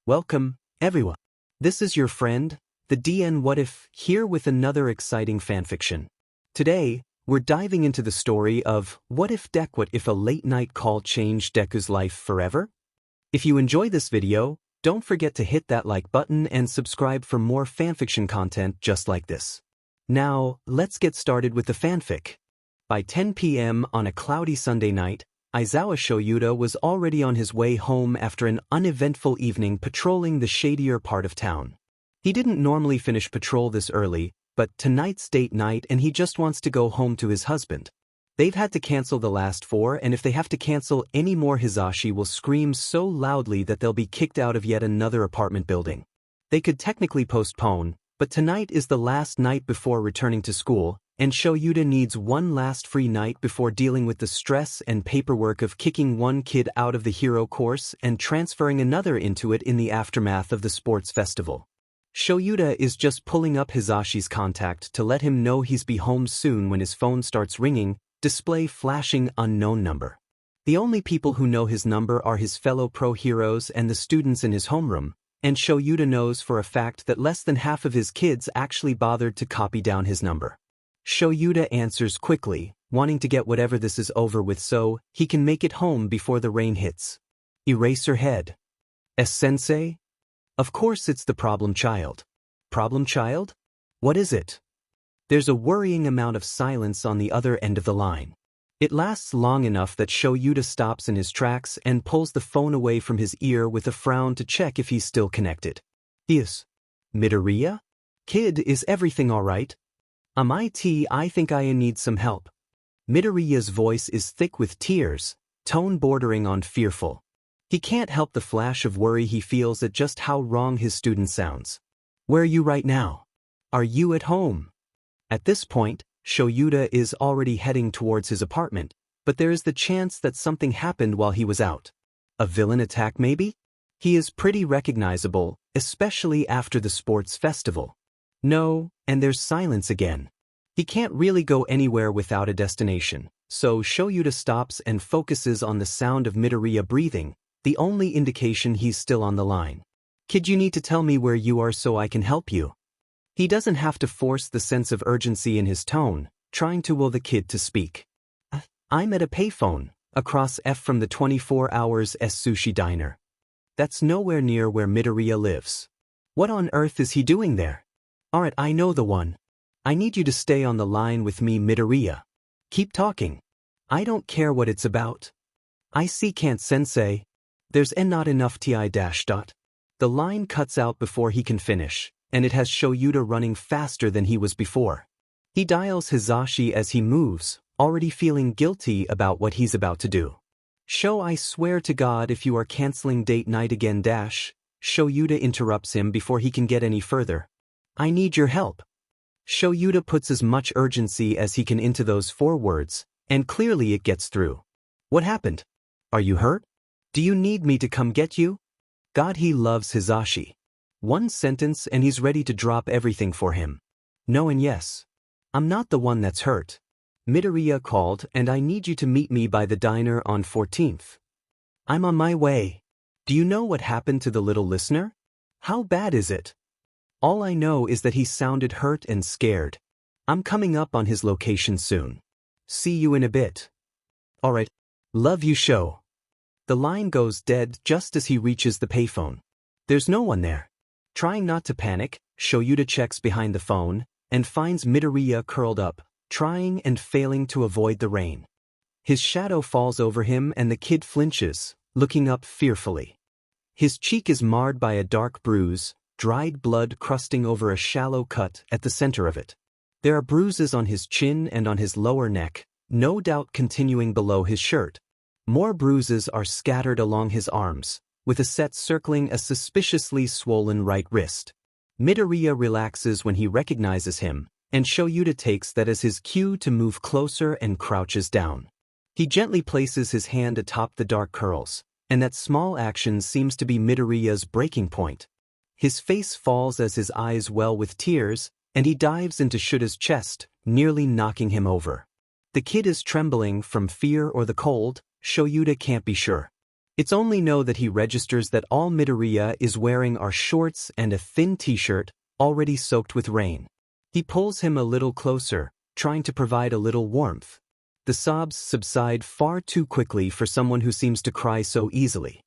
Welcome, everyone. This is your friend, the DN What If, here with another exciting fanfiction. Today, we're diving into the story of What If a late-night call changed Deku's life forever? If you enjoy this video, don't forget to hit that like button and subscribe for more fanfiction content just like this. Now, let's get started with the fanfic. By 10 p.m. on a cloudy Sunday night, Aizawa Shoyuta was already on his way home after an uneventful evening patrolling the shadier part of town. He didn't normally finish patrol this early, but tonight's date night and he just wants to go home to his husband. They've had to cancel the last 4, and if they have to cancel any more, Hizashi will scream so loudly that they'll be kicked out of yet another apartment building. They could technically postpone, but tonight is the last night before returning to school, and Shoyuta needs one last free night before dealing with the stress and paperwork of kicking one kid out of the hero course and transferring another into it in the aftermath of the sports festival. Shoyuta is just pulling up Hizashi's contact to let him know he's be home soon when his phone starts ringing, display flashing unknown number. The only people who know his number are his fellow pro heroes and the students in his homeroom, and Shoyuta knows for a fact that less than half of his kids actually bothered to copy down his number. Shoyuta answers quickly, wanting to get whatever this is over with so he can make it home before the rain hits. Eraserhead. Sensei? Of course it's the problem child. Problem child? What is it? There's a worrying amount of silence on the other end of the line. It lasts long enough that Shoyuta stops in his tracks and pulls the phone away from his ear with a frown to check if he's still connected. Yes. Midoriya? Kid, is everything alright? I think I need some help. Midoriya's voice is thick with tears, tone bordering on fearful. He can't help the flash of worry he feels at just how wrong his student sounds. Where are you right now? Are you at home? At this point, Shoyuta is already heading towards his apartment, but there is the chance that something happened while he was out. A villain attack maybe? He is pretty recognizable, especially after the sports festival. No, and there's silence again. He can't really go anywhere without a destination, so Shoyuta stops and focuses on the sound of Midoriya breathing, the only indication he's still on the line. Kid, you need to tell me where you are so I can help you. He doesn't have to force the sense of urgency in his tone, trying to will the kid to speak. I'm at a payphone, across F from the 24 Hours Sushi Diner. That's nowhere near where Midoriya lives. What on earth is he doing there? Alright, I know the one. I need you to stay on the line with me, Midoriya. Keep talking. I don't care what it's about. I see, can't sensei. There's not enough ti dash dot. The line cuts out before he can finish, and it has Shoyuta running faster than he was before. He dials Hizashi as he moves, already feeling guilty about what he's about to do. I swear to God if you are canceling date night again dash. Shoyuta interrupts him before he can get any further. I need your help. Shoyuta puts as much urgency as he can into those 4 words, and clearly it gets through. What happened? Are you hurt? Do you need me to come get you? God, he loves Hizashi. One sentence and he's ready to drop everything for him. No and yes. I'm not the one that's hurt. Midoriya called and I need you to meet me by the diner on 14th. I'm on my way. Do you know what happened to the little listener? How bad is it? All I know is that he sounded hurt and scared. I'm coming up on his location soon. See you in a bit. Alright. Love you, Sho. The line goes dead just as he reaches the payphone. There's no one there. Trying not to panic, Shoyuta checks behind the phone and finds Midoriya curled up, trying and failing to avoid the rain. His shadow falls over him and the kid flinches, looking up fearfully. His cheek is marred by a dark bruise, dried blood crusting over a shallow cut at the center of it. There are bruises on his chin and on his lower neck, no doubt continuing below his shirt. More bruises are scattered along his arms, with a set circling a suspiciously swollen right wrist. Midoriya relaxes when he recognizes him, and Shoyuta takes that as his cue to move closer and crouches down. He gently places his hand atop the dark curls, and that small action seems to be Midoriya's breaking point. His face falls as his eyes well with tears, and he dives into Shuta's chest, nearly knocking him over. The kid is trembling from fear or the cold, Shoyuta can't be sure. It's only know that he registers that all Midoriya is wearing are shorts and a thin t-shirt, already soaked with rain. He pulls him a little closer, trying to provide a little warmth. The sobs subside far too quickly for someone who seems to cry so easily.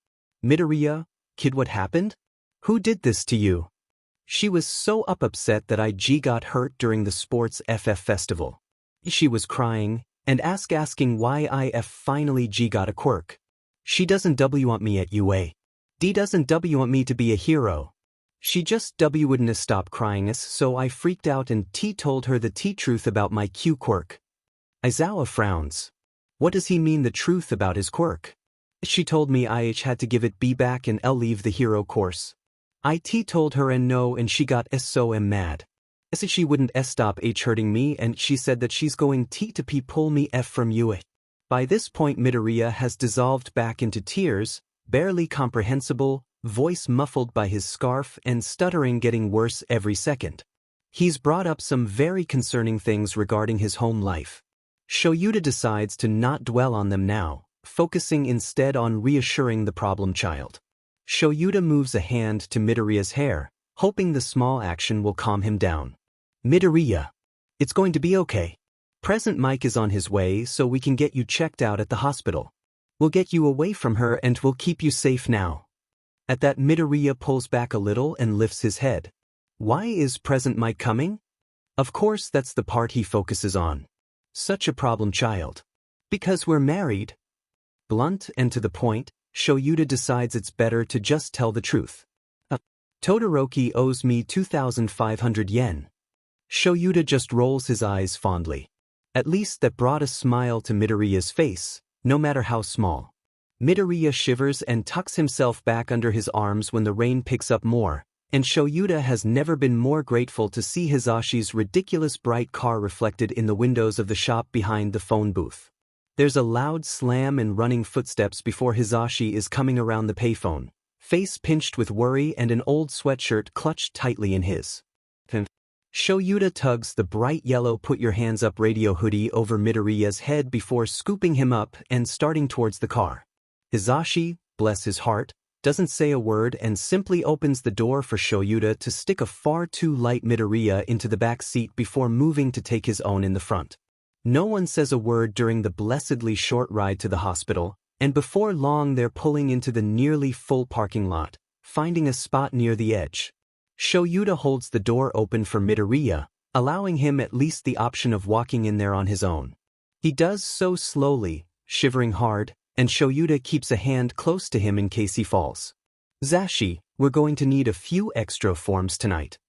Midoriya, kid, what happened? Who did this to you? She was so upset that I got hurt during the sports FF festival. She was crying, and asking why I finally got a quirk. She doesn't want me at UA. D doesn't want me to be a hero. She just wouldn't stop crying, so I freaked out and told her the truth about my Q quirk. Aizawa frowns. What does he mean, the truth about his quirk? She told me I had to give it B back and L leave the hero course. I told her and no, and she got so mad. Said she wouldn't stop hurting me, and she said that she's going to pull me from UA. By this point Midoriya has dissolved back into tears, barely comprehensible, voice muffled by his scarf and stuttering getting worse every second. He's brought up some very concerning things regarding his home life. Shoyuta decides to not dwell on them now, focusing instead on reassuring the problem child. Shoyuta moves a hand to Midoriya's hair, hoping the small action will calm him down. Midoriya, it's going to be okay. Present Mike is on his way, so we can get you checked out at the hospital. We'll get you away from her and we'll keep you safe now. At that, Midoriya pulls back a little and lifts his head. Why is Present Mike coming? Of course that's the part he focuses on. Such a problem child. Because we're married. Blunt and to the point, Shoyuta decides it's better to just tell the truth. Todoroki owes me 2,500 yen. Shoyuta just rolls his eyes fondly. At least that brought a smile to Midoriya's face, no matter how small. Midoriya shivers and tucks himself back under his arms when the rain picks up more, and Shoyuta has never been more grateful to see Hizashi's ridiculous bright car reflected in the windows of the shop behind the phone booth. There's a loud slam and running footsteps before Hizashi is coming around the payphone, face pinched with worry and an old sweatshirt clutched tightly in his. Shoyuta tugs the bright yellow put your hands up radio hoodie over Midoriya's head before scooping him up and starting towards the car. Hizashi, bless his heart, doesn't say a word and simply opens the door for Shoyuta to stick a far too light Midoriya into the back seat before moving to take his own in the front. No one says a word during the blessedly short ride to the hospital, and before long they're pulling into the nearly full parking lot, finding a spot near the edge. Shoyuta holds the door open for Midoriya, allowing him at least the option of walking in there on his own. He does so slowly, shivering hard, and Shoyuta keeps a hand close to him in case he falls. Hizashi, we're going to need a few extra forms tonight.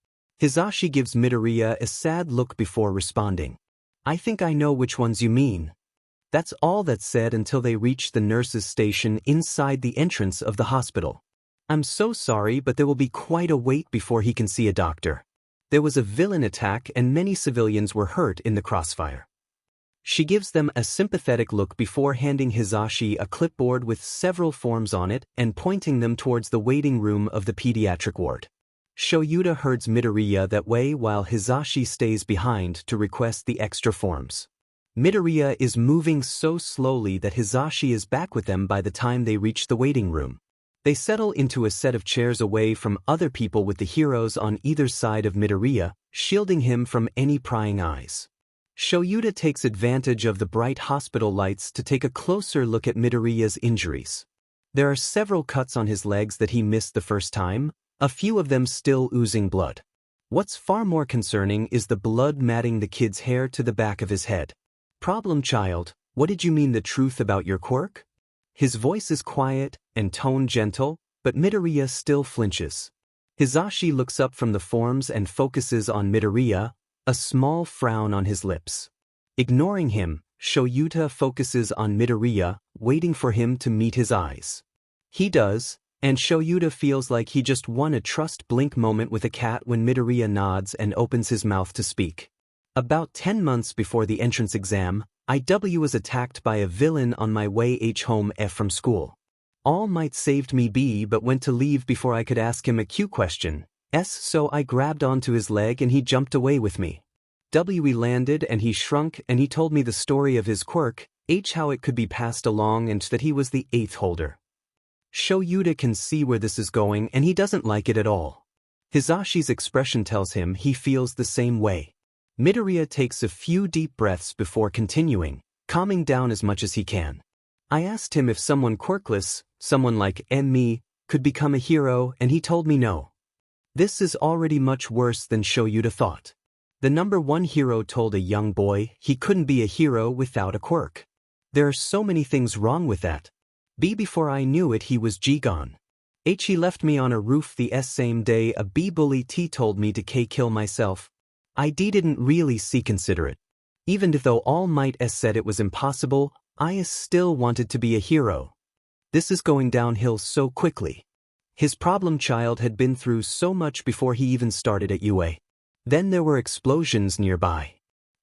Hizashi gives Midoriya a sad look before responding. I think I know which ones you mean. That's all that's said until they reach the nurse's station inside the entrance of the hospital. I'm so sorry, but there will be quite a wait before he can see a doctor. There was a villain attack and many civilians were hurt in the crossfire. She gives them a sympathetic look before handing Hizashi a clipboard with several forms on it and pointing them towards the waiting room of the pediatric ward. Shoyuta herds Midoriya that way while Hizashi stays behind to request the extra forms. Midoriya is moving so slowly that Hizashi is back with them by the time they reach the waiting room. They settle into a set of chairs away from other people with the heroes on either side of Midoriya, shielding him from any prying eyes. Shoyuta takes advantage of the bright hospital lights to take a closer look at Midoriya's injuries. There are several cuts on his legs that he missed the first time, a few of them still oozing blood. What's far more concerning is the blood matting the kid's hair to the back of his head. Problem child, what did you mean the truth about your quirk? His voice is quiet and tone gentle, but Midoriya still flinches. Hizashi looks up from the forms and focuses on Midoriya, a small frown on his lips. Ignoring him, Shoyuta focuses on Midoriya, waiting for him to meet his eyes. He does, and Shoyuta feels like he just won a trust blink moment with a cat when Midoriya nods and opens his mouth to speak. About 10 months before the entrance exam, IW was attacked by a villain on my way home from school. All Might saved me B but went to leave before I could ask him a Q question, so I grabbed onto his leg and he jumped away with me. We landed and he shrunk and he told me the story of his quirk, how it could be passed along and that he was the 8th holder. Shoyuta can see where this is going and he doesn't like it at all. Hizashi's expression tells him he feels the same way. Midoriya takes a few deep breaths before continuing, calming down as much as he can. I asked him if someone quirkless, someone like me, could become a hero, and he told me no. This is already much worse than Shoyuta thought. The number one hero told a young boy he couldn't be a hero without a quirk. There are so many things wrong with that. Before I knew it he was gone. He left me on a roof the same day a bully told me to kill myself. I didn't really consider it. Even though All Might said it was impossible, I still wanted to be a hero. This is going downhill so quickly. His problem child had been through so much before he even started at UA. Then there were explosions nearby.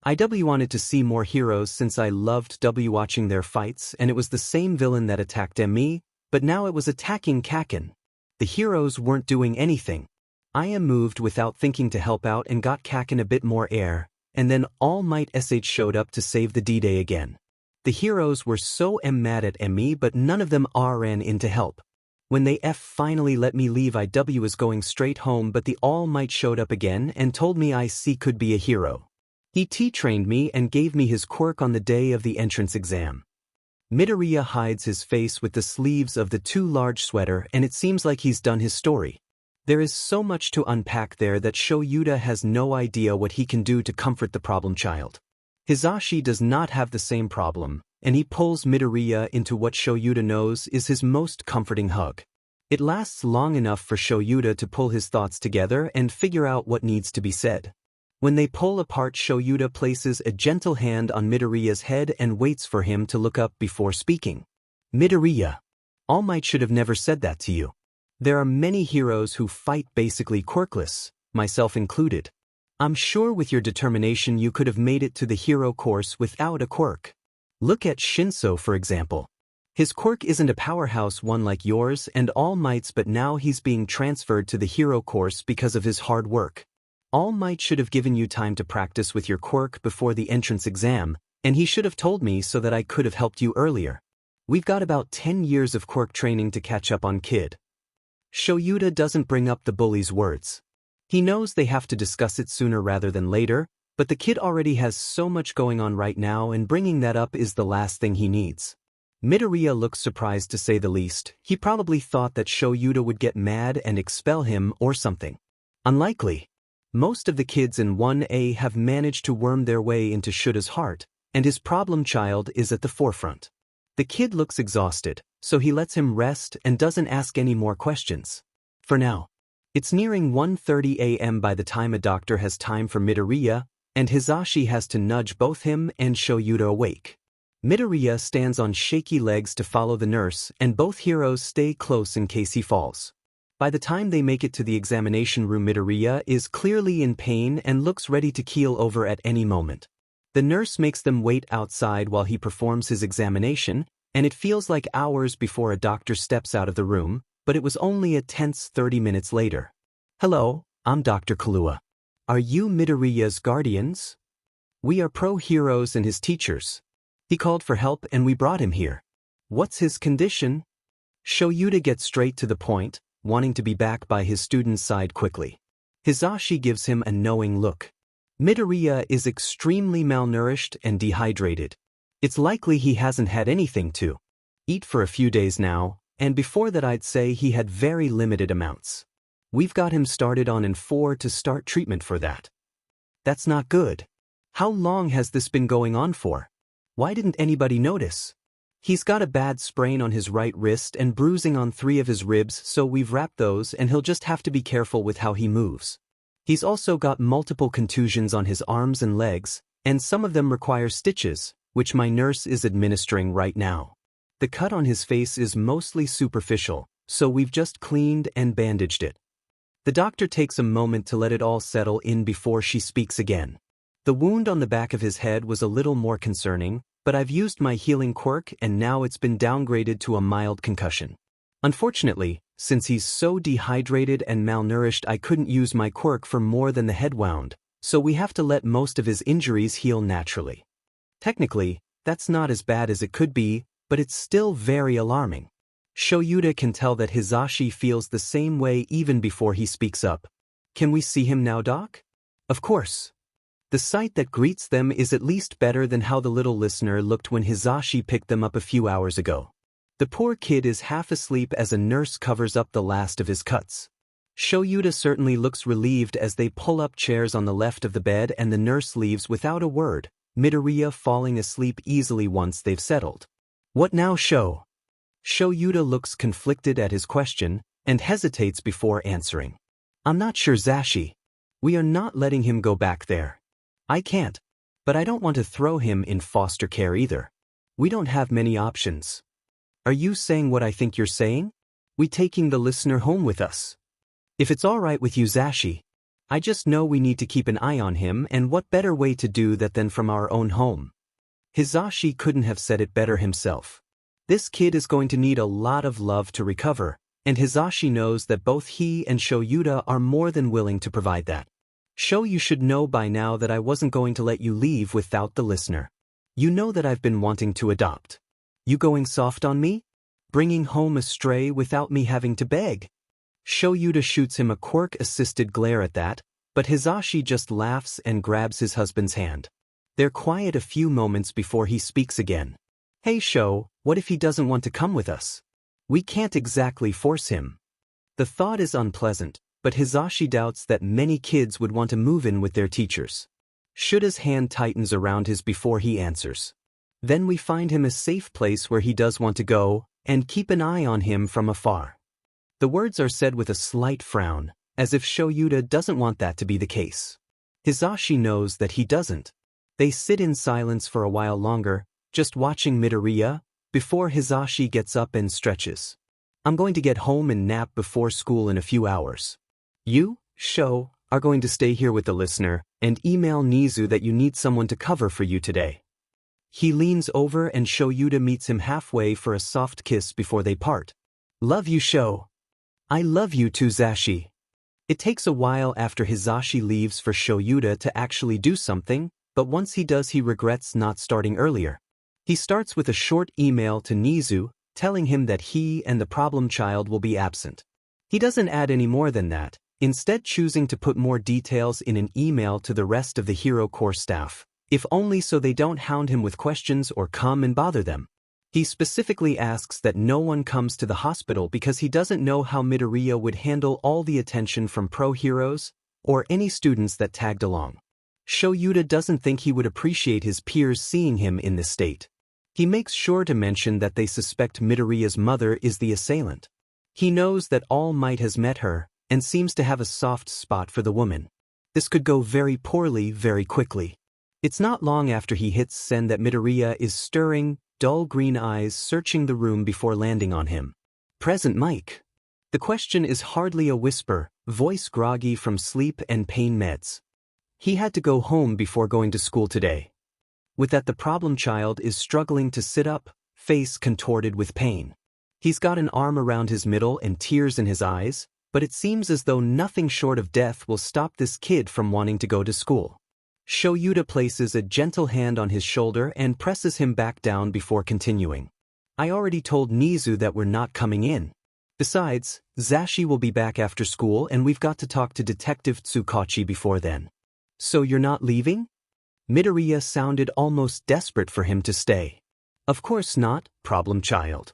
I wanted to see more heroes since I loved watching their fights, and it was the same villain that attacked me, but now it was attacking Kaken. The heroes weren't doing anything. I moved without thinking to help out and got Kaken a bit more air, and then All Might showed up to save the D-Day again. The heroes were so mad at me, but none of them ran in to help. When they finally let me leave, I was going straight home, but the All Might showed up again and told me I could be a hero. He trained me and gave me his quirk on the day of the entrance exam. Midoriya hides his face with the sleeves of the too large sweater, and it seems like he's done his story. There is so much to unpack there that Shoyuta has no idea what he can do to comfort the problem child. Hizashi does not have the same problem, and he pulls Midoriya into what Shoyuta knows is his most comforting hug. It lasts long enough for Shoyuta to pull his thoughts together and figure out what needs to be said. When they pull apart, Shoyuta places a gentle hand on Midoriya's head and waits for him to look up before speaking. Midoriya, All Might should have never said that to you. There are many heroes who fight basically quirkless, myself included. I'm sure with your determination you could have made it to the hero course without a quirk. Look at Shinsou for example. His quirk isn't a powerhouse one like yours and All Might's, but now he's being transferred to the hero course because of his hard work. All Might should have given you time to practice with your quirk before the entrance exam, and he should have told me so that I could have helped you earlier. We've got about 10 years of quirk training to catch up on, kid. Shoyuta doesn't bring up the bully's words. He knows they have to discuss it sooner rather than later, but the kid already has so much going on right now and bringing that up is the last thing he needs. Midoriya looks surprised to say the least. He probably thought that Shoyuta would get mad and expel him or something. Unlikely. Most of the kids in 1A have managed to worm their way into Shuta's heart, and his problem child is at the forefront. The kid looks exhausted, so he lets him rest and doesn't ask any more questions. For now. It's nearing 1:30 a.m. by the time a doctor has time for Midoriya, and Hizashi has to nudge both him and Shoyuta awake. Midoriya stands on shaky legs to follow the nurse, and both heroes stay close in case he falls. By the time they make it to the examination room, Midoriya is clearly in pain and looks ready to keel over at any moment. The nurse makes them wait outside while he performs his examination, and it feels like hours before a doctor steps out of the room, but it was only a tense 30 minutes later. Hello, I'm Dr. Kahlua. Are you Midoriya's guardians? We are pro-heroes and his teachers. He called for help and we brought him here. What's his condition? Shoyuta gets straight to the point, wanting to be back by his student's side quickly. Hizashi gives him a knowing look. Midoriya is extremely malnourished and dehydrated. It's likely he hasn't had anything to eat for a few days now, and before that I'd say he had very limited amounts. We've got him started on N4 to start treatment for that. That's not good. How long has this been going on for? Why didn't anybody notice? He's got a bad sprain on his right wrist and bruising on 3 of his ribs, so we've wrapped those and he'll just have to be careful with how he moves. He's also got multiple contusions on his arms and legs, and some of them require stitches, which my nurse is administering right now. The cut on his face is mostly superficial, so we've just cleaned and bandaged it. The doctor takes a moment to let it all settle in before she speaks again. The wound on the back of his head was a little more concerning, but I've used my healing quirk and now it's been downgraded to a mild concussion. Unfortunately, since he's so dehydrated and malnourished, I couldn't use my quirk for more than the head wound, so we have to let most of his injuries heal naturally. Technically, that's not as bad as it could be, but it's still very alarming. Shoyuta can tell that Hizashi feels the same way even before he speaks up. Can we see him now, Doc? Of course. The sight that greets them is at least better than how the little listener looked when Hizashi picked them up a few hours ago. The poor kid is half asleep as a nurse covers up the last of his cuts. Shoyuta certainly looks relieved as they pull up chairs on the left of the bed and the nurse leaves without a word, Midoriya falling asleep easily once they've settled. What now, Sho? Shoyuta looks conflicted at his question and hesitates before answering. I'm not sure, Zashi. We are not letting him go back there. I can't, but I don't want to throw him in foster care either. We don't have many options. Are you saying what I think you're saying? We taking the listener home with us? If it's all right with you, Zashi. I just know we need to keep an eye on him, and what better way to do that than from our own home? Hizashi couldn't have said it better himself. This kid is going to need a lot of love to recover, and Hizashi knows that both he and Shoyuta are more than willing to provide that. Sho, you should know by now that I wasn't going to let you leave without the listener. You know that I've been wanting to adopt. You going soft on me? Bringing home a stray without me having to beg? Shoyuta shoots him a quirk-assisted glare at that, but Hizashi just laughs and grabs his husband's hand. They're quiet a few moments before he speaks again. Hey Sho, what if he doesn't want to come with us? We can't exactly force him. The thought is unpleasant, but Hizashi doubts that many kids would want to move in with their teachers. Shuta's hand tightens around his before he answers. Then we find him a safe place where he does want to go, and keep an eye on him from afar. The words are said with a slight frown, as if Shoyuta doesn't want that to be the case. Hizashi knows that he doesn't. They sit in silence for a while longer, just watching Midoriya, before Hizashi gets up and stretches. I'm going to get home and nap before school in a few hours. You, Sho, are going to stay here with the listener, and email Nizu that you need someone to cover for you today. He leans over and Shoyuta meets him halfway for a soft kiss before they part. Love you, Sho. I love you too, Zashi. It takes a while after Hizashi leaves for Shoyuta to actually do something, but once he does he regrets not starting earlier. He starts with a short email to Nizu, telling him that he and the problem child will be absent. He doesn't add any more than that, instead choosing to put more details in an email to the rest of the Hero Corps staff, if only so they don't hound him with questions or come and bother them. He specifically asks that no one comes to the hospital because he doesn't know how Midoriya would handle all the attention from pro-heroes or any students that tagged along. Shoyuta doesn't think he would appreciate his peers seeing him in this state. He makes sure to mention that they suspect Midoriya's mother is the assailant. He knows that All Might has met her and seems to have a soft spot for the woman. This could go very poorly very quickly. It's not long after he hits send that Midoriya is stirring, dull green eyes searching the room before landing on him. Present, Mike. The question is hardly a whisper, voice groggy from sleep and pain meds. He had to go home before going to school today. With that, the problem child is struggling to sit up, face contorted with pain. He's got an arm around his middle and tears in his eyes, but it seems as though nothing short of death will stop this kid from wanting to go to school. Shoyuta places a gentle hand on his shoulder and presses him back down before continuing. I already told Nizu that we're not coming in. Besides, Zashi will be back after school and we've got to talk to Detective Tsukachi before then. So you're not leaving? Midoriya sounded almost desperate for him to stay. Of course not, problem child.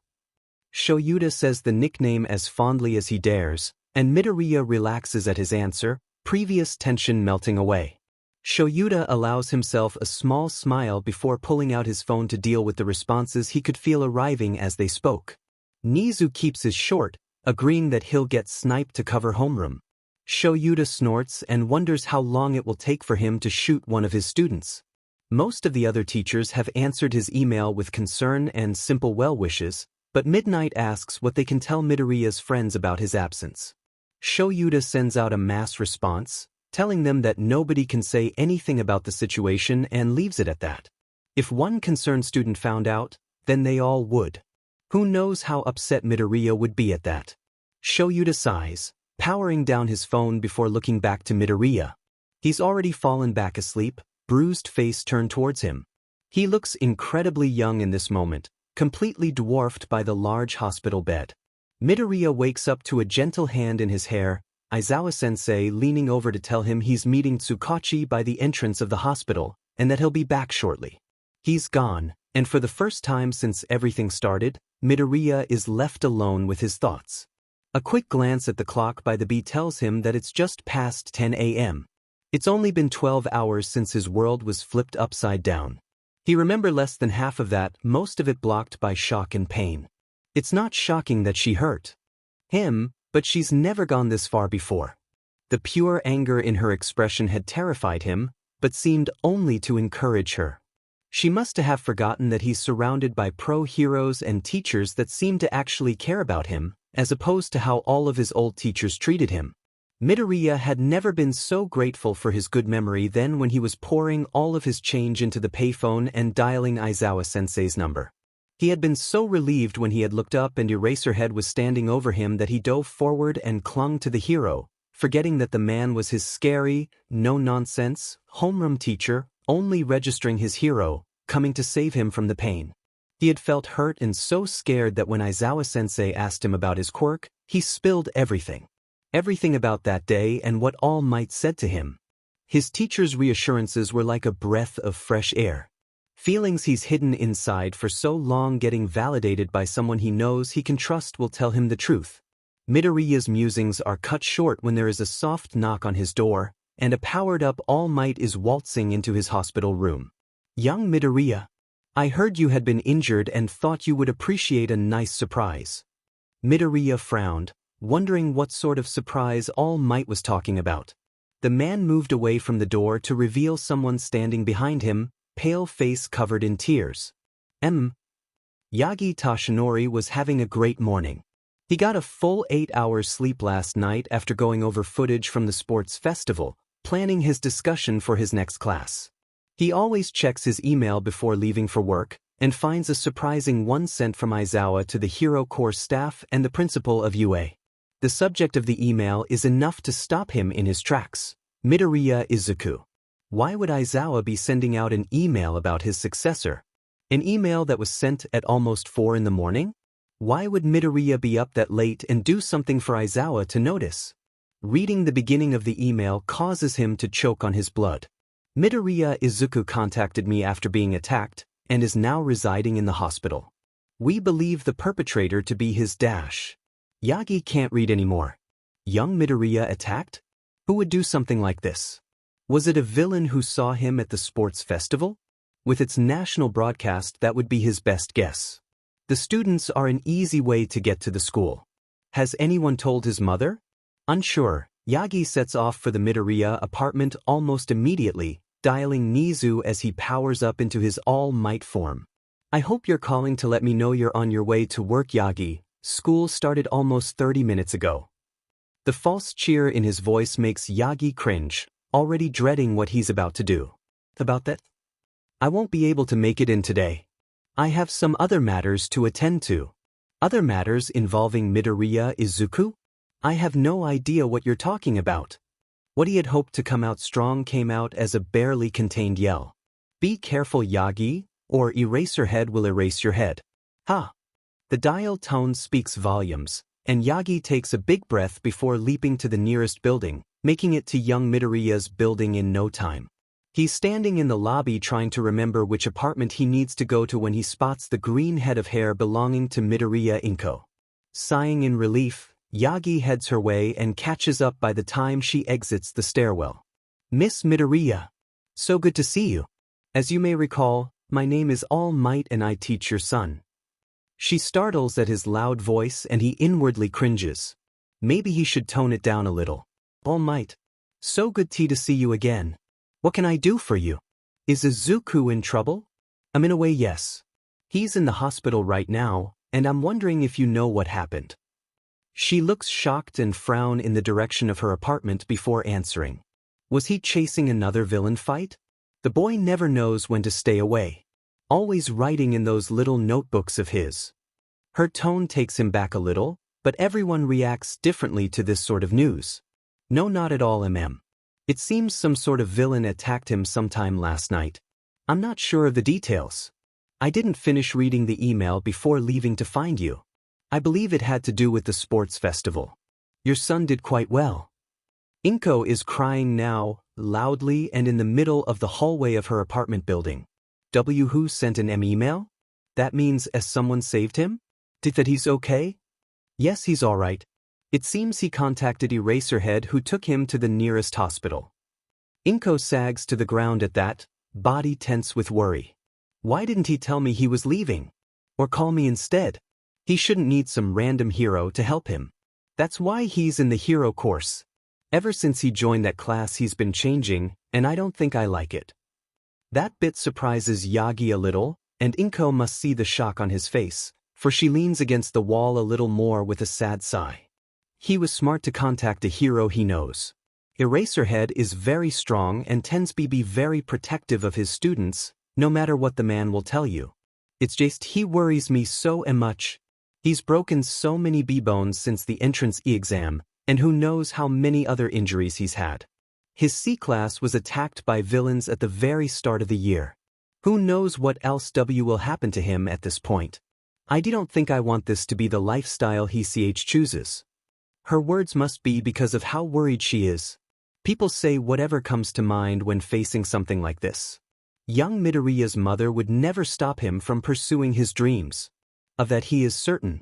Shoyuta says the nickname as fondly as he dares, and Midoriya relaxes at his answer, previous tension melting away. Shoyuta allows himself a small smile before pulling out his phone to deal with the responses he could feel arriving as they spoke. Nizu keeps his short, agreeing that he'll get sniped to cover homeroom. Shoyuta snorts and wonders how long it will take for him to shoot one of his students. Most of the other teachers have answered his email with concern and simple well wishes, but Midnight asks what they can tell Midoriya's friends about his absence. Shoyuta sends out a mass response, telling them that nobody can say anything about the situation and leaves it at that. If one concerned student found out, then they all would. Who knows how upset Midoriya would be at that? Shoyuta sighs, powering down his phone before looking back to Midoriya. He's already fallen back asleep, bruised face turned towards him. He looks incredibly young in this moment, completely dwarfed by the large hospital bed. Midoriya wakes up to a gentle hand in his hair, Aizawa-sensei leaning over to tell him he's meeting Tsukachi by the entrance of the hospital, and that he'll be back shortly. He's gone, and for the first time since everything started, Midoriya is left alone with his thoughts. A quick glance at the clock by the bee tells him that it's just past 10 a.m. It's only been 12 hours since his world was flipped upside down. He remembers less than half of that, most of it blocked by shock and pain. It's not shocking that she hurt him, but she's never gone this far before. The pure anger in her expression had terrified him, but seemed only to encourage her. She must have forgotten that he's surrounded by pro-heroes and teachers that seem to actually care about him, as opposed to how all of his old teachers treated him. Midoriya had never been so grateful for his good memory than when he was pouring all of his change into the payphone and dialing Aizawa-sensei's number. He had been so relieved when he had looked up and Eraserhead was standing over him that he dove forward and clung to the hero, forgetting that the man was his scary, no-nonsense, homeroom teacher, only registering his hero, coming to save him from the pain. He had felt hurt and so scared that when Aizawa-sensei asked him about his quirk, he spilled everything. Everything about that day and what All Might said to him. His teacher's reassurances were like a breath of fresh air. Feelings he's hidden inside for so long getting validated by someone he knows he can trust will tell him the truth. Midoriya's musings are cut short when there is a soft knock on his door, and a powered-up All Might is waltzing into his hospital room. "Young Midoriya, I heard you had been injured and thought you would appreciate a nice surprise." Midoriya frowned, wondering what sort of surprise All Might was talking about. The man moved away from the door to reveal someone standing behind him, pale face covered in tears. Yagi Tashinori was having a great morning. He got a full 8 hours sleep last night after going over footage from the sports festival, planning his discussion for his next class. He always checks his email before leaving for work, and finds a surprising one sent from Aizawa to the Hero Corps staff and the principal of UA. The subject of the email is enough to stop him in his tracks. Midoriya Izuku. Why would Aizawa be sending out an email about his successor? An email that was sent at almost 4 in the morning? Why would Midoriya be up that late and do something for Aizawa to notice? Reading the beginning of the email causes him to choke on his blood. Midoriya Izuku contacted me after being attacked, and is now residing in the hospital. We believe the perpetrator to be his dash. Yagi can't read anymore. Young Midoriya attacked? Who would do something like this? Was it a villain who saw him at the sports festival? With its national broadcast, that would be his best guess. The students are an easy way to get to the school. Has anyone told his mother? Unsure, Yagi sets off for the Midoriya apartment almost immediately, dialing Nizu as he powers up into his All Might form. I hope you're calling to let me know you're on your way to work, Yagi. School started almost 30 minutes ago. The false cheer in his voice makes Yagi cringe, already dreading what he's about to do. About that? I won't be able to make it in today. I have some other matters to attend to. Other matters involving Midoriya Izuku? I have no idea what you're talking about. What he had hoped to come out strong came out as a barely contained yell. Be careful, Yagi, or Eraserhead will erase your head. Ha! The dial tone speaks volumes, and Yagi takes a big breath before leaping to the nearest building, making it to young Midoriya's building in no time. He's standing in the lobby trying to remember which apartment he needs to go to when he spots the green head of hair belonging to Midoriya Inko. Sighing in relief, Yagi heads her way and catches up by the time she exits the stairwell. Miss Midoriya. So good to see you. As you may recall, my name is All Might and I teach your son. She startles at his loud voice and he inwardly cringes. Maybe he should tone it down a little. All Might. So good to see you again. What can I do for you? Is Izuku in trouble? In a way, yes. He's in the hospital right now, and I'm wondering if you know what happened. She looks shocked and frown in the direction of her apartment before answering. Was he chasing another villain fight? The boy never knows when to stay away. Always writing in those little notebooks of his. Her tone takes him back a little, but everyone reacts differently to this sort of news. No, not at all, It seems some sort of villain attacked him sometime last night. I'm not sure of the details. I didn't finish reading the email before leaving to find you. I believe it had to do with the sports festival. Your son did quite well. Inko is crying now, loudly and in the middle of the hallway of her apartment building. Who sent an email? That means as someone saved him? Did that he's okay? Yes, he's alright. It seems he contacted Eraserhead, who took him to the nearest hospital. Inko sags to the ground at that, body tense with worry. Why didn't he tell me he was leaving? Or call me instead? He shouldn't need some random hero to help him. That's why he's in the hero course. Ever since he joined that class he's been changing, and I don't think I like it. That bit surprises Yagi a little, and Inko must see the shock on his face, for she leans against the wall a little more with a sad sigh. He was smart to contact a hero he knows. Eraserhead is very strong and tends to be very protective of his students, no matter what the man will tell you. It's just he worries me so much. He's broken so many B-bones since the entrance exam, and who knows how many other injuries he's had. His C-class was attacked by villains at the very start of the year. Who knows what else will happen to him at this point. I don't think I want this to be the lifestyle he chooses. Her words must be because of how worried she is. People say whatever comes to mind when facing something like this. Young Midoriya's mother would never stop him from pursuing his dreams. Of that he is certain.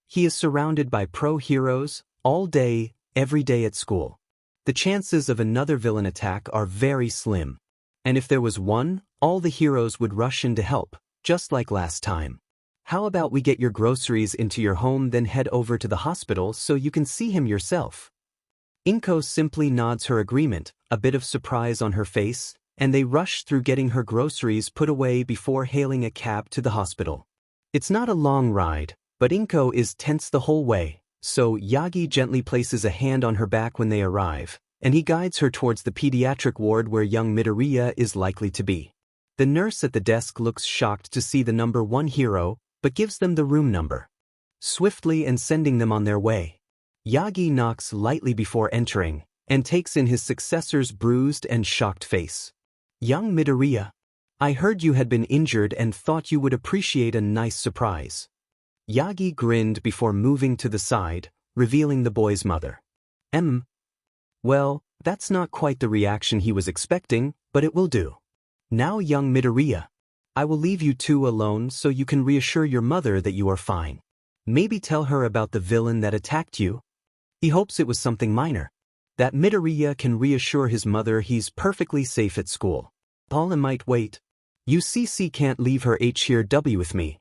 He is surrounded by pro-heroes, all day, every day at school. The chances of another villain attack are very slim. And if there was one, all the heroes would rush in to help, just like last time. How about we get your groceries into your home then head over to the hospital so you can see him yourself? Inko simply nods her agreement, a bit of surprise on her face, and they rush through getting her groceries put away before hailing a cab to the hospital. It's not a long ride, but Inko is tense the whole way, so Yagi gently places a hand on her back when they arrive, and he guides her towards the pediatric ward where young Midoriya is likely to be. The nurse at the desk looks shocked to see the number 1 hero, but gives them the room number. Swiftly and sending them on their way. Yagi knocks lightly before entering, and takes in his successor's bruised and shocked face. Young Midoriya, I heard you had been injured and thought you would appreciate a nice surprise. Yagi grinned before moving to the side, revealing the boy's mother. Well, that's not quite the reaction he was expecting, but it will do. Now young Midoriya, I will leave you two alone so you can reassure your mother that you are fine. Maybe tell her about the villain that attacked you. He hopes it was something minor. That Midoriya can reassure his mother he's perfectly safe at school. Paula might wait. UCC can't leave her here with me.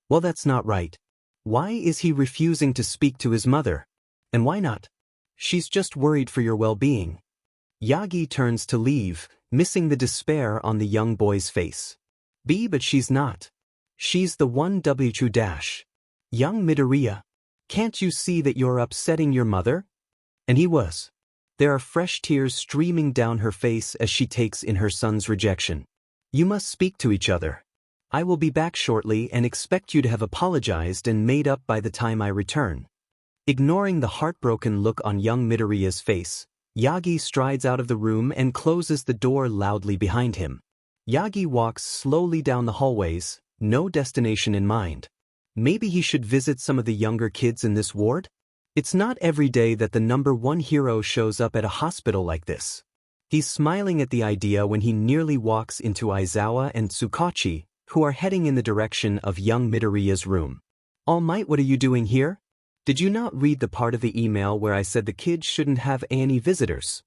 Well, that's not right. Why is he refusing to speak to his mother? And why not? She's just worried for your well-being. Yagi turns to leave, missing the despair on the young boy's face. But she's not. She's the one true dash. Young Midoriya, can't you see that you're upsetting your mother? And he was. There are fresh tears streaming down her face as she takes in her son's rejection. You must speak to each other. I will be back shortly and expect you to have apologized and made up by the time I return. Ignoring the heartbroken look on young Midoriya's face, Yagi strides out of the room and closes the door loudly behind him. Yagi walks slowly down the hallways, no destination in mind. Maybe he should visit some of the younger kids in this ward? It's not every day that the number 1 hero shows up at a hospital like this. He's smiling at the idea when he nearly walks into Aizawa and Tsukachi, who are heading in the direction of young Midoriya's room. All Might, what are you doing here? Did you not read the part of the email where I said the kids shouldn't have any visitors?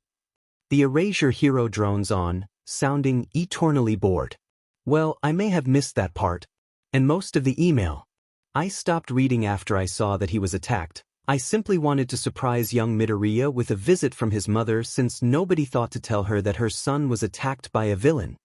The Erasure hero drones on, sounding eternally bored. Well, I may have missed that part. And most of the email. I stopped reading after I saw that he was attacked. I simply wanted to surprise young Midoriya with a visit from his mother since nobody thought to tell her that her son was attacked by a villain.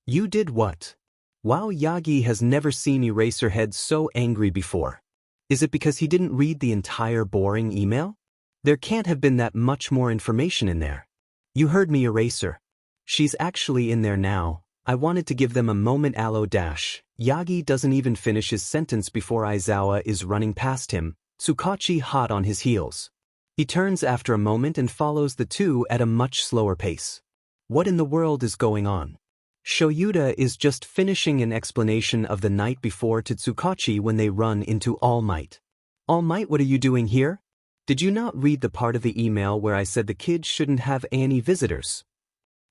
You did what? Wow, Yagi has never seen Eraserhead so angry before. Is it because he didn't read the entire boring email? There can't have been that much more information in there. You heard me, Eraser. She's actually in there now. I wanted to give them a moment. Aloe dash. Yagi doesn't even finish his sentence before Aizawa is running past him, Tsukachi hot on his heels. He turns after a moment and follows the two at a much slower pace. What in the world is going on? Shoyuta is just finishing an explanation of the night before to Tsukachi when they run into All Might. All Might, what are you doing here? Did you not read the part of the email where I said the kids shouldn't have any visitors?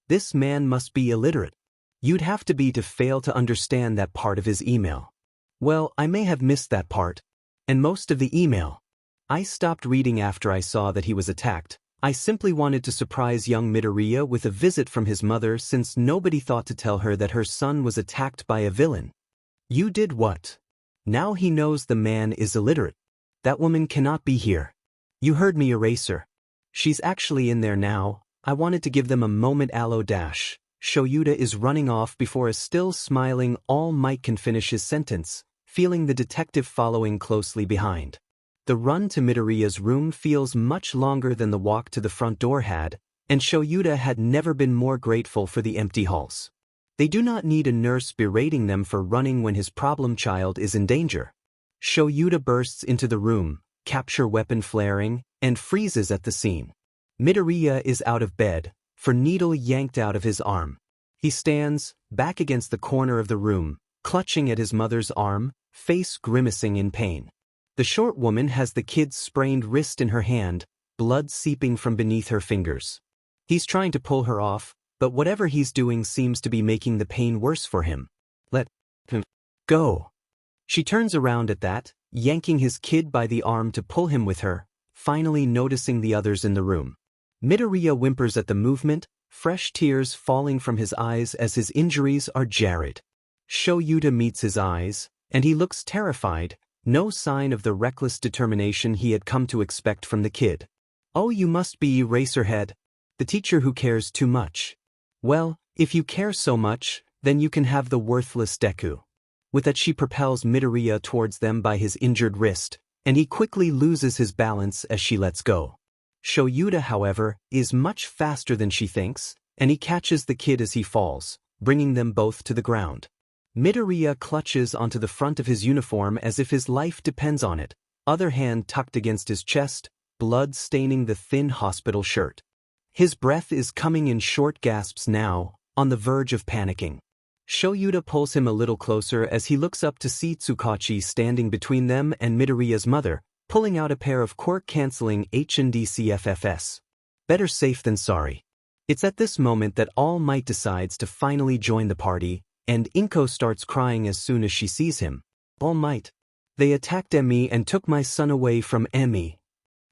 This man must be illiterate. You'd have to be to fail to understand that part of his email. Well, I may have missed that part. And most of the email. I stopped reading after I saw that he was attacked. I simply wanted to surprise young Midoriya with a visit from his mother since nobody thought to tell her that her son was attacked by a villain. You did what? Now he knows the man is illiterate. That woman cannot be here. You heard me, Eraser. She's actually in there now. I wanted to give them a moment. Aloe dash. Shoyuta is running off before a still smiling All Might can finish his sentence, feeling the detective following closely behind. The run to Midoriya's room feels much longer than the walk to the front door had, and Shoyuta had never been more grateful for the empty halls. They do not need a nurse berating them for running when his problem child is in danger. Shoyuta bursts into the room, capture weapon flaring, and freezes at the scene. Midoriya is out of bed, for needle yanked out of his arm. He stands, back against the corner of the room, clutching at his mother's arm, face grimacing in pain. The short woman has the kid's sprained wrist in her hand, blood seeping from beneath her fingers. He's trying to pull her off, but whatever he's doing seems to be making the pain worse for him. Let him go. She turns around at that, yanking his kid by the arm to pull him with her, finally noticing the others in the room. Midoriya whimpers at the movement, fresh tears falling from his eyes as his injuries are jarred. Shoyuta meets his eyes, and he looks terrified, no sign of the reckless determination he had come to expect from the kid. Oh, you must be Eraserhead, the teacher who cares too much. Well, if you care so much, then you can have the worthless Deku. With that she propels Midoriya towards them by his injured wrist, and he quickly loses his balance as she lets go. Shoyuta, however, is much faster than she thinks, and he catches the kid as he falls, bringing them both to the ground. Midoriya clutches onto the front of his uniform as if his life depends on it, other hand tucked against his chest, blood staining the thin hospital shirt. His breath is coming in short gasps now, on the verge of panicking. Shoyuta pulls him a little closer as he looks up to see Tsukachi standing between them and Midoriya's mother, pulling out a pair of quirk-canceling HNDCFFS. Better safe than sorry. It's at this moment that All Might decides to finally join the party, and Inko starts crying as soon as she sees him. All Might. They attacked Emi and took my son away from Emi.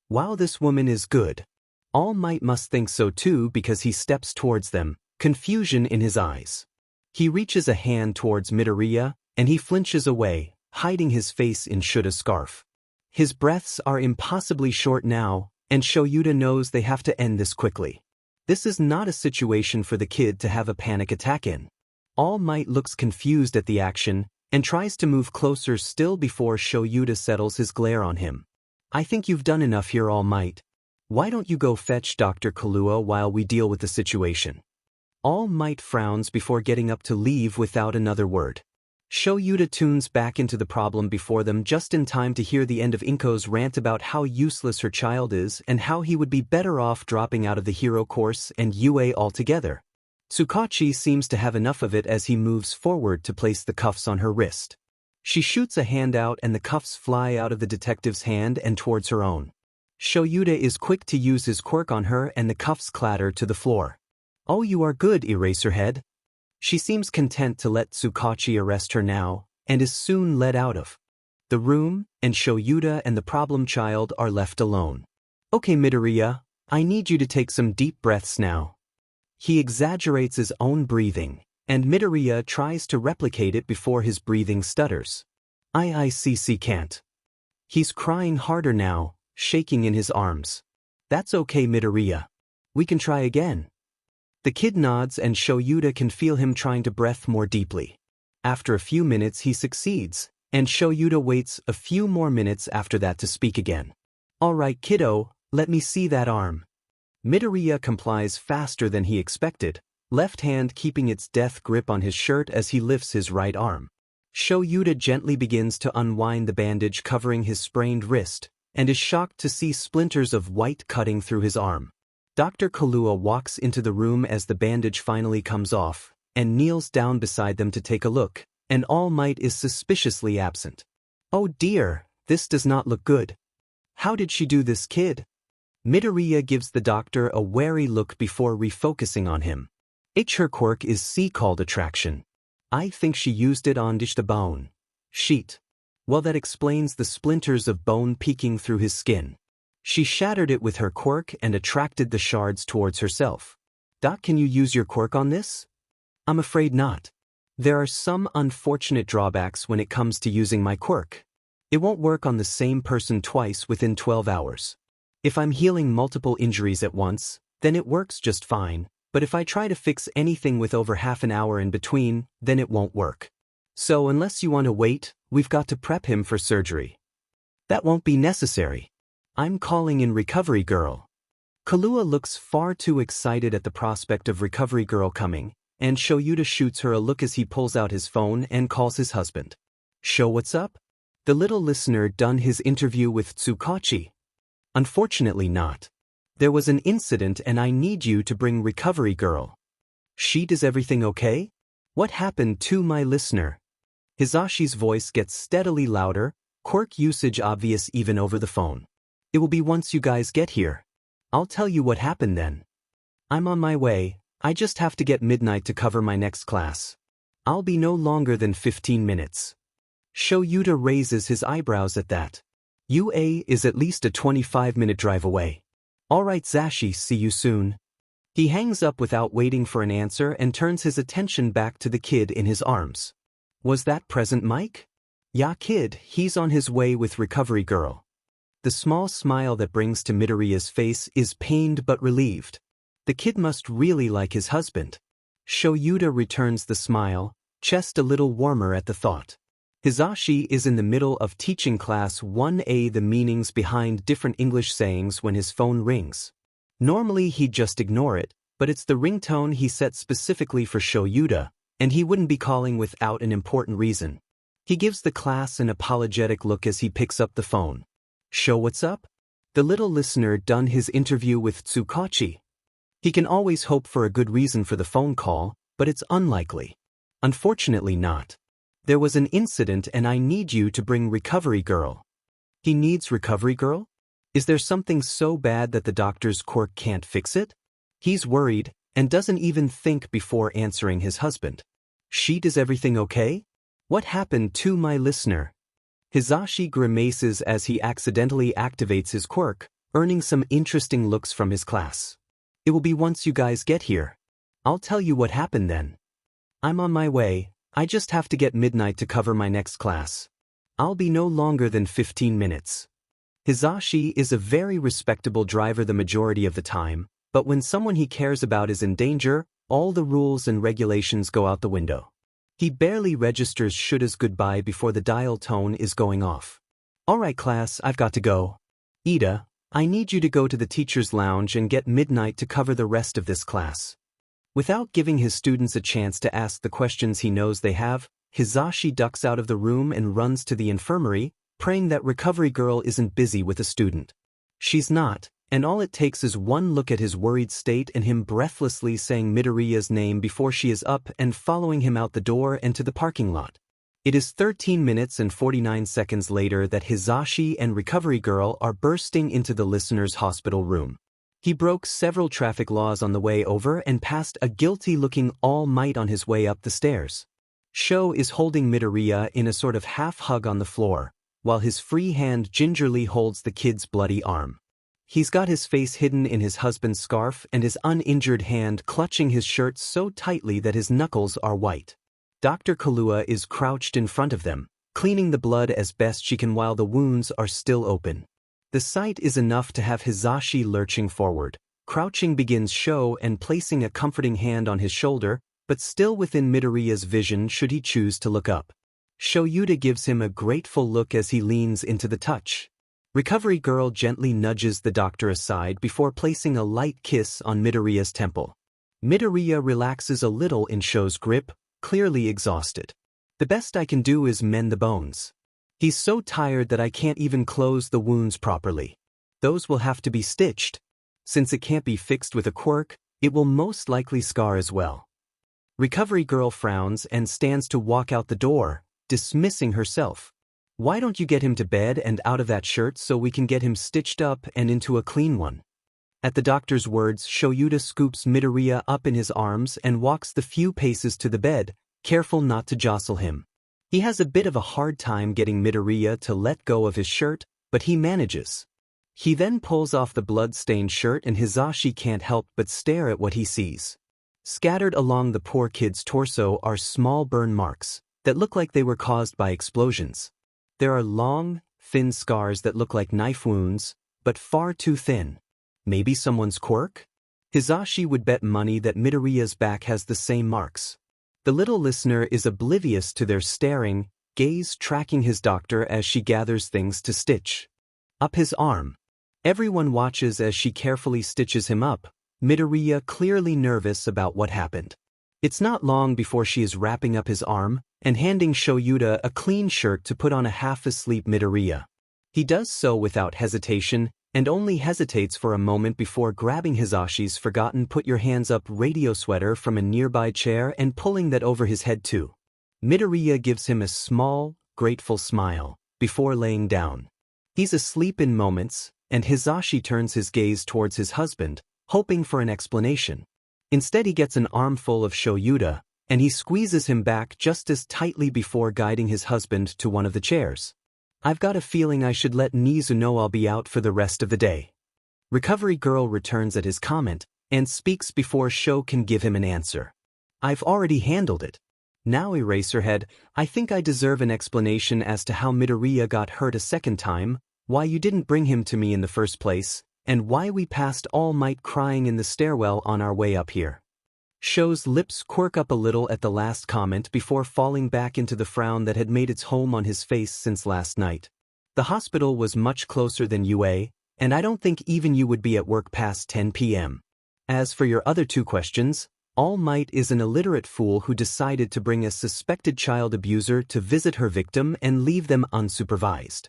Wow, this woman is good. All Might must think so too because he steps towards them, confusion in his eyes. He reaches a hand towards Midoriya, and he flinches away, hiding his face in Shuta's scarf. His breaths are impossibly short now, and Shoyuta knows they have to end this quickly. This is not a situation for the kid to have a panic attack in. All Might looks confused at the action, and tries to move closer still before Shoyuta settles his glare on him. I think you've done enough here, All Might. Why don't you go fetch Dr. Kahlua while we deal with the situation? All Might frowns before getting up to leave without another word. Shoyuta tunes back into the problem before them just in time to hear the end of Inko's rant about how useless her child is and how he would be better off dropping out of the hero course and UA altogether. Tsukachi seems to have enough of it as he moves forward to place the cuffs on her wrist. She shoots a hand out and the cuffs fly out of the detective's hand and towards her own. Shoyuta is quick to use his quirk on her and the cuffs clatter to the floor. Oh, you are good, Eraserhead. She seems content to let Tsukachi arrest her now, and is soon led out of the room, and Shoyuta and the problem child are left alone. Okay, Midoriya, I need you to take some deep breaths now. He exaggerates his own breathing, and Midoriya tries to replicate it before his breathing stutters. IICC can't. He's crying harder now, shaking in his arms. That's okay, Midoriya. We can try again. The kid nods and Shoyuta can feel him trying to breathe more deeply. After a few minutes he succeeds, and Shoyuta waits a few more minutes after that to speak again. All right, kiddo, let me see that arm. Midoriya complies faster than he expected, left hand keeping its death grip on his shirt as he lifts his right arm. Shoyuta gently begins to unwind the bandage covering his sprained wrist, and is shocked to see splinters of white cutting through his arm. Dr. Kahlua walks into the room as the bandage finally comes off, and kneels down beside them to take a look, and All Might is suspiciously absent. Oh dear, this does not look good. How did she do this, kid? Midoriya gives the doctor a wary look before refocusing on him. Her quirk is C called attraction. I think she used it on the bone sheet. Well, that explains the splinters of bone peeking through his skin. She shattered it with her quirk and attracted the shards towards herself. Doc, can you use your quirk on this? I'm afraid not. There are some unfortunate drawbacks when it comes to using my quirk. It won't work on the same person twice within 12 hours. If I'm healing multiple injuries at once, then it works just fine, but if I try to fix anything with over half an hour in between, then it won't work. So unless you want to wait, we've got to prep him for surgery. That won't be necessary. I'm calling in Recovery Girl. Kahlua looks far too excited at the prospect of Recovery Girl coming, and Shoyuta shoots her a look as he pulls out his phone and calls his husband. Sho, what's up? The little listener done his interview with Tsukachi. Unfortunately not. There was an incident and I need you to bring Recovery Girl. Is everything okay? What happened to my listener? Hizashi's voice gets steadily louder, quirk usage obvious even over the phone. It will be once you guys get here. I'll tell you what happened then. I'm on my way, I just have to get midnight to cover my next class. I'll be no longer than 15 minutes. Shoyuta raises his eyebrows at that. UA is at least a 25-minute drive away. Alright Zashi, see you soon. He hangs up without waiting for an answer and turns his attention back to the kid in his arms. Was that present Mike? Yeah kid, he's on his way with Recovery Girl. The small smile that brings to Midoriya's face is pained but relieved. The kid must really like his husband. Shoyuta returns the smile, chest a little warmer at the thought. Hizashi is in the middle of teaching class 1A the meanings behind different English sayings when his phone rings. Normally he'd just ignore it, but it's the ringtone he set specifically for Shoyuta, and he wouldn't be calling without an important reason. He gives the class an apologetic look as he picks up the phone. Sho, what's up? The little listener done his interview with Tsukachi. He can always hope for a good reason for the phone call, but it's unlikely. Unfortunately not. There was an incident and I need you to bring Recovery Girl. He needs Recovery Girl? Is there something so bad that the doctor's quirk can't fix it? He's worried, and doesn't even think before answering his husband. Is everything okay? What happened to my listener? Hizashi grimaces as he accidentally activates his quirk, earning some interesting looks from his class. It will be once you guys get here. I'll tell you what happened then. I'm on my way, I just have to get midnight to cover my next class. I'll be no longer than 15 minutes. Hizashi is a very respectable driver the majority of the time, but when someone he cares about is in danger, all the rules and regulations go out the window. He barely registers Shuta's goodbye before the dial tone is going off. Alright class, I've got to go. Ida, I need you to go to the teacher's lounge and get midnight to cover the rest of this class. Without giving his students a chance to ask the questions he knows they have, Hizashi ducks out of the room and runs to the infirmary, praying that Recovery Girl isn't busy with a student. She's not, and all it takes is one look at his worried state and him breathlessly saying Midoriya's name before she is up and following him out the door and to the parking lot. It is 13 minutes and 49 seconds later that Hizashi and Recovery Girl are bursting into the listener's hospital room. He broke several traffic laws on the way over and passed a guilty-looking All Might on his way up the stairs. Sho is holding Midoriya in a sort of half-hug on the floor, while his free hand gingerly holds the kid's bloody arm. He's got his face hidden in his husband's scarf and his uninjured hand clutching his shirt so tightly that his knuckles are white. Dr. Kahlua is crouched in front of them, cleaning the blood as best she can while the wounds are still open. The sight is enough to have Hizashi lurching forward. Crouching begins Sho and placing a comforting hand on his shoulder, but still within Midoriya's vision should he choose to look up. Shoyuta gives him a grateful look as he leans into the touch. Recovery Girl gently nudges the doctor aside before placing a light kiss on Midoriya's temple. Midoriya relaxes a little in Sho's grip, clearly exhausted. The best I can do is mend the bones. He's so tired that I can't even close the wounds properly. Those will have to be stitched. Since it can't be fixed with a quirk, it will most likely scar as well. Recovery girl frowns and stands to walk out the door, dismissing herself. Why don't you get him to bed and out of that shirt so we can get him stitched up and into a clean one? At the doctor's words, Shoyuta scoops Midoriya up in his arms and walks the few paces to the bed, careful not to jostle him. He has a bit of a hard time getting Midoriya to let go of his shirt, but he manages. He then pulls off the blood-stained shirt and Hizashi can't help but stare at what he sees. Scattered along the poor kid's torso are small burn marks that look like they were caused by explosions. There are long, thin scars that look like knife wounds, but far too thin. Maybe someone's quirk? Hizashi would bet money that Midoriya's back has the same marks. The little listener is oblivious to their staring gaze, tracking his doctor as she gathers things to stitch up his arm. Everyone watches as she carefully stitches him up, Midoriya clearly nervous about what happened. It's not long before she is wrapping up his arm and handing Shoyuta a clean shirt to put on a half-asleep Midoriya. He does so without hesitation and only hesitates for a moment before grabbing Hizashi's forgotten put-your-hands-up radio sweater from a nearby chair and pulling that over his head too. Midoriya gives him a small, grateful smile before laying down. He's asleep in moments, and Hizashi turns his gaze towards his husband, hoping for an explanation. Instead he gets an armful of Shoyuta, and he squeezes him back just as tightly before guiding his husband to one of the chairs. I've got a feeling I should let Nizu know I'll be out for the rest of the day. Recovery girl returns at his comment, and speaks before Sho can give him an answer. I've already handled it. Now Eraserhead, I think I deserve an explanation as to how Midoriya got hurt a second time, why you didn't bring him to me in the first place, and why we passed All Might crying in the stairwell on our way up here. Sho's lips quirk up a little at the last comment before falling back into the frown that had made its home on his face since last night. The hospital was much closer than UA, and I don't think even you would be at work past 10 p.m. As for your other two questions, All Might is an illiterate fool who decided to bring a suspected child abuser to visit her victim and leave them unsupervised.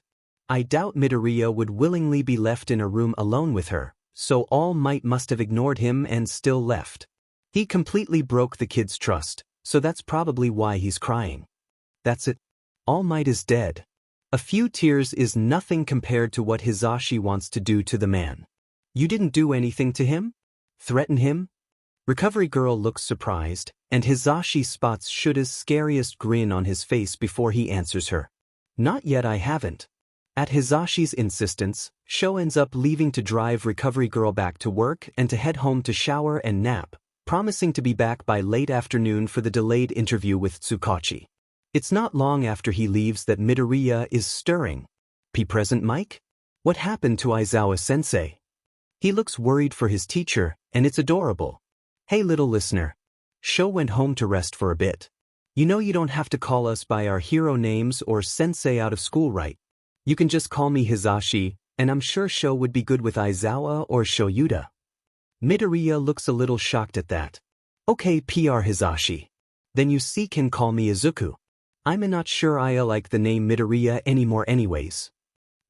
I doubt Midoriya would willingly be left in a room alone with her, so All Might must have ignored him and still left. He completely broke the kid's trust, so that's probably why he's crying. That's it. All Might is dead. A few tears is nothing compared to what Hizashi wants to do to the man. You didn't do anything to him? Threaten him? Recovery girl looks surprised, and Hizashi spots Shuta's scariest grin on his face before he answers her. Not yet, I haven't. At Hizashi's insistence, Sho ends up leaving to drive Recovery girl back to work and to head home to shower and nap, promising to be back by late afternoon for the delayed interview with Tsukachi. It's not long after he leaves that Midoriya is stirring. Present Mike? What happened to Aizawa-sensei? He looks worried for his teacher, and it's adorable. Hey little listener. Sho went home to rest for a bit. You know you don't have to call us by our hero names or sensei out of school, right? You can just call me Hizashi, and I'm sure Sho would be good with Aizawa or Shoyuta. Midoriya looks a little shocked at that. Okay, Hizashi. Then you can call me Izuku. I'm not sure I like the name Midoriya anymore anyways.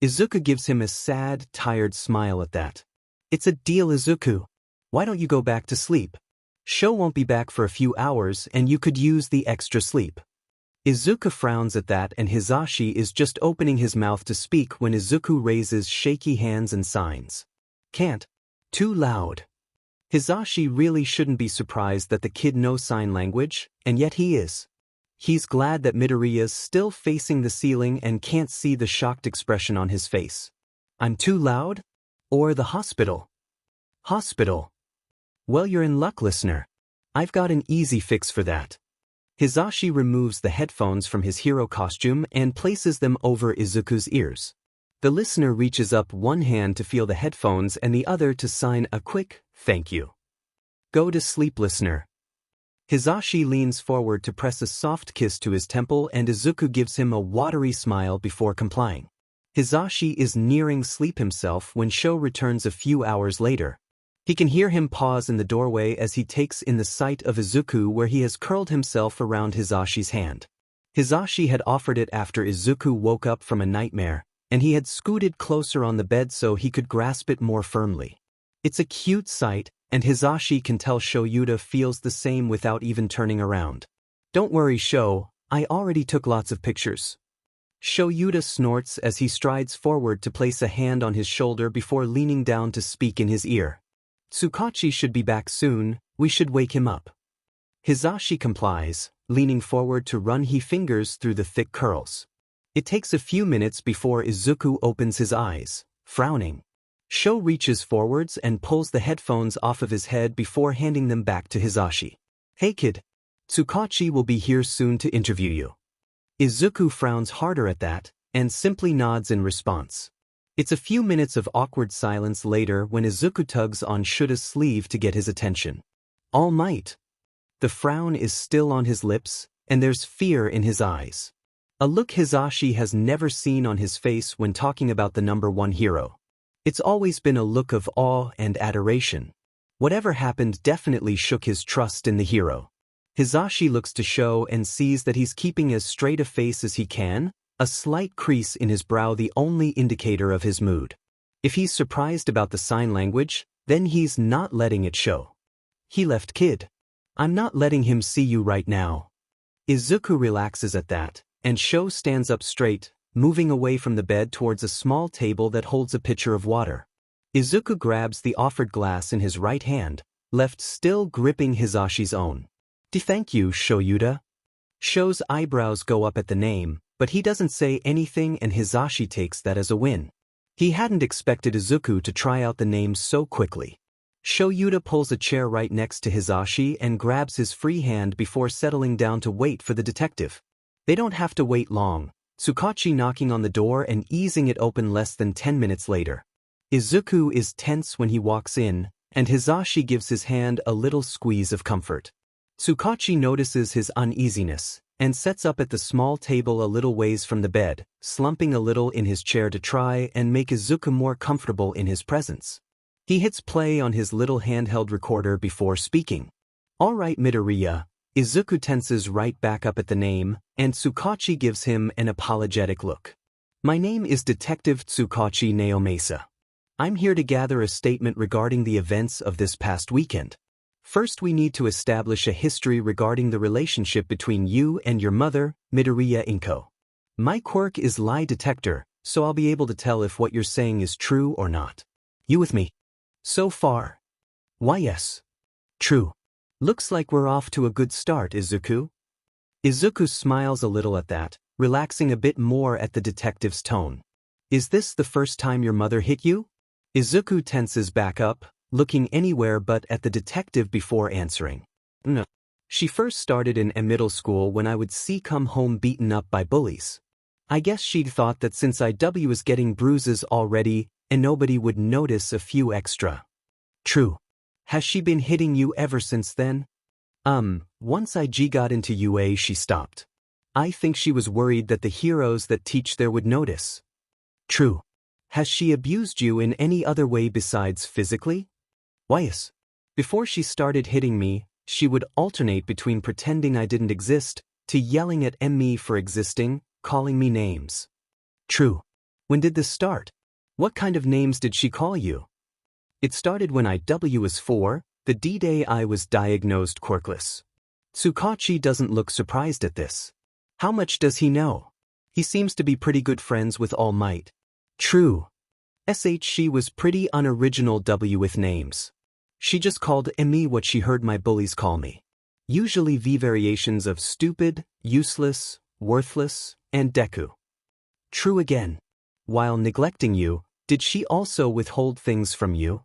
Izuku gives him a sad, tired smile at that. It's a deal, Izuku. Why don't you go back to sleep? Sho won't be back for a few hours and you could use the extra sleep. Izuku frowns at that and Hizashi is just opening his mouth to speak when Izuku raises shaky hands and signs. Can't. Too loud. Hizashi really shouldn't be surprised that the kid knows sign language, and yet he is. He's glad that Midoriya's still facing the ceiling and can't see the shocked expression on his face. I'm too loud? Or the hospital? Hospital. Well, you're in luck, listener. I've got an easy fix for that. Hizashi removes the headphones from his hero costume and places them over Izuku's ears. The listener reaches up one hand to feel the headphones and the other to sign a quick, thank you. Go to sleep, listener. Hizashi leans forward to press a soft kiss to his temple and Izuku gives him a watery smile before complying. Hizashi is nearing sleep himself when Sho returns a few hours later. He can hear him pause in the doorway as he takes in the sight of Izuku where he has curled himself around Hizashi's hand. Hizashi had offered it after Izuku woke up from a nightmare, and he had scooted closer on the bed so he could grasp it more firmly. It's a cute sight, and Hizashi can tell Shoyuta feels the same without even turning around. Don't worry, Sho, I already took lots of pictures. Shoyuta snorts as he strides forward to place a hand on his shoulder before leaning down to speak in his ear. Tsukachi should be back soon, we should wake him up. Hizashi complies, leaning forward to run his fingers through the thick curls. It takes a few minutes before Izuku opens his eyes, frowning. Sho reaches forwards and pulls the headphones off of his head before handing them back to Hizashi. Hey kid. Tsukachi will be here soon to interview you. Izuku frowns harder at that, and simply nods in response. It's a few minutes of awkward silence later when Izuku tugs on Shuta's sleeve to get his attention. All might. The frown is still on his lips, and there's fear in his eyes. A look Hizashi has never seen on his face when talking about the number one hero. It's always been a look of awe and adoration. Whatever happened definitely shook his trust in the hero. Hizashi looks to Sho and sees that he's keeping as straight a face as he can, a slight crease in his brow the only indicator of his mood. If he's surprised about the sign language, then he's not letting it show. He left kid. I'm not letting him see you right now. Izuku relaxes at that, and Sho stands up straight, moving away from the bed towards a small table that holds a pitcher of water. Izuku grabs the offered glass in his right hand, left still gripping Hizashi's own. Thank you, Shoyuta. Sho's eyebrows go up at the name, but he doesn't say anything and Hizashi takes that as a win. He hadn't expected Izuku to try out the name so quickly. Shoyuta pulls a chair right next to Hizashi and grabs his free hand before settling down to wait for the detective. They don't have to wait long, Tsukachi knocking on the door and easing it open less than 10 minutes later. Izuku is tense when he walks in, and Hizashi gives his hand a little squeeze of comfort. Tsukachi notices his uneasiness, and sets up at the small table a little ways from the bed, slumping a little in his chair to try and make Izuku more comfortable in his presence. He hits play on his little handheld recorder before speaking. All right, Midoriya. Izuku tenses right back up at the name, and Tsukachi gives him an apologetic look. My name is Detective Tsukachi Naomasa. I'm here to gather a statement regarding the events of this past weekend. First, we need to establish a history regarding the relationship between you and your mother, Midoriya Inko. My quirk is lie detector, so I'll be able to tell if what you're saying is true or not. You with me? So far? Why yes. True. Looks like we're off to a good start, Izuku. Izuku smiles a little at that, relaxing a bit more at the detective's tone. Is this the first time your mother hit you? Izuku tenses back up, looking anywhere but at the detective before answering. No. She first started in middle school when I would come home beaten up by bullies. I guess she'd thought that since I was getting bruises already, and nobody would notice a few extra. True. Has she been hitting you ever since then? Once I got into UA she stopped. I think she was worried that the heroes that teach there would notice. True. Has she abused you in any other way besides physically? Why yes. Before she started hitting me, she would alternate between pretending I didn't exist, to yelling at me for existing, calling me names. True. When did this start? What kind of names did she call you? It started when I was 4, the D-Day I was diagnosed quirkless. Tsukachi doesn't look surprised at this. How much does he know? He seems to be pretty good friends with All Might. True. She was pretty unoriginal with names. She just called me what she heard my bullies call me. Usually V variations of stupid, useless, worthless, and Deku. True again. While neglecting you, did she also withhold things from you?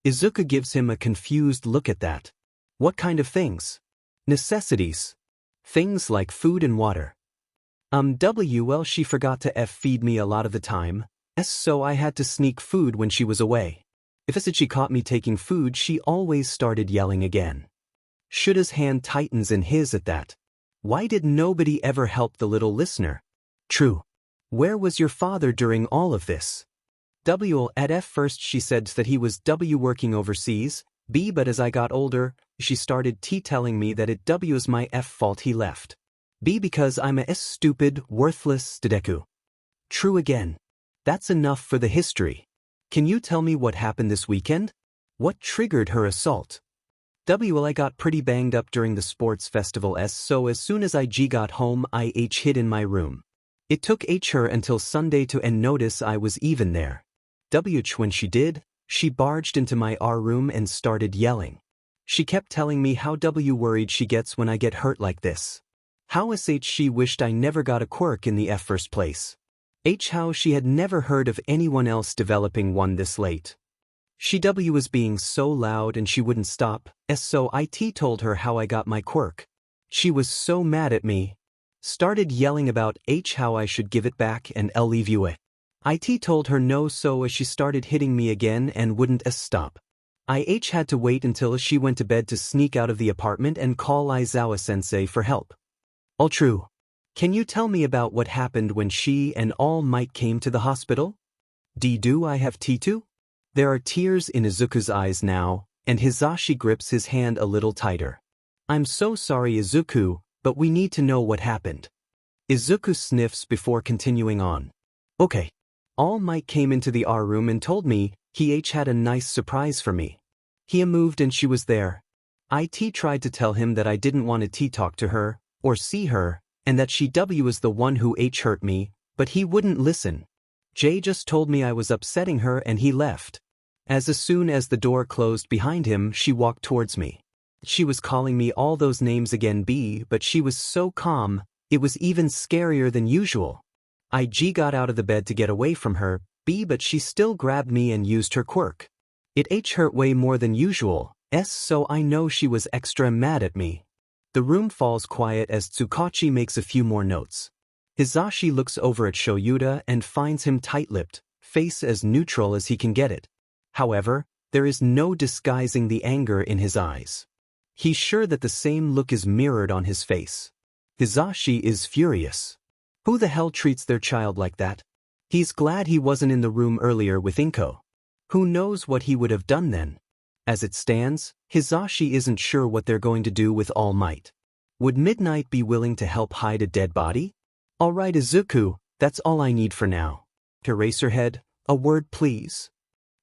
Izuku gives him a confused look at that. What kind of things? Necessities. Things like food and water. Well, she forgot to feed me a lot of the time, so I had to sneak food when she was away. If she caught me taking food, she always started yelling again. Shuta's hand tightens in his at that. Why did nobody ever help the little listener? True. Where was your father during all of this? At first she said that he was working overseas, but as I got older, she started telling me that it was my fault he left. Because I'm a stupid, worthless Deku. True again. That's enough for the history. Can you tell me what happened this weekend? What triggered her assault? Well, I got pretty banged up during the sports festival so as soon as I got home I hid in my room. It took her until Sunday to notice I was even there. When she did, she barged into my room and started yelling. She kept telling me how worried she gets when I get hurt like this. How she wished I never got a quirk in the first place. How she had never heard of anyone else developing one this late. She was being so loud and she wouldn't stop, so I told her how I got my quirk. She was so mad at me. Started yelling about how I should give it back and leave you it. I told her no, so she started hitting me again and wouldn't stop. I had to wait until she went to bed to sneak out of the apartment and call Aizawa-sensei for help. All true. Can you tell me about what happened when she and All Might came to the hospital? Do I have to? There are tears in Izuku's eyes now, and Hizashi grips his hand a little tighter. I'm so sorry, Izuku, but we need to know what happened. Izuku sniffs before continuing on. Okay. All Might came into the room and told me he had a nice surprise for me. He moved and she was there. I tried to tell him that I didn't want to talk to her, or see her, and that she was the one who hurt me, but he wouldn't listen. Jay just told me I was upsetting her and he left. As soon as the door closed behind him, she walked towards me. She was calling me all those names again, but she was so calm, it was even scarier than usual. I got out of the bed to get away from her, but she still grabbed me and used her quirk. It hurt way more than usual, so I know she was extra mad at me. The room falls quiet as Tsukachi makes a few more notes. Hizashi looks over at Shoyuta and finds him tight-lipped, face as neutral as he can get it. However, there is no disguising the anger in his eyes. He's sure that the same look is mirrored on his face. Hizashi is furious. Who the hell treats their child like that? He's glad he wasn't in the room earlier with Inko. Who knows what he would have done then? As it stands, Hizashi isn't sure what they're going to do with All Might. Would Midnight be willing to help hide a dead body? All right, Izuku, that's all I need for now. Eraserhead, a word please.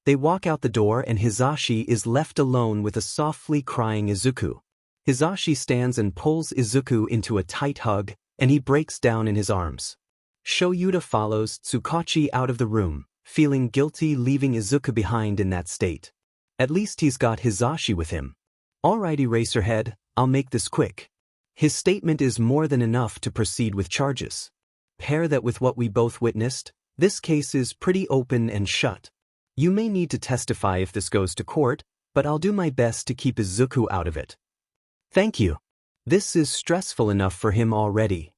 They walk out the door and Hizashi is left alone with a softly crying Izuku. Hizashi stands and pulls Izuku into a tight hug, and he breaks down in his arms. Shoyuta follows Tsukachi out of the room, feeling guilty leaving Izuku behind in that state. At least he's got Hizashi with him. Alright, Eraserhead, I'll make this quick. His statement is more than enough to proceed with charges. Pair that with what we both witnessed, this case is pretty open and shut. You may need to testify if this goes to court, but I'll do my best to keep Izuku out of it. Thank you. This is stressful enough for him already.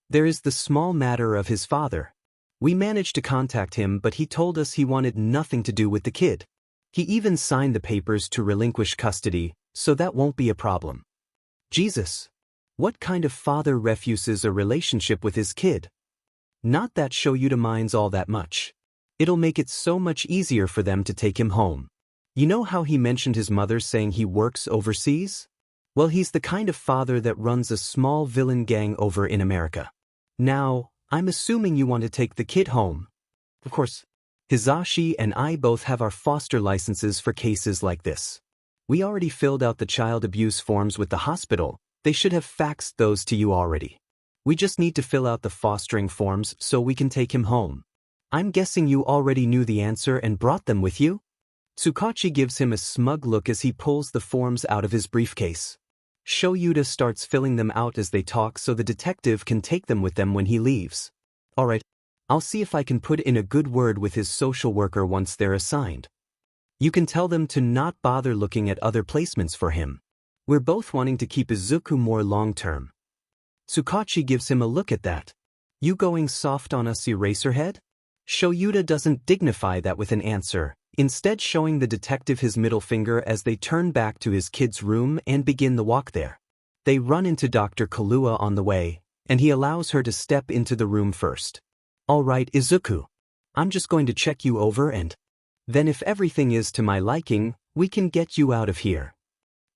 There is the small matter of his father. We managed to contact him, but he told us he wanted nothing to do with the kid. He even signed the papers to relinquish custody, so that won't be a problem. Jesus. What kind of father refuses a relationship with his kid? Not that Shoyuta minds all that much. It'll make it so much easier for them to take him home. You know how he mentioned his mother saying he works overseas? Well, he's the kind of father that runs a small villain gang over in America. Now, I'm assuming you want to take the kid home. Of course. Hizashi and I both have our foster licenses for cases like this. We already filled out the child abuse forms with the hospital. They should have faxed those to you already. We just need to fill out the fostering forms so we can take him home. I'm guessing you already knew the answer and brought them with you? Tsukachi gives him a smug look as he pulls the forms out of his briefcase. Shoyuta starts filling them out as they talk so the detective can take them with them when he leaves. Alright, I'll see if I can put in a good word with his social worker once they're assigned. You can tell them to not bother looking at other placements for him. We're both wanting to keep Izuku more long-term. Tsukachi gives him a look at that. You going soft on us, Eraserhead? Shoyuta doesn't dignify that with an answer, instead showing the detective his middle finger as they turn back to his kid's room and begin the walk there. They run into Dr. Kahlua on the way, and he allows her to step into the room first. All right, Izuku. I'm just going to check you over and then if everything is to my liking, we can get you out of here.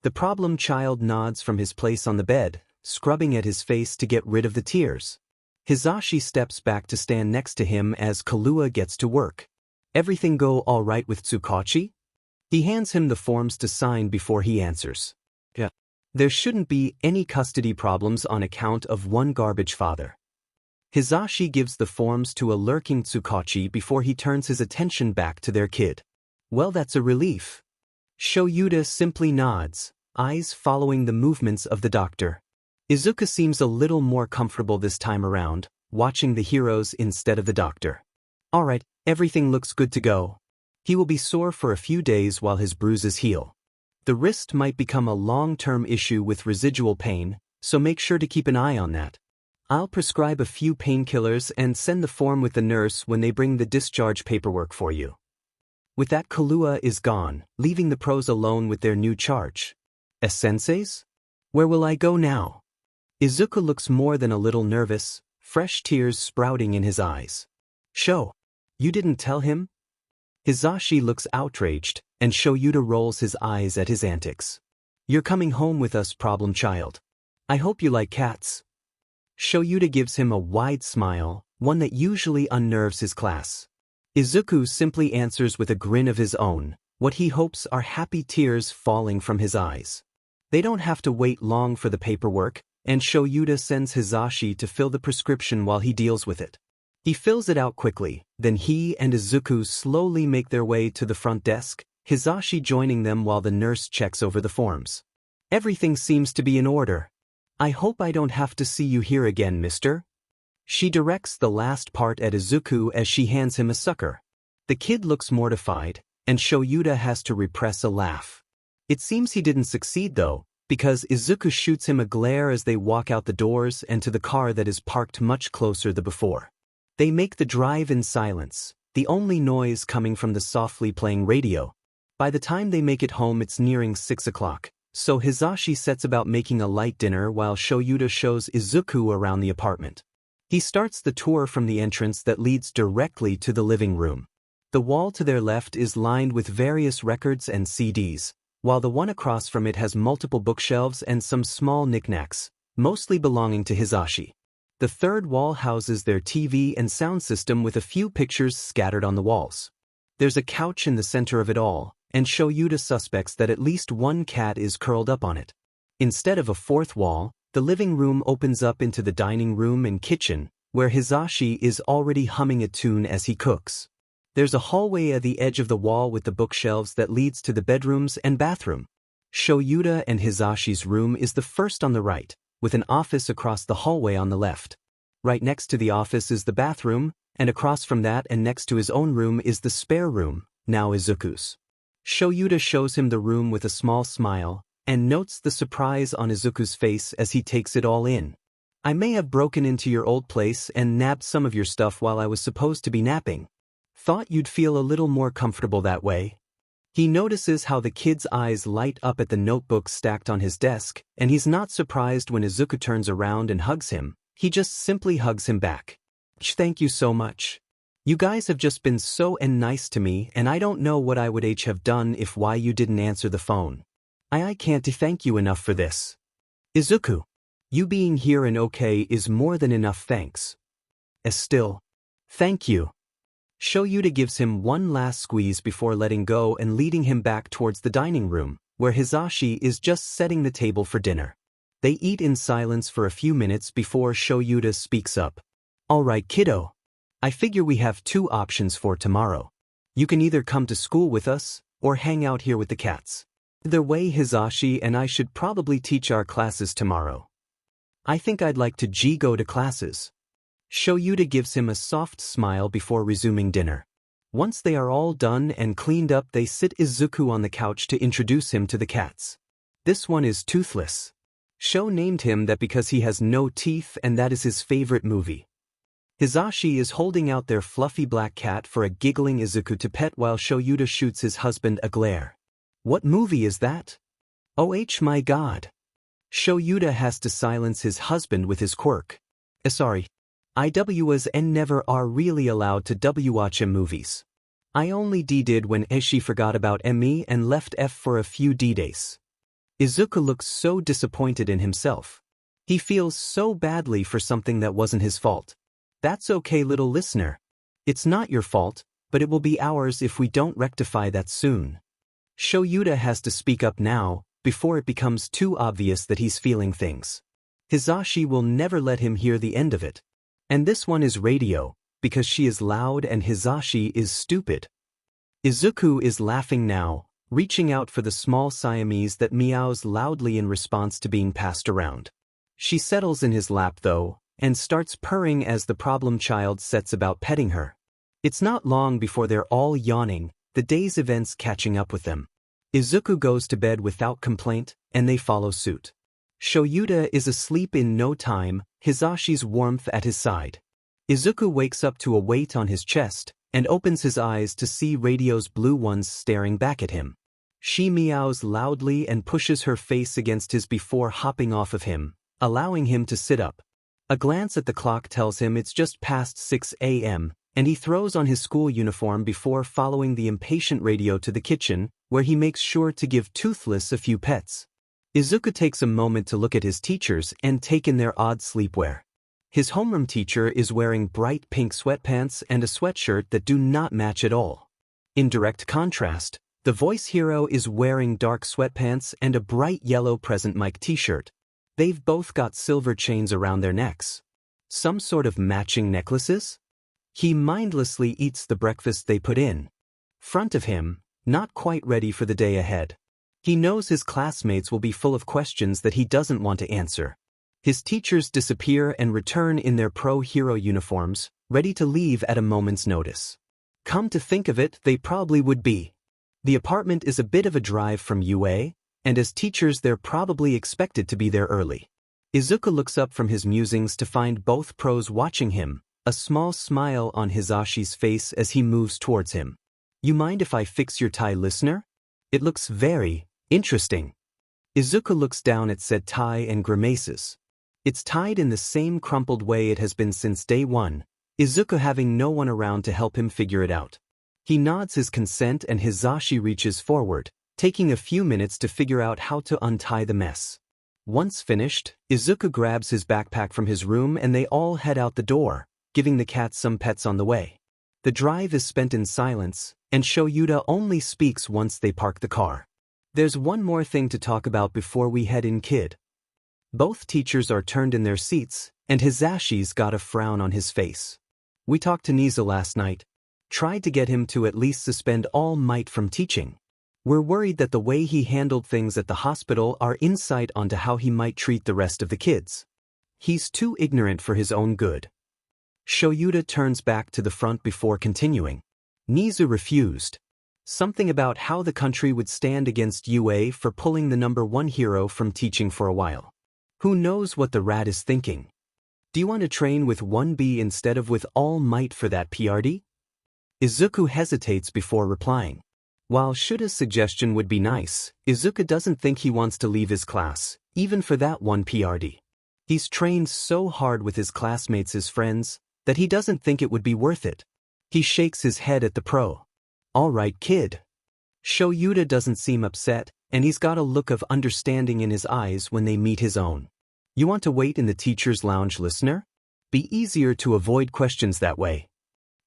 The problem child nods from his place on the bed, scrubbing at his face to get rid of the tears. Hizashi steps back to stand next to him as Kahlua gets to work. Everything go all right with Tsukachi? He hands him the forms to sign before he answers. Yeah. There shouldn't be any custody problems on account of one garbage father. Hizashi gives the forms to a lurking Tsukachi before he turns his attention back to their kid. Well, that's a relief. Shoyuta simply nods, eyes following the movements of the doctor. Izuku seems a little more comfortable this time around, watching the heroes instead of the doctor. Alright, everything looks good to go. He will be sore for a few days while his bruises heal. The wrist might become a long-term issue with residual pain, so make sure to keep an eye on that. I'll prescribe a few painkillers and send the form with the nurse when they bring the discharge paperwork for you. With that, Kahlua is gone, leaving the pros alone with their new charge. Senseis? Where will I go now? Izuku looks more than a little nervous, fresh tears sprouting in his eyes. Sho, you didn't tell him? Hizashi looks outraged, and Shoyuta rolls his eyes at his antics. You're coming home with us, problem child. I hope you like cats. Shoyuta gives him a wide smile, one that usually unnerves his class. Izuku simply answers with a grin of his own, what he hopes are happy tears falling from his eyes. They don't have to wait long for the paperwork, and Shoyuta sends Hizashi to fill the prescription while he deals with it. He fills it out quickly, then he and Izuku slowly make their way to the front desk, Hizashi joining them while the nurse checks over the forms. Everything seems to be in order. I hope I don't have to see you here again, mister. She directs the last part at Izuku as she hands him a sucker. The kid looks mortified, and Shoyuta has to repress a laugh. It seems he didn't succeed though, because Izuku shoots him a glare as they walk out the doors and to the car that is parked much closer than before. They make the drive in silence, the only noise coming from the softly playing radio. By the time they make it home it's nearing 6 o'clock, so Hizashi sets about making a light dinner while Shoyuta shows Izuku around the apartment. He starts the tour from the entrance that leads directly to the living room. The wall to their left is lined with various records and CDs, while the one across from it has multiple bookshelves and some small knickknacks, mostly belonging to Hizashi. The third wall houses their TV and sound system with a few pictures scattered on the walls. There's a couch in the center of it all, and Shoyuta suspects that at least one cat is curled up on it. Instead of a fourth wall, the living room opens up into the dining room and kitchen, where Hizashi is already humming a tune as he cooks. There's a hallway at the edge of the wall with the bookshelves that leads to the bedrooms and bathroom. Shoyuta and Hizashi's room is the first on the right, with an office across the hallway on the left. Right next to the office is the bathroom, and across from that and next to his own room is the spare room, now Izuku's. Shoyuta shows him the room with a small smile, and notes the surprise on Izuku's face as he takes it all in. I may have broken into your old place and nabbed some of your stuff while I was supposed to be napping. Thought you'd feel a little more comfortable that way. He notices how the kid's eyes light up at the notebook stacked on his desk, and he's not surprised when Izuku turns around and hugs him. He just simply hugs him back. Thank you so much. You guys have just been so nice to me, and I don't know what I would have done if why you didn't answer the phone. I can't thank you enough for this. Izuku, you being here and okay is more than enough thanks. Still, thank you. Shoyuta gives him one last squeeze before letting go and leading him back towards the dining room, where Hizashi is just setting the table for dinner. They eat in silence for a few minutes before Shoyuta speaks up. Alright kiddo. I figure we have two options for tomorrow. You can either come to school with us, or hang out here with the cats. Either way, Hizashi and I should probably teach our classes tomorrow. I think I'd like to go to classes. Shoyuta gives him a soft smile before resuming dinner. Once they are all done and cleaned up, they sit Izuku on the couch to introduce him to the cats. This one is toothless. Sho named him that because he has no teeth, and that is his favorite movie. Hizashi is holding out their fluffy black cat for a giggling Izuku to pet while Shoyuta shoots his husband a glare. What movie is that? Oh my god. Shoyuta has to silence his husband with his quirk. Sorry. IWs and never are really allowed to watch movies. I only did when she forgot about me and left F for a few days. Izuku looks so disappointed in himself. He feels so badly for something that wasn't his fault. That's okay, little listener. It's not your fault, but it will be ours if we don't rectify that soon. Shoyuta has to speak up now, before it becomes too obvious that he's feeling things. Hizashi will never let him hear the end of it. And this one is radio, because she is loud and Hizashi is stupid. Izuku is laughing now, reaching out for the small Siamese that meows loudly in response to being passed around. She settles in his lap though, and starts purring as the problem child sets about petting her. It's not long before they're all yawning, the day's events catching up with them. Izuku goes to bed without complaint, and they follow suit. Shoyuta is asleep in no time, Hizashi's warmth at his side. Izuku wakes up to a weight on his chest, and opens his eyes to see radio's blue ones staring back at him. She meows loudly and pushes her face against his before hopping off of him, allowing him to sit up. A glance at the clock tells him it's just past 6 a.m., and he throws on his school uniform before following the impatient radio to the kitchen, where he makes sure to give Toothless a few pets. Izuku takes a moment to look at his teachers and take in their odd sleepwear. His homeroom teacher is wearing bright pink sweatpants and a sweatshirt that do not match at all. In direct contrast, the voice hero is wearing dark sweatpants and a bright yellow Present Mic t-shirt. They've both got silver chains around their necks. Some sort of matching necklaces? He mindlessly eats the breakfast they put in front of him, not quite ready for the day ahead. He knows his classmates will be full of questions that he doesn't want to answer. His teachers disappear and return in their pro-hero uniforms, ready to leave at a moment's notice. Come to think of it, they probably would be. The apartment is a bit of a drive from UA, and as teachers they're probably expected to be there early. Izuku looks up from his musings to find both pros watching him, a small smile on Hizashi's face as he moves towards him. You mind if I fix your tie, listener? It looks very interesting. Izuku looks down at said tie and grimaces. It's tied in the same crumpled way it has been since day one, Izuku having no one around to help him figure it out. He nods his consent and Hizashi reaches forward, taking a few minutes to figure out how to untie the mess. Once finished, Izuku grabs his backpack from his room and they all head out the door, giving the cat some pets on the way. The drive is spent in silence, and Shoyuta only speaks once they park the car. There's one more thing to talk about before we head in, kid. Both teachers are turned in their seats, and Hizashi's got a frown on his face. We talked to Niza last night. Tried to get him to at least suspend All Might from teaching. We're worried that the way he handled things at the hospital are insight onto how he might treat the rest of the kids. He's too ignorant for his own good. Shoyuta turns back to the front before continuing. Nizu refused. Something about how the country would stand against UA for pulling the #1 hero from teaching for a while. Who knows what the rat is thinking? Do you want to train with 1B instead of with All Might for that PRD? Izuku hesitates before replying. While Shuta's suggestion would be nice, Izuku doesn't think he wants to leave his class, even for that one PRD. He's trained so hard with his classmates as friends, that he doesn't think it would be worth it. He shakes his head at the pro. All right, kid. Shoyuta doesn't seem upset, and he's got a look of understanding in his eyes when they meet his own. You want to wait in the teacher's lounge, listener? Be easier to avoid questions that way.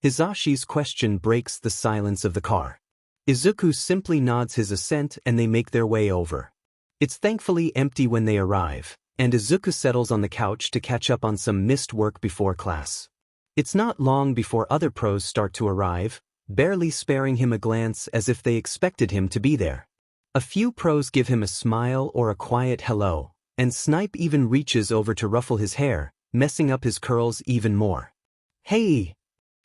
Hizashi's question breaks the silence of the car. Izuku simply nods his assent and they make their way over. It's thankfully empty when they arrive, and Izuku settles on the couch to catch up on some missed work before class. It's not long before other pros start to arrive, barely sparing him a glance as if they expected him to be there. A few pros give him a smile or a quiet hello, and Snipe even reaches over to ruffle his hair, messing up his curls even more. Hey!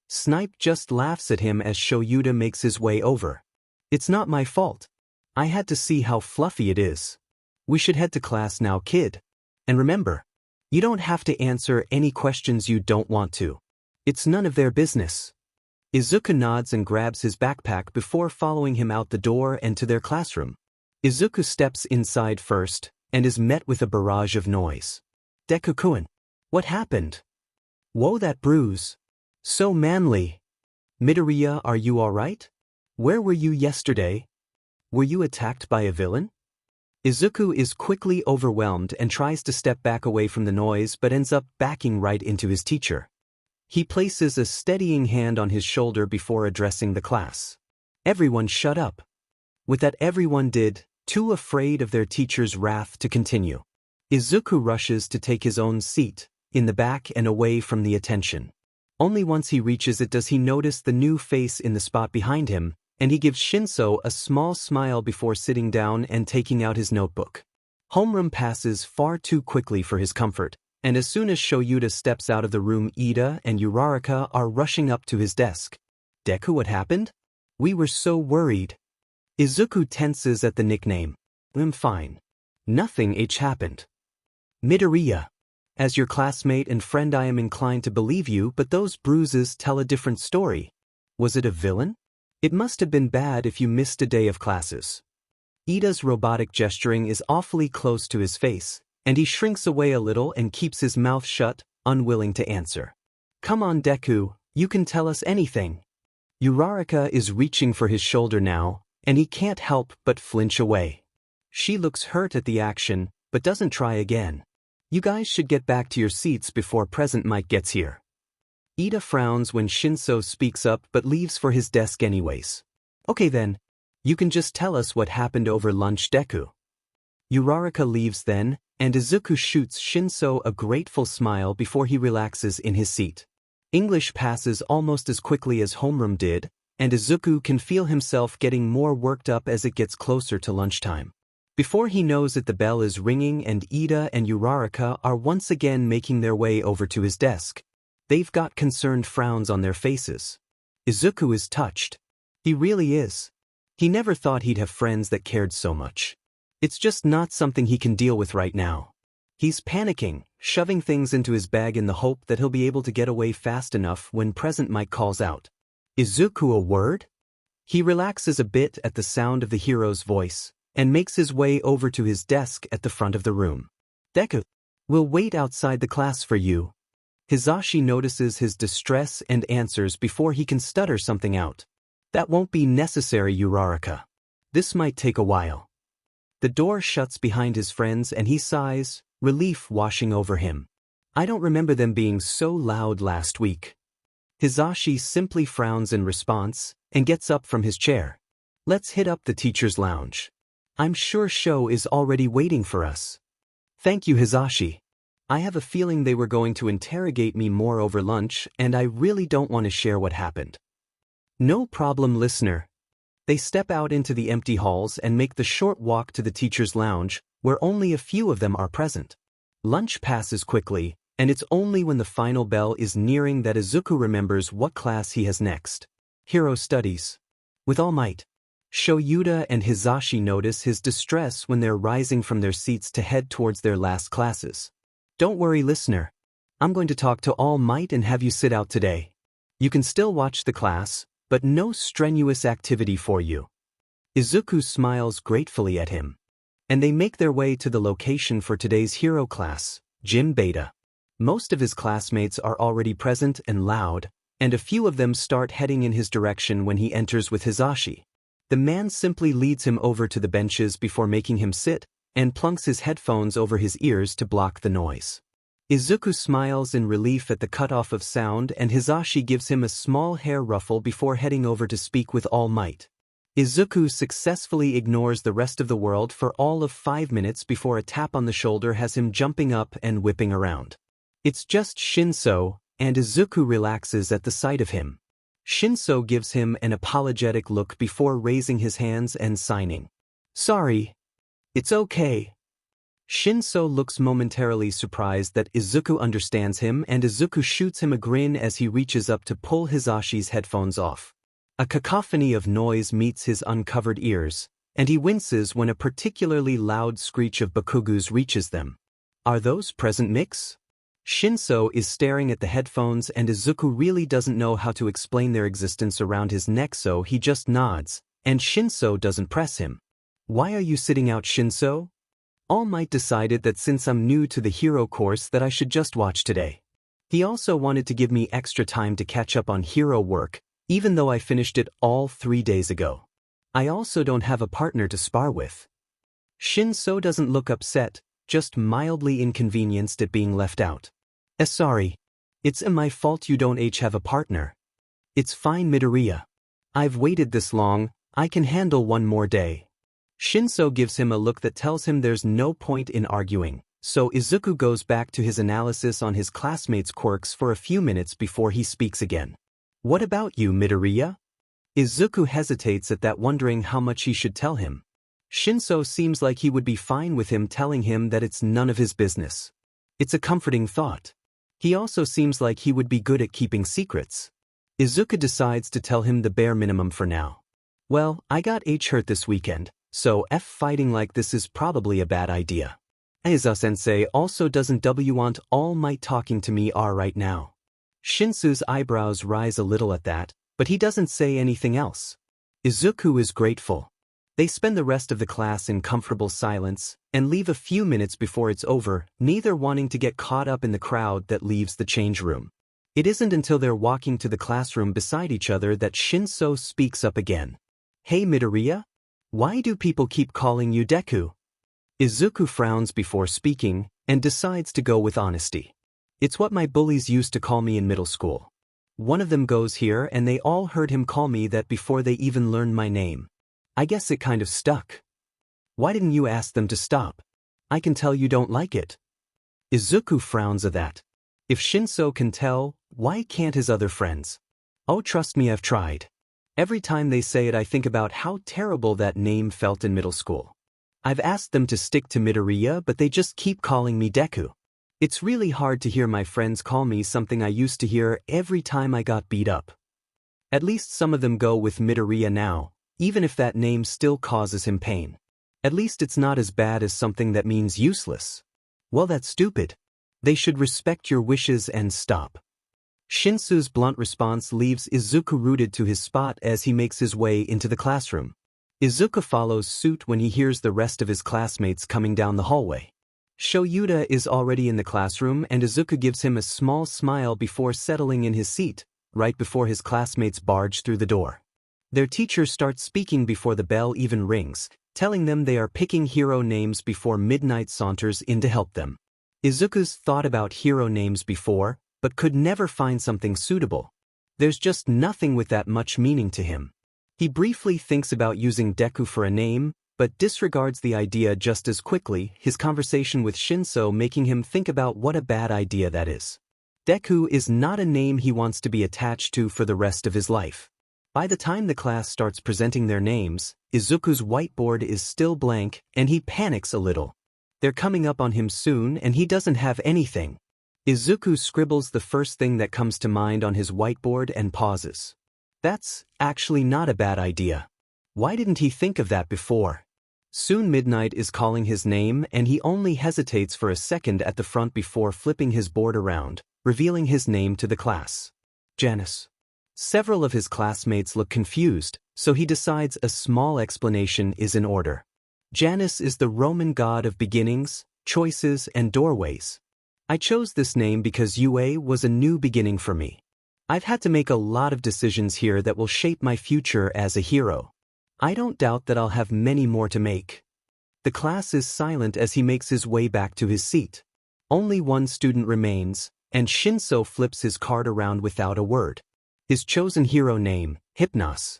Snipe just laughs at him as Shoyuta makes his way over. It's not my fault. I had to see how fluffy it is. We should head to class now, kid. And remember, you don't have to answer any questions you don't want to. It's none of their business. Izuku nods and grabs his backpack before following him out the door and to their classroom. Izuku steps inside first, and is met with a barrage of noise. Deku-kun, what happened? Whoa, that bruise. So manly. Midoriya, are you alright? Where were you yesterday? Were you attacked by a villain? Izuku is quickly overwhelmed and tries to step back away from the noise but ends up backing right into his teacher. He places a steadying hand on his shoulder before addressing the class. Everyone shut up. With that everyone did, too afraid of their teacher's wrath to continue. Izuku rushes to take his own seat, in the back and away from the attention. Only once he reaches it does he notice the new face in the spot behind him, and he gives Shinsou a small smile before sitting down and taking out his notebook. Homeroom passes far too quickly for his comfort, and as soon as Shoyuta steps out of the room, Ida and Uraraka are rushing up to his desk. Deku, what happened? We were so worried. Izuku tenses at the nickname. I'm fine. Nothing happened. Midoriya. As your classmate and friend I am inclined to believe you, but those bruises tell a different story. Was it a villain? It must have been bad if you missed a day of classes. Ida's robotic gesturing is awfully close to his face, and he shrinks away a little and keeps his mouth shut, unwilling to answer. Come on, Deku, you can tell us anything. Uraraka is reaching for his shoulder now, and he can't help but flinch away. She looks hurt at the action, but doesn't try again. You guys should get back to your seats before Present Mike gets here. Ida frowns when Shinsou speaks up but leaves for his desk anyways. Okay then. You can just tell us what happened over lunch, Deku. Uraraka leaves then, and Izuku shoots Shinsou a grateful smile before he relaxes in his seat. English passes almost as quickly as homeroom did, and Izuku can feel himself getting more worked up as it gets closer to lunchtime. Before he knows it, the bell is ringing and Ida and Uraraka are once again making their way over to his desk. They've got concerned frowns on their faces. Izuku is touched. He really is. He never thought he'd have friends that cared so much. It's just not something he can deal with right now. He's panicking, shoving things into his bag in the hope that he'll be able to get away fast enough when Present Mike calls out. Izuku, a word? He relaxes a bit at the sound of the hero's voice, and makes his way over to his desk at the front of the room. Deku, we'll wait outside the class for you. Hizashi notices his distress and answers before he can stutter something out. That won't be necessary, Uraraka. This might take a while. The door shuts behind his friends and he sighs, relief washing over him. I don't remember them being so loud last week. Hizashi simply frowns in response, and gets up from his chair. Let's hit up the teacher's lounge. I'm sure Sho is already waiting for us. Thank you, Hizashi. I have a feeling they were going to interrogate me more over lunch, and I really don't want to share what happened. No problem, listener. They step out into the empty halls and make the short walk to the teacher's lounge, where only a few of them are present. Lunch passes quickly, and it's only when the final bell is nearing that Izuku remembers what class he has next. Hero Studies. With all might. Shoyuta and Hizashi notice his distress when they're rising from their seats to head towards their last classes. Don't worry, listener. I'm going to talk to All Might and have you sit out today. You can still watch the class, but no strenuous activity for you. Izuku smiles gratefully at him. And they make their way to the location for today's hero class, Gym Beta. Most of his classmates are already present and loud, and a few of them start heading in his direction when he enters with Hizashi. The man simply leads him over to the benches before making him sit, and plunks his headphones over his ears to block the noise. Izuku smiles in relief at the cutoff of sound, and Hizashi gives him a small hair ruffle before heading over to speak with All Might. Izuku successfully ignores the rest of the world for all of 5 minutes before a tap on the shoulder has him jumping up and whipping around. It's just Shinsou, and Izuku relaxes at the sight of him. Shinsou gives him an apologetic look before raising his hands and signing. Sorry. It's okay. Shinsou looks momentarily surprised that Izuku understands him, and Izuku shoots him a grin as he reaches up to pull Hizashi's headphones off. A cacophony of noise meets his uncovered ears, and he winces when a particularly loud screech of Bakugus reaches them. Are those present mix? Shinsou is staring at the headphones, and Izuku really doesn't know how to explain their existence around his neck, so he just nods, and Shinsou doesn't press him. Why are you sitting out, Shinsou? All Might decided that since I'm new to the hero course that I should just watch today. He also wanted to give me extra time to catch up on hero work, even though I finished it all 3 days ago. I also don't have a partner to spar with. Shinsou doesn't look upset, just mildly inconvenienced at being left out. Sorry. It's my fault you don't have a partner. It's fine, Midoriya. I've waited this long, I can handle one more day. Shinsou gives him a look that tells him there's no point in arguing, so Izuku goes back to his analysis on his classmates' quirks for a few minutes before he speaks again. What about you, Midoriya? Izuku hesitates at that, wondering how much he should tell him. Shinsou seems like he would be fine with him telling him that it's none of his business. It's a comforting thought. He also seems like he would be good at keeping secrets. Izuku decides to tell him the bare minimum for now. Well, I got hurt this weekend, so fighting like this is probably a bad idea. Aizawa-sensei also doesn't want all might talking to me right now. Shinsou's eyebrows rise a little at that, but he doesn't say anything else. Izuku is grateful. They spend the rest of the class in comfortable silence, and leave a few minutes before it's over, neither wanting to get caught up in the crowd that leaves the change room. It isn't until they're walking to the classroom beside each other that Shinsou speaks up again. Hey Midoriya? Why do people keep calling you Deku? Izuku frowns before speaking, and decides to go with honesty. It's what my bullies used to call me in middle school. One of them goes here and they all heard him call me that before they even learned my name. I guess it kind of stuck. Why didn't you ask them to stop? I can tell you don't like it. Izuku frowns at that. If Shinsou can tell, why can't his other friends? Oh, trust me, I've tried. Every time they say it, I think about how terrible that name felt in middle school. I've asked them to stick to Midoriya, but they just keep calling me Deku. It's really hard to hear my friends call me something I used to hear every time I got beat up. At least some of them go with Midoriya now, even if that name still causes him pain. At least it's not as bad as something that means useless. Well, that's stupid. They should respect your wishes and stop. Shinsou's blunt response leaves Izuku rooted to his spot as he makes his way into the classroom. Izuku follows suit when he hears the rest of his classmates coming down the hallway. Shoyuta is already in the classroom and Izuku gives him a small smile before settling in his seat, right before his classmates barge through the door. Their teacher starts speaking before the bell even rings, telling them they are picking hero names before Midnight saunters in to help them. Izuku's thought about hero names before, but could never find something suitable. There's just nothing with that much meaning to him. He briefly thinks about using Deku for a name, but disregards the idea just as quickly, his conversation with Shinsou making him think about what a bad idea that is. Deku is not a name he wants to be attached to for the rest of his life. By the time the class starts presenting their names, Izuku's whiteboard is still blank, and he panics a little. They're coming up on him soon and he doesn't have anything. Izuku scribbles the first thing that comes to mind on his whiteboard and pauses. That's actually not a bad idea. Why didn't he think of that before? Soon Midnight is calling his name and he only hesitates for a second at the front before flipping his board around, revealing his name to the class. Janus. Several of his classmates look confused, so he decides a small explanation is in order. Janus is the Roman god of beginnings, choices, and doorways. I chose this name because UA was a new beginning for me. I've had to make a lot of decisions here that will shape my future as a hero. I don't doubt that I'll have many more to make. The class is silent as he makes his way back to his seat. Only one student remains, and Shinsou flips his card around without a word. His chosen hero name, Hypnos.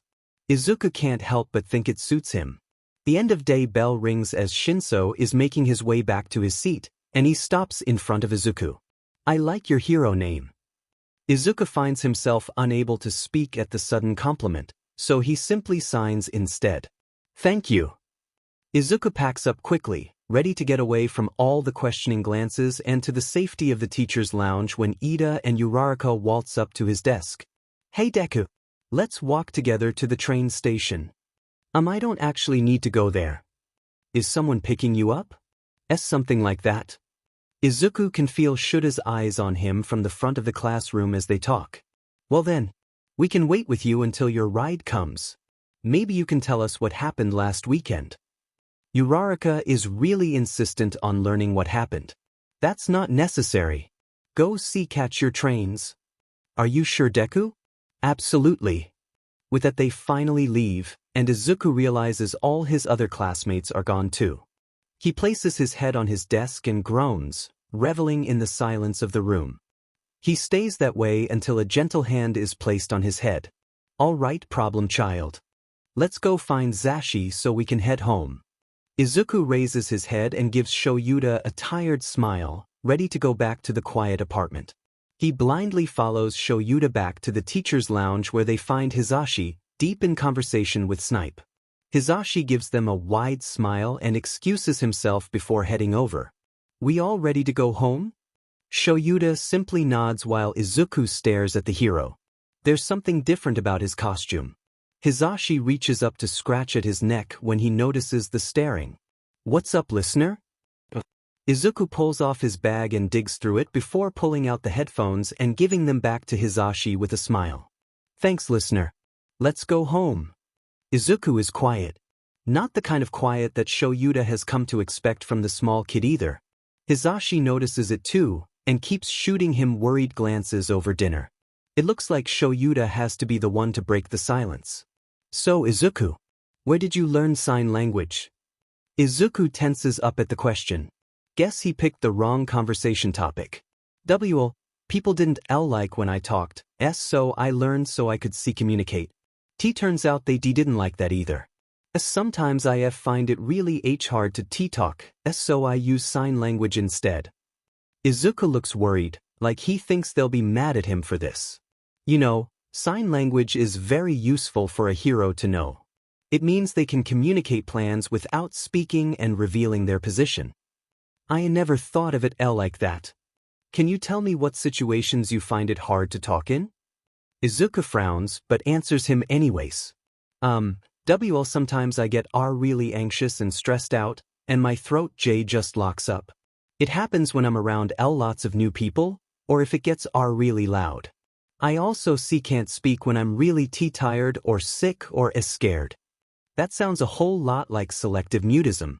Izuku can't help but think it suits him. The end-of-day bell rings as Shinsou is making his way back to his seat, and he stops in front of Izuku. I like your hero name. Izuku finds himself unable to speak at the sudden compliment, so he simply signs instead. Thank you. Izuku packs up quickly, ready to get away from all the questioning glances and to the safety of the teacher's lounge when Ida and Uraraka waltz up to his desk. Hey Deku. Let's walk together to the train station. I don't actually need to go there. Is someone picking you up? Something like that. Izuku can feel Shuta's eyes on him from the front of the classroom as they talk. Well then, we can wait with you until your ride comes. Maybe you can tell us what happened last weekend. Uraraka is really insistent on learning what happened. That's not necessary. Go catch your trains. Are you sure, Deku? Absolutely. With that they finally leave, and Izuku realizes all his other classmates are gone too. He places his head on his desk and groans, reveling in the silence of the room. He stays that way until a gentle hand is placed on his head. All right, problem child. Let's go find Hizashi so we can head home. Izuku raises his head and gives Shoyuta a tired smile, ready to go back to the quiet apartment. He blindly follows Shoyuta back to the teacher's lounge where they find Hizashi, deep in conversation with Snipe. Hizashi gives them a wide smile and excuses himself before heading over. We all ready to go home? Shoyuta simply nods while Izuku stares at the hero. There's something different about his costume. Hizashi reaches up to scratch at his neck when he notices the staring. What's up, listener? Izuku pulls off his bag and digs through it before pulling out the headphones and giving them back to Hizashi with a smile. Thanks, listener. Let's go home. Izuku is quiet. Not the kind of quiet that Shoyuta has come to expect from the small kid either. Hizashi notices it too, and keeps shooting him worried glances over dinner. It looks like Shoyuta has to be the one to break the silence. So, Izuku, where did you learn sign language? Izuku tenses up at the question. Guess he picked the wrong conversation topic. People didn't like when I talked, so I learned so I could communicate. Turns out they didn't like that either. Sometimes I find it really hard to talk, so I use sign language instead. Izuku looks worried, like he thinks they'll be mad at him for this. You know, sign language is very useful for a hero to know. It means they can communicate plans without speaking and revealing their position. I never thought of it like that. Can you tell me what situations you find it hard to talk in? Izuku frowns, but answers him anyways. Sometimes I get really anxious and stressed out, and my throat just locks up. It happens when I'm around lots of new people, or if it gets really loud. I also can't speak when I'm really tired or sick or scared. That sounds a whole lot like selective mutism.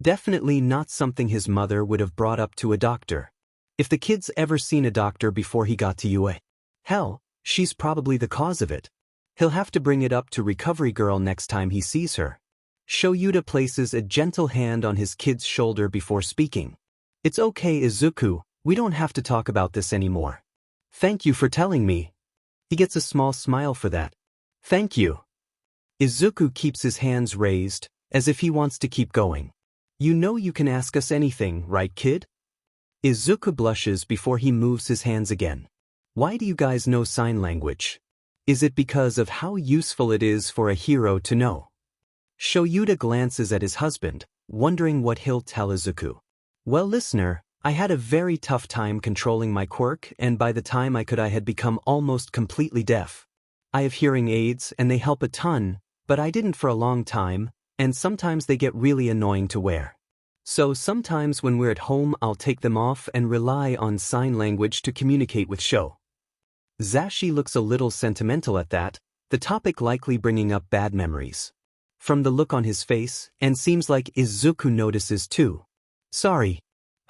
Definitely not something his mother would have brought up to a doctor. If the kid's ever seen a doctor before he got to UA, hell, she's probably the cause of it. He'll have to bring it up to Recovery Girl next time he sees her. Shoyuta places a gentle hand on his kid's shoulder before speaking. It's okay, Izuku, we don't have to talk about this anymore. Thank you for telling me. He gets a small smile for that. Thank you. Izuku keeps his hands raised, as if he wants to keep going. You know you can ask us anything, right, kid? Izuku blushes before he moves his hands again. Why do you guys know sign language? Is it because of how useful it is for a hero to know? Shoyuta glances at his husband, wondering what he'll tell Izuku. Well, listener, I had a very tough time controlling my quirk, and by the time I had become almost completely deaf. I have hearing aids and they help a ton, but I didn't for a long time, and sometimes they get really annoying to wear. So sometimes when we're at home I'll take them off and rely on sign language to communicate with Sho. Hizashi looks a little sentimental at that, the topic likely bringing up bad memories. From the look on his face, and seems like Izuku notices too. Sorry.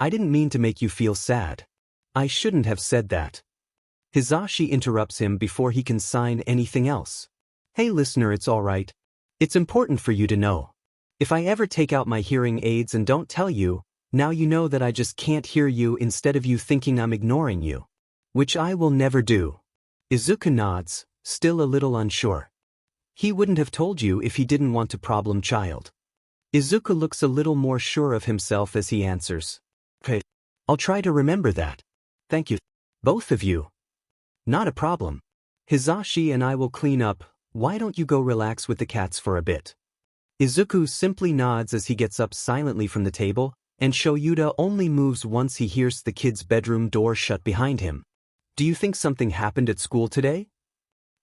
I didn't mean to make you feel sad. I shouldn't have said that. Hizashi interrupts him before he can sign anything else. Hey listener, it's alright. It's important for you to know. If I ever take out my hearing aids and don't tell you, now you know that I just can't hear you instead of you thinking I'm ignoring you. Which I will never do. Izuku nods, still a little unsure. He wouldn't have told you if he didn't want a problem child. Izuku looks a little more sure of himself as he answers. Okay, I'll try to remember that. Thank you. Both of you. Not a problem. Hizashi and I will clean up. Why don't you go relax with the cats for a bit? Izuku simply nods as he gets up silently from the table, and Shoyuta only moves once he hears the kid's bedroom door shut behind him. Do you think something happened at school today?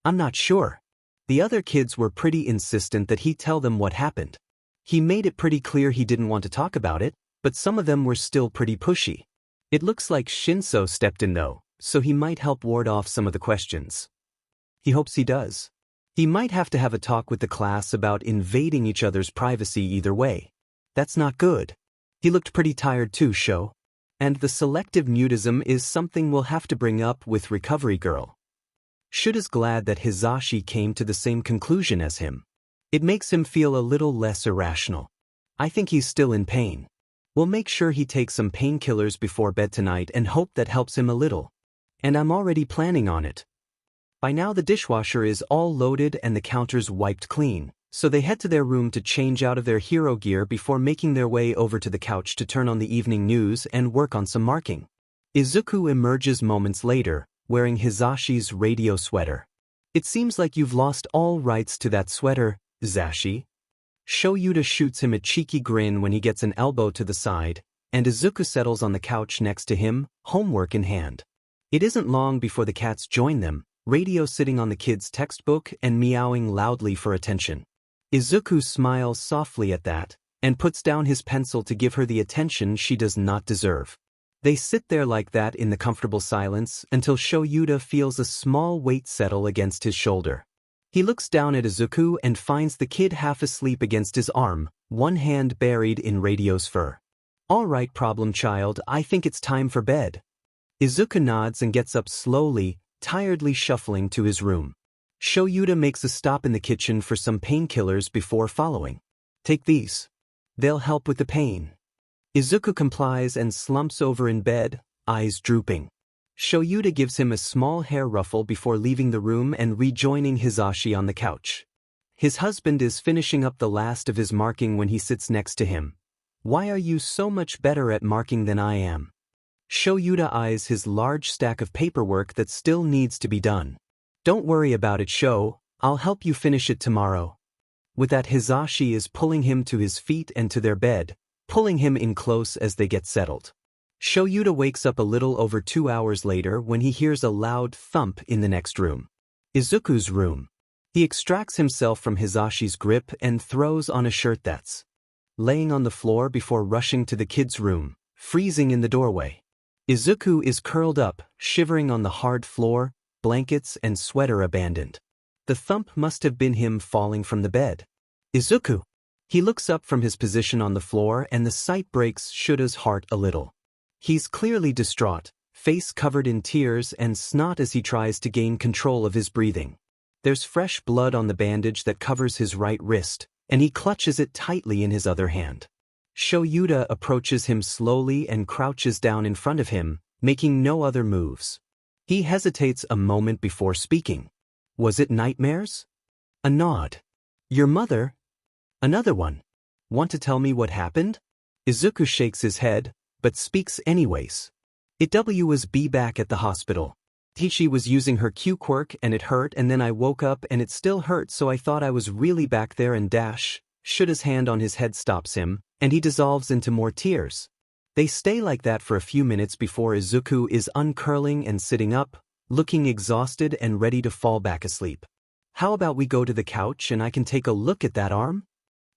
I'm not sure. The other kids were pretty insistent that he tell them what happened. He made it pretty clear he didn't want to talk about it, but some of them were still pretty pushy. It looks like Shinsou stepped in though, so he might help ward off some of the questions. He hopes he does. He might have to have a talk with the class about invading each other's privacy either way. That's not good. He looked pretty tired too, Sho. And the selective mutism is something we'll have to bring up with Recovery Girl. Should is glad that Hizashi came to the same conclusion as him. It makes him feel a little less irrational. I think he's still in pain. We'll make sure he takes some painkillers before bed tonight and hope that helps him a little. And I'm already planning on it. By now the dishwasher is all loaded and the counters wiped clean. So they head to their room to change out of their hero gear before making their way over to the couch to turn on the evening news and work on some marking. Izuku emerges moments later, wearing Hizashi's radio sweater. It seems like you've lost all rights to that sweater, Hizashi. Shoyuta shoots him a cheeky grin when he gets an elbow to the side, and Izuku settles on the couch next to him, homework in hand. It isn't long before the cats join them, radio sitting on the kid's textbook and meowing loudly for attention. Izuku smiles softly at that, and puts down his pencil to give her the attention she does not deserve. They sit there like that in the comfortable silence until Shoyuta feels a small weight settle against his shoulder. He looks down at Izuku and finds the kid half asleep against his arm, one hand buried in radio's fur. "All right, problem child, I think it's time for bed." Izuku nods and gets up slowly, tiredly shuffling to his room. Shoyuta makes a stop in the kitchen for some painkillers before following. "Take these. They'll help with the pain." Izuku complies and slumps over in bed, eyes drooping. Shoyuta gives him a small hair ruffle before leaving the room and rejoining Hizashi on the couch. His husband is finishing up the last of his marking when he sits next to him. "Why are you so much better at marking than I am?" Shoyuta eyes his large stack of paperwork that still needs to be done. "Don't worry about it, Sho, I'll help you finish it tomorrow." With that, Hizashi is pulling him to his feet and to their bed, pulling him in close as they get settled. Shoyuta wakes up a little over 2 hours later when he hears a loud thump in the next room. Izuku's room. He extracts himself from Hizashi's grip and throws on a shirt that's laying on the floor before rushing to the kid's room, freezing in the doorway. Izuku is curled up, shivering on the hard floor, blankets and sweater abandoned. The thump must have been him falling from the bed. "Izuku!" He looks up from his position on the floor and the sight breaks Shuta's heart a little. He's clearly distraught, face covered in tears and snot as he tries to gain control of his breathing. There's fresh blood on the bandage that covers his right wrist, and he clutches it tightly in his other hand. Shoyuta approaches him slowly and crouches down in front of him, making no other moves. He hesitates a moment before speaking. "Was it nightmares?" A nod. "Your mother?" Another one. "Want to tell me what happened?" Izuku shakes his head, but speaks anyways. "It was back at the hospital. She was using her Q quirk and it hurt and then I woke up and it still hurt so I thought I was really back there and dash." Shuta's hand on his head stops him, and he dissolves into more tears. They stay like that for a few minutes before Izuku is uncurling and sitting up, looking exhausted and ready to fall back asleep. "How about we go to the couch and I can take a look at that arm?"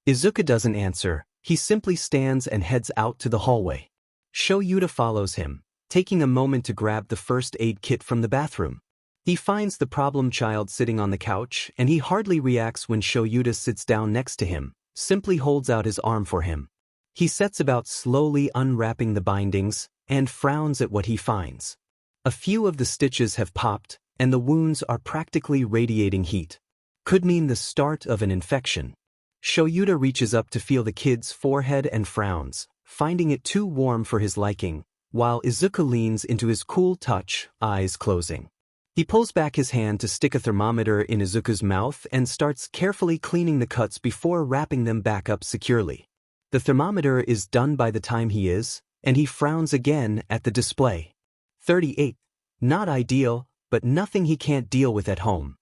Izuku doesn't answer, he simply stands and heads out to the hallway. Shoyuta follows him, taking a moment to grab the first aid kit from the bathroom. He finds the problem child sitting on the couch and he hardly reacts when Shoyuta sits down next to him, simply holds out his arm for him. He sets about slowly unwrapping the bindings and frowns at what he finds. A few of the stitches have popped and the wounds are practically radiating heat. Could mean the start of an infection. Shoyuta reaches up to feel the kid's forehead and frowns, finding it too warm for his liking, while Izuku leans into his cool touch, eyes closing. He pulls back his hand to stick a thermometer in Izuku's mouth and starts carefully cleaning the cuts before wrapping them back up securely. The thermometer is done by the time he is, and he frowns again at the display. 38. Not ideal, but nothing he can't deal with at home.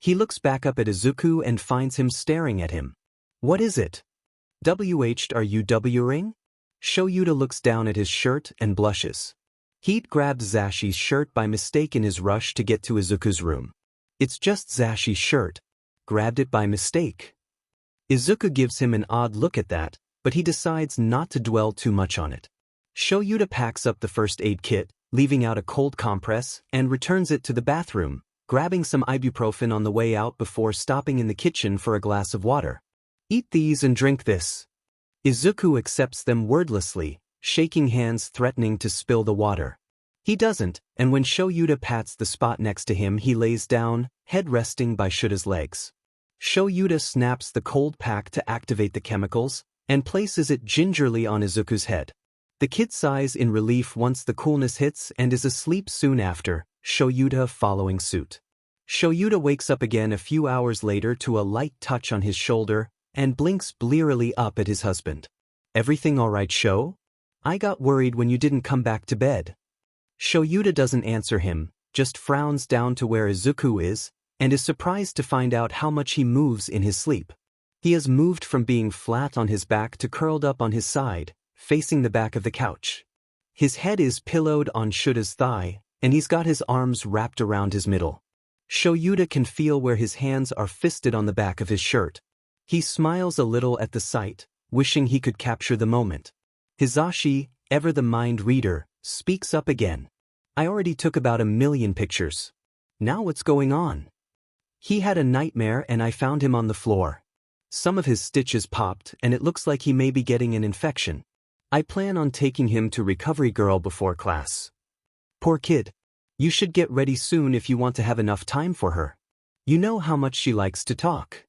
He looks back up at Izuku and finds him staring at him. "What is it? Are you W-ing?" Shoyuta looks down at his shirt and blushes. He'd grabbed Zashi's shirt by mistake in his rush to get to Izuku's room. "It's just Zashi's shirt. Grabbed it by mistake." Izuku gives him an odd look at that, but he decides not to dwell too much on it. Shoyuta packs up the first aid kit, leaving out a cold compress, and returns it to the bathroom, grabbing some ibuprofen on the way out before stopping in the kitchen for a glass of water. "Eat these and drink this." Izuku accepts them wordlessly, shaking hands threatening to spill the water. He doesn't, and when Shoyuta pats the spot next to him he lays down, head resting by Shuta's legs. Shoyuta snaps the cold pack to activate the chemicals, and places it gingerly on Izuku's head. The kid sighs in relief once the coolness hits and is asleep soon after, Shoyuta following suit. Shoyuta wakes up again a few hours later to a light touch on his shoulder and blinks blearily up at his husband. "Everything alright, Sho? I got worried when you didn't come back to bed." Shoyuta doesn't answer him, just frowns down to where Izuku is, and is surprised to find out how much he moves in his sleep. He has moved from being flat on his back to curled up on his side, facing the back of the couch. His head is pillowed on Shuta's thigh, and he's got his arms wrapped around his middle. Shoyuta can feel where his hands are fisted on the back of his shirt. He smiles a little at the sight, wishing he could capture the moment. Hizashi, ever the mind reader, speaks up again. "I already took about 1,000,000 pictures. Now what's going on?" "He had a nightmare and I found him on the floor. Some of his stitches popped and it looks like he may be getting an infection. I plan on taking him to Recovery Girl before class." "Poor kid. You should get ready soon if you want to have enough time for her. You know how much she likes to talk."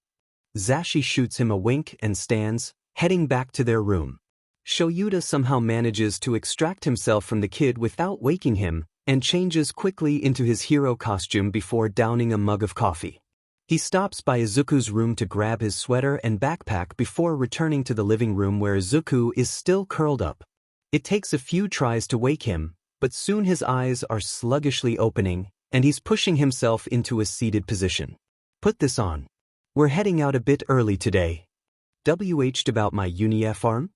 Zashi shoots him a wink and stands, heading back to their room. Shoyuta somehow manages to extract himself from the kid without waking him, and changes quickly into his hero costume before downing a mug of coffee. He stops by Izuku's room to grab his sweater and backpack before returning to the living room where Izuku is still curled up. It takes a few tries to wake him, but soon his eyes are sluggishly opening, and he's pushing himself into a seated position. "Put this on. We're heading out a bit early today. WH'd about my uniform?"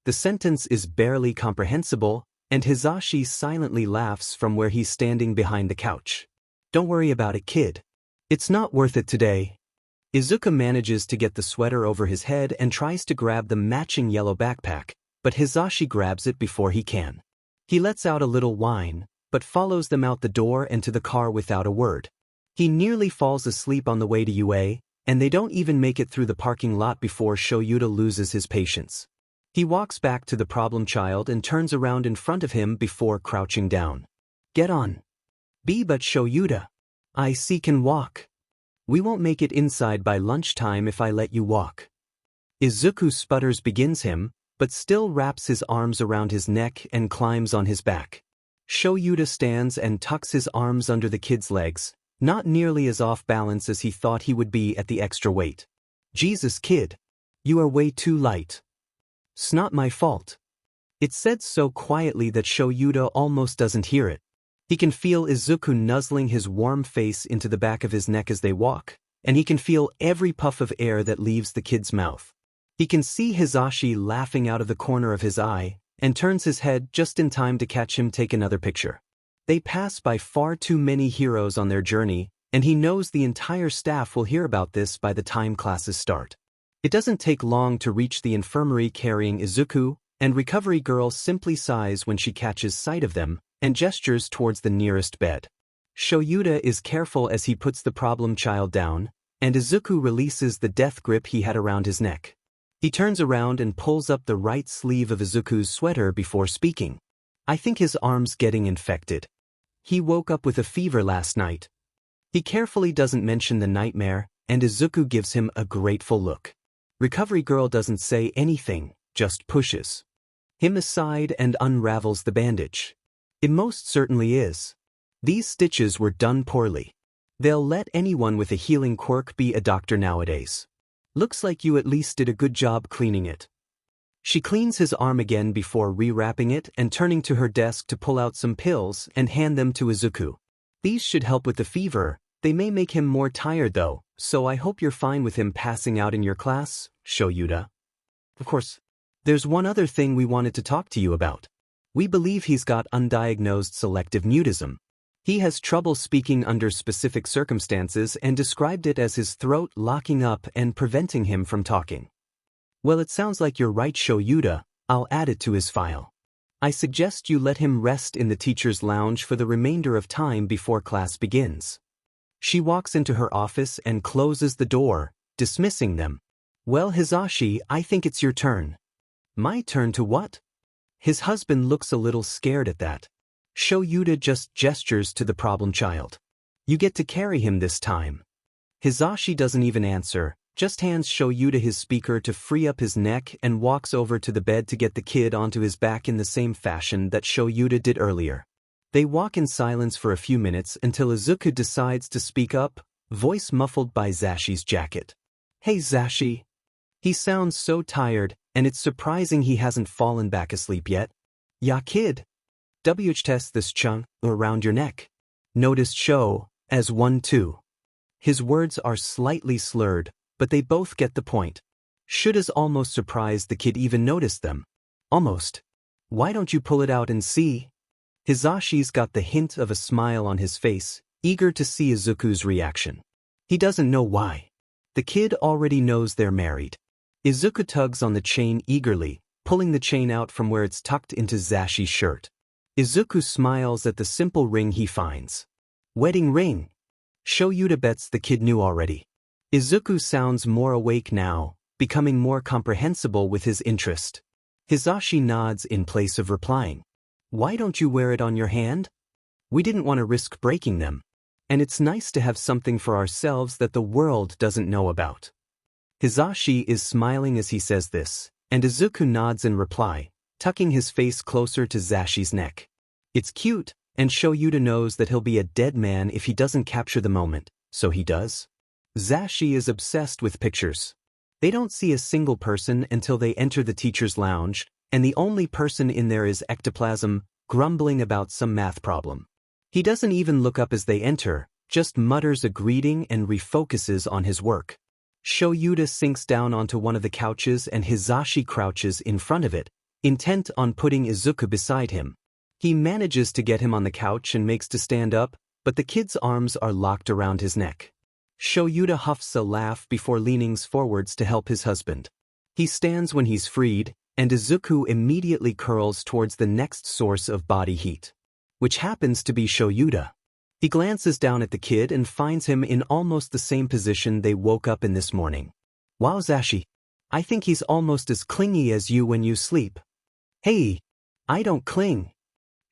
The sentence is barely comprehensible, and Hizashi silently laughs from where he's standing behind the couch. "Don't worry about it, kid. It's not worth it today." Izuku manages to get the sweater over his head and tries to grab the matching yellow backpack, but Hizashi grabs it before he can. He lets out a little whine, but follows them out the door and to the car without a word. He nearly falls asleep on the way to UA, and they don't even make it through the parking lot before Shoyuta loses his patience. He walks back to the problem child and turns around in front of him before crouching down. "Get on. But Shoyuta. I see can walk. We won't make it inside by lunchtime if I let you walk." Izuku sputters begins him, but still wraps his arms around his neck and climbs on his back. Shoyuta stands and tucks his arms under the kid's legs, not nearly as off balance as he thought he would be at the extra weight. "Jesus, kid. You are way too light." "'S not my fault." It's said so quietly that Shoyuta almost doesn't hear it. He can feel Izuku nuzzling his warm face into the back of his neck as they walk, and he can feel every puff of air that leaves the kid's mouth. He can see Hizashi laughing out of the corner of his eye, and turns his head just in time to catch him take another picture. They pass by far too many heroes on their journey, and he knows the entire staff will hear about this by the time classes start. It doesn't take long to reach the infirmary carrying Izuku, and Recovery Girl simply sighs when she catches sight of them, and gestures towards the nearest bed. Shoyuta is careful as he puts the problem child down, and Izuku releases the death grip he had around his neck. He turns around and pulls up the right sleeve of Izuku's sweater before speaking. "I think his arm's getting infected. He woke up with a fever last night." He carefully doesn't mention the nightmare, and Izuku gives him a grateful look. Recovery Girl doesn't say anything, just pushes him aside and unravels the bandage. It most certainly is. These stitches were done poorly. They'll let anyone with a healing quirk be a doctor nowadays. "Looks like you at least did a good job cleaning it." She cleans his arm again before rewrapping it and turning to her desk to pull out some pills and hand them to Izuku. "These should help with the fever. They may make him more tired though, so I hope you're fine with him passing out in your class, Shoyuta. Of course, there's one other thing we wanted to talk to you about. We believe he's got undiagnosed selective mutism. He has trouble speaking under specific circumstances and described it as his throat locking up and preventing him from talking." "Well, it sounds like you're right, Shoyuta. I'll add it to his file. I suggest you let him rest in the teacher's lounge for the remainder of time before class begins." She walks into her office and closes the door, dismissing them. "Well, Hizashi, I think it's your turn." "My turn to what?" His husband looks a little scared at that. Shoyuta just gestures to the problem child. "You get to carry him this time." Hizashi doesn't even answer, just hands Shoyuta his speaker to free up his neck and walks over to the bed to get the kid onto his back in the same fashion that Shoyuta did earlier. They walk in silence for a few minutes until Izuku decides to speak up, voice muffled by Zashi's jacket. "Hey Zashi." He sounds so tired, and it's surprising he hasn't fallen back asleep yet. "Ya kid. Test this chung around your neck." Noticed Sho, as 1-2. His words are slightly slurred, but they both get the point. Should is almost surprised the kid even noticed them. Almost. "Why don't you pull it out and see?" Hizashi's got the hint of a smile on his face, eager to see Izuku's reaction. He doesn't know why. The kid already knows they're married. Izuku tugs on the chain eagerly, pulling the chain out from where it's tucked into Zashi's shirt. Izuku smiles at the simple ring he finds. "Wedding ring." Shoyuta bets the kid knew already. Izuku sounds more awake now, becoming more comprehensible with his interest. Hizashi nods in place of replying. "Why don't you wear it on your hand? We didn't want to risk breaking them. And it's nice to have something for ourselves that the world doesn't know about." Hizashi is smiling as he says this, and Izuku nods in reply, tucking his face closer to Zashi's neck. It's cute, and Shoyuta knows that he'll be a dead man if he doesn't capture the moment, so he does. Zashi is obsessed with pictures. They don't see a single person until they enter the teacher's lounge, and the only person in there is Ectoplasm, grumbling about some math problem. He doesn't even look up as they enter, just mutters a greeting and refocuses on his work. Shoyuta sinks down onto one of the couches and Hizashi crouches in front of it, intent on putting Izuku beside him. He manages to get him on the couch and makes to stand up, but the kid's arms are locked around his neck. Shoyuta huffs a laugh before leaning forwards to help his husband. He stands when he's freed, and Izuku immediately curls towards the next source of body heat, which happens to be Shoyuta. He glances down at the kid and finds him in almost the same position they woke up in this morning. "Wow Zashi, I think he's almost as clingy as you when you sleep." "Hey, I don't cling."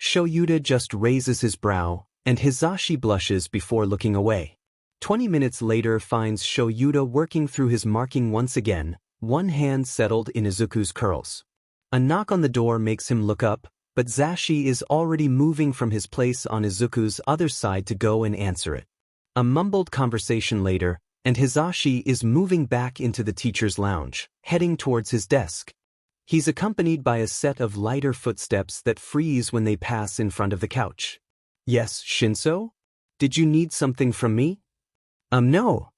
Shoyuta just raises his brow, and Hizashi blushes before looking away. 20 minutes later finds Shoyuta working through his marking once again, one hand settled in Izuku's curls. A knock on the door makes him look up, but Zashi is already moving from his place on Izuku's other side to go and answer it. A mumbled conversation later, and Hizashi is moving back into the teacher's lounge, heading towards his desk. He's accompanied by a set of lighter footsteps that freeze when they pass in front of the couch. "Yes, Shinsou? Did you need something from me?" No."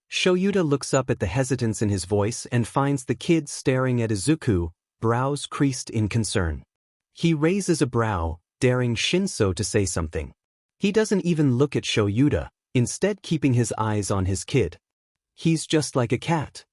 Shoyuta looks up at the hesitance in his voice and finds the kid staring at Izuku, brows creased in concern. He raises a brow, daring Shinsou to say something. He doesn't even look at Shoyuta, instead keeping his eyes on his kid. "He's just like a cat."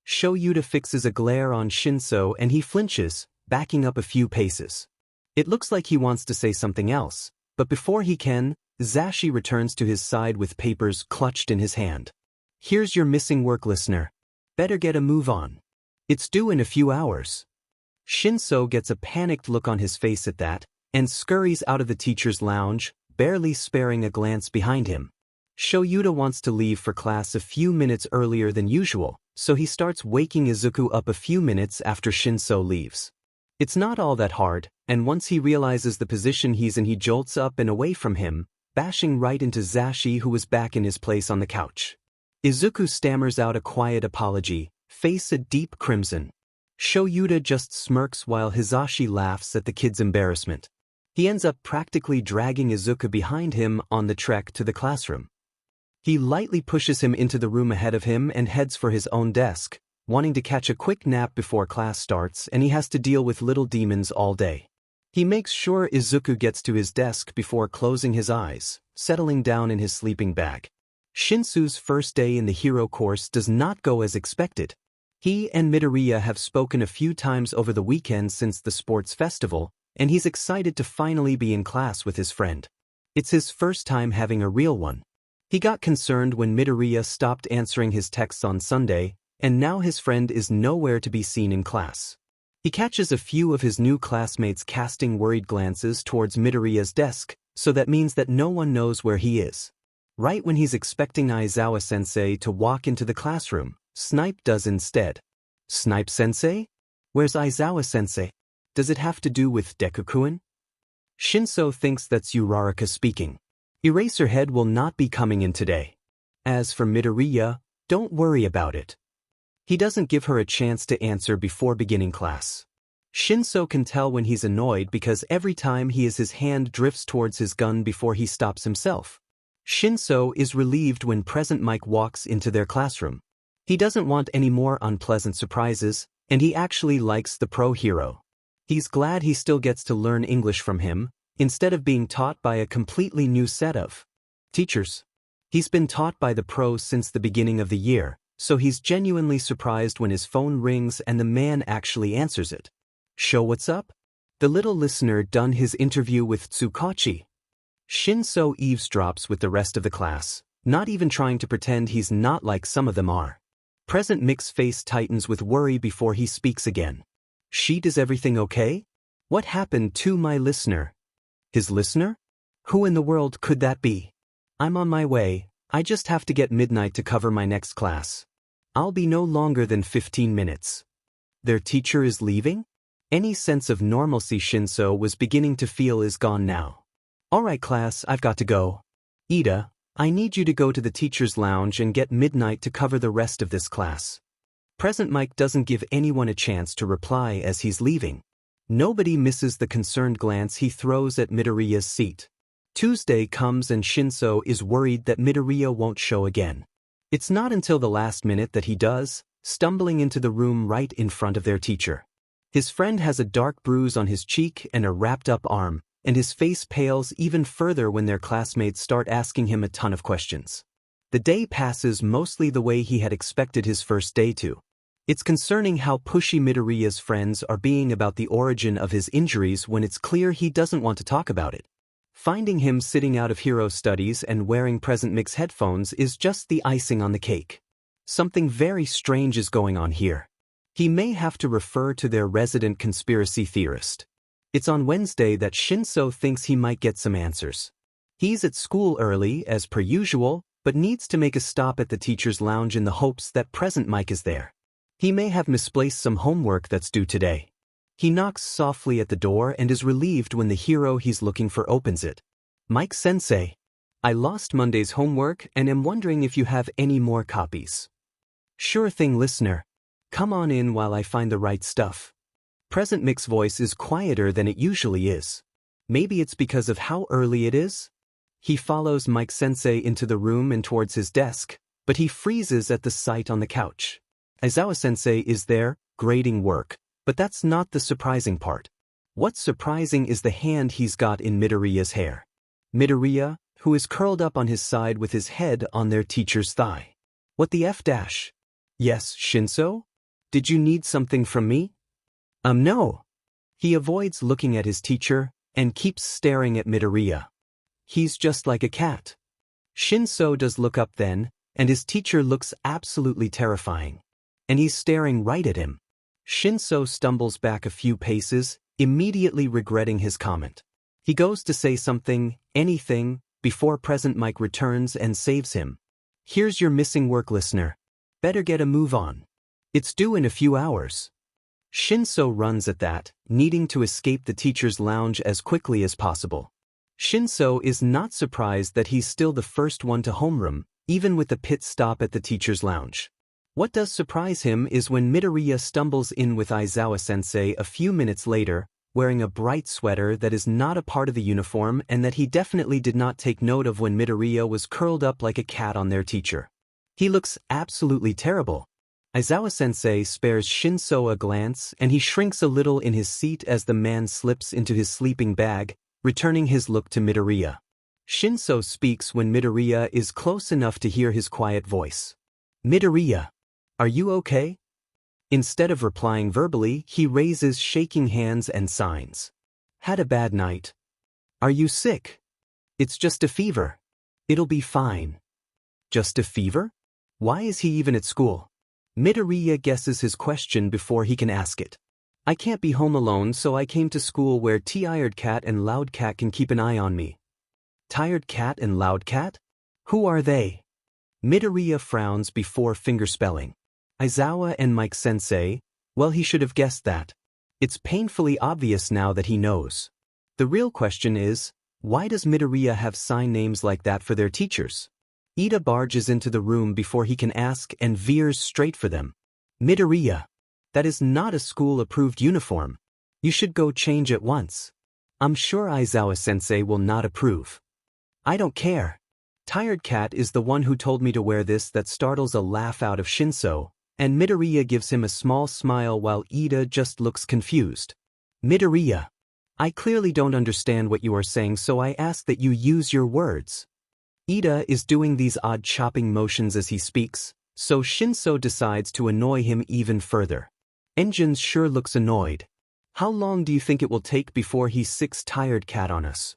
Shoyuta fixes a glare on Shinsou and he flinches, backing up a few paces. It looks like he wants to say something else, but before he can, Zashi returns to his side with papers clutched in his hand. "Here's your missing work, listener. Better get a move on. It's due in a few hours." Shinsou gets a panicked look on his face at that, and scurries out of the teacher's lounge, barely sparing a glance behind him. Shoyuta wants to leave for class a few minutes earlier than usual, so he starts waking Izuku up a few minutes after Shinsou leaves. It's not all that hard, and once he realizes the position he's in he jolts up and away from him, bashing right into Zashi who was back in his place on the couch. Izuku stammers out a quiet apology, face a deep crimson. Shoyuta just smirks while Hizashi laughs at the kid's embarrassment. He ends up practically dragging Izuku behind him on the trek to the classroom. He lightly pushes him into the room ahead of him and heads for his own desk, wanting to catch a quick nap before class starts and he has to deal with little demons all day. He makes sure Izuku gets to his desk before closing his eyes, settling down in his sleeping bag. Shinsou's first day in the hero course does not go as expected. He and Midoriya have spoken a few times over the weekend since the sports festival, and he's excited to finally be in class with his friend. It's his first time having a real one. He got concerned when Midoriya stopped answering his texts on Sunday, and now his friend is nowhere to be seen in class. He catches a few of his new classmates casting worried glances towards Midoriya's desk, so that means that no one knows where he is. Right when he's expecting Aizawa-sensei to walk into the classroom, Snipe does instead. "Snipe-sensei? Where's Aizawa-sensei? Does it have to do with Deku-kun?" Shinsou thinks that's Uraraka speaking. Eraserhead will not be coming in today. As for Midoriya, don't worry about it. He doesn't give her a chance to answer before beginning class. Shinsou can tell when he's annoyed because every time his hand drifts towards his gun before he stops himself. Shinsou is relieved when Present Mike walks into their classroom. He doesn't want any more unpleasant surprises, and he actually likes the pro hero. He's glad he still gets to learn English from him, instead of being taught by a completely new set of teachers. He's been taught by the pros since the beginning of the year, so he's genuinely surprised when his phone rings and the man actually answers it. Show what's up? The little listener done his interview with Tsukachi. Shinsou eavesdrops with the rest of the class, not even trying to pretend he's not like some of them are. Present Mic's face tightens with worry before he speaks again. Sheet, is everything okay? What happened to my listener? His listener? Who in the world could that be? I'm on my way, I just have to get midnight to cover my next class. I'll be no longer than 15 minutes. Their teacher is leaving? Any sense of normalcy Shinsou was beginning to feel is gone now. Alright class, I've got to go. Ida, I need you to go to the teacher's lounge and get midnight to cover the rest of this class. Present Mike doesn't give anyone a chance to reply as he's leaving. Nobody misses the concerned glance he throws at Midoriya's seat. Tuesday comes and Shinsou is worried that Midoriya won't show again. It's not until the last minute that he does, stumbling into the room right in front of their teacher. His friend has a dark bruise on his cheek and a wrapped-up arm, and his face pales even further when their classmates start asking him a ton of questions. The day passes mostly the way he had expected his first day to. It's concerning how pushy Midoriya's friends are being about the origin of his injuries when it's clear he doesn't want to talk about it. Finding him sitting out of hero studies and wearing Present Mic's headphones is just the icing on the cake. Something very strange is going on here. He may have to refer to their resident conspiracy theorist. It's on Wednesday that Shinsou thinks he might get some answers. He's at school early, as per usual, but needs to make a stop at the teacher's lounge in the hopes that Present Mike is there. He may have misplaced some homework that's due today. He knocks softly at the door and is relieved when the hero he's looking for opens it. Mike-sensei, I lost Monday's homework and am wondering if you have any more copies. Sure thing, listener. Come on in while I find the right stuff. Present Mic's voice is quieter than it usually is. Maybe it's because of how early it is? He follows Mike-sensei into the room and towards his desk, but he freezes at the sight on the couch. Aizawa-sensei is there, grading work, but that's not the surprising part. What's surprising is the hand he's got in Midoriya's hair. Midoriya, who is curled up on his side with his head on their teacher's thigh. What the F dash? Yes, Shinsou? Did you need something from me? No. He avoids looking at his teacher and keeps staring at Midoriya. He's just like a cat. Shinsou does look up then, and his teacher looks absolutely terrifying. And he's staring right at him. Shinsou stumbles back a few paces, immediately regretting his comment. He goes to say something, anything, before Present Mike returns and saves him. Here's your missing work, listener. Better get a move on. It's due in a few hours. Shinsou runs at that, needing to escape the teacher's lounge as quickly as possible. Shinsou is not surprised that he's still the first one to homeroom, even with the pit stop at the teacher's lounge. What does surprise him is when Midoriya stumbles in with Aizawa-sensei a few minutes later, wearing a bright sweater that is not a part of the uniform and that he definitely did not take note of when Midoriya was curled up like a cat on their teacher. He looks absolutely terrible. Aizawa-sensei spares Shinsou a glance and he shrinks a little in his seat as the man slips into his sleeping bag, returning his look to Midoriya. Shinsou speaks when Midoriya is close enough to hear his quiet voice. Midoriya, are you okay? Instead of replying verbally, he raises shaking hands and signs. Had a bad night. Are you sick? It's just a fever. It'll be fine. Just a fever? Why is he even at school? Midoriya guesses his question before he can ask it. I can't be home alone, so I came to school where Tired Cat and Loud Cat can keep an eye on me. Tired Cat and Loud Cat? Who are they? Midoriya frowns before fingerspelling. Aizawa and Mike-sensei, well, he should have guessed that. It's painfully obvious now that he knows. The real question is, why does Midoriya have sign names like that for their teachers? Ida barges into the room before he can ask and veers straight for them. Midoriya, that is not a school-approved uniform. You should go change at once. I'm sure Aizawa-sensei will not approve. I don't care. Tired Cat is the one who told me to wear this. That startles a laugh out of Shinsou, and Midoriya gives him a small smile while Ida just looks confused. Midoriya, I clearly don't understand what you are saying, so I ask that you use your words. Ida is doing these odd chopping motions as he speaks, so Shinsou decides to annoy him even further. Engines sure looks annoyed. How long do you think it will take before he sicks Tired Cat on us?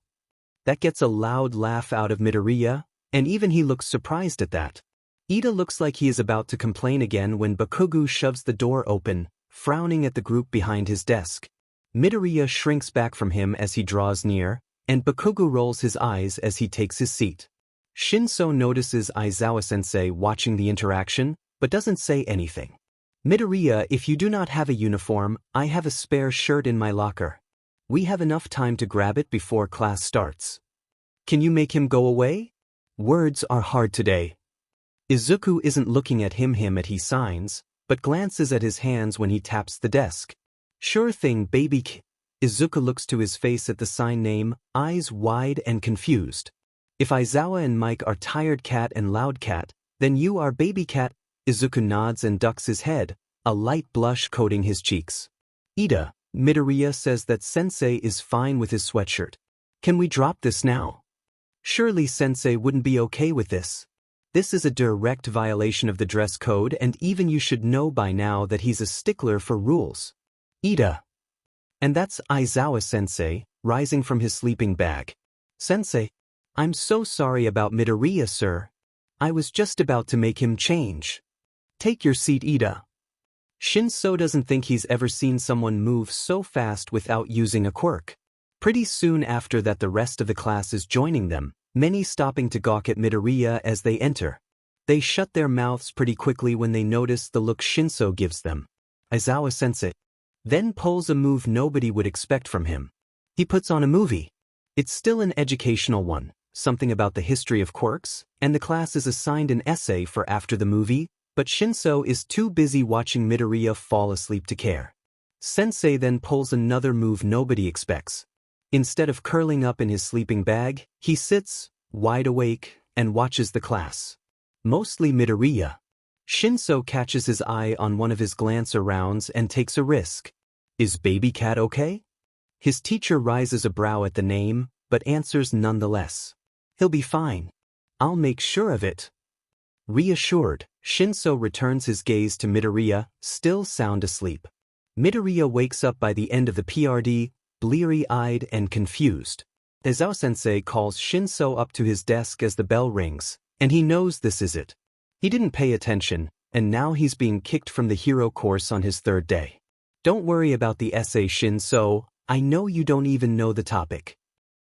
That gets a loud laugh out of Midoriya, and even he looks surprised at that. Ida looks like he is about to complain again when Bakugo shoves the door open, frowning at the group behind his desk. Midoriya shrinks back from him as he draws near, and Bakugo rolls his eyes as he takes his seat. Shinsou notices Aizawa-sensei watching the interaction, but doesn't say anything. Midoriya, if you do not have a uniform, I have a spare shirt in my locker. We have enough time to grab it before class starts. Can you make him go away? Words are hard today. Izuku isn't looking at him at he signs, but glances at his hands when he taps the desk. Sure thing, baby. Izuku looks to his face at the sign name, eyes wide and confused. If Aizawa and Mike are Tired Cat and Loud Cat, then you are Baby Cat. Izuku nods and ducks his head, a light blush coating his cheeks. Ida, Midoriya says that Sensei is fine with his sweatshirt. Can we drop this now? Surely Sensei wouldn't be okay with this. This is a direct violation of the dress code, and even you should know by now that he's a stickler for rules. Ida. And that's Aizawa-sensei, rising from his sleeping bag. Sensei, I'm so sorry about Midoriya, sir. I was just about to make him change. Take your seat, Ida. Shinsou doesn't think he's ever seen someone move so fast without using a quirk. Pretty soon after that, the rest of the class is joining them, many stopping to gawk at Midoriya as they enter. They shut their mouths pretty quickly when they notice the look Shinsou gives them. Aizawa-sensei then pulls a move nobody would expect from him. He puts on a movie. It's still an educational one, something about the history of quirks, and the class is assigned an essay for after the movie, but Shinsou is too busy watching Midoriya fall asleep to care. Sensei then pulls another move nobody expects. Instead of curling up in his sleeping bag, he sits, wide awake, and watches the class. Mostly Midoriya. Shinsou catches his eye on one of his glance-arounds and takes a risk. Is Baby Cat okay? His teacher rises a brow at the name, but answers nonetheless. He'll be fine. I'll make sure of it. Reassured, Shinsou returns his gaze to Midoriya, still sound asleep. Midoriya wakes up by the end of the PRD, bleary-eyed and confused. Aizawa-sensei calls Shinsou up to his desk as the bell rings, and he knows this is it. He didn't pay attention, and now he's being kicked from the hero course on his third day. Don't worry about the essay, Shinsou. I know you don't even know the topic.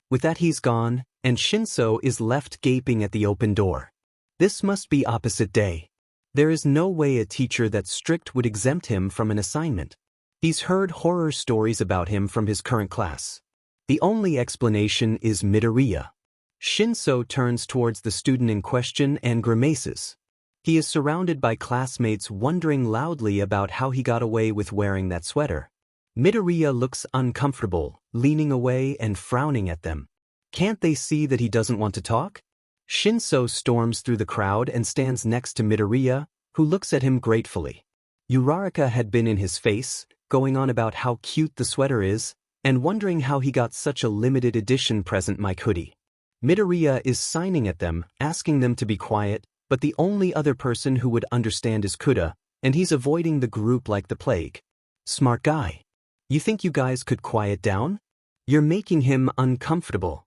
With that, he's gone, and Shinsou is left gaping at the open door. This must be opposite day. There is no way a teacher that strict would exempt him from an assignment. He's heard horror stories about him from his current class. The only explanation is Midoriya. Shinsou turns towards the student in question and grimaces. He is surrounded by classmates wondering loudly about how he got away with wearing that sweater. Midoriya looks uncomfortable, leaning away and frowning at them. Can't they see that he doesn't want to talk? Shinsou storms through the crowd and stands next to Midoriya, who looks at him gratefully. Uraraka had been in his face, going on about how cute the sweater is, and wondering how he got such a limited edition present Mike hoodie. Midoriya is signing at them, asking them to be quiet, but the only other person who would understand is Kuda, and he's avoiding the group like the plague. Smart guy. You think you guys could quiet down? You're making him uncomfortable.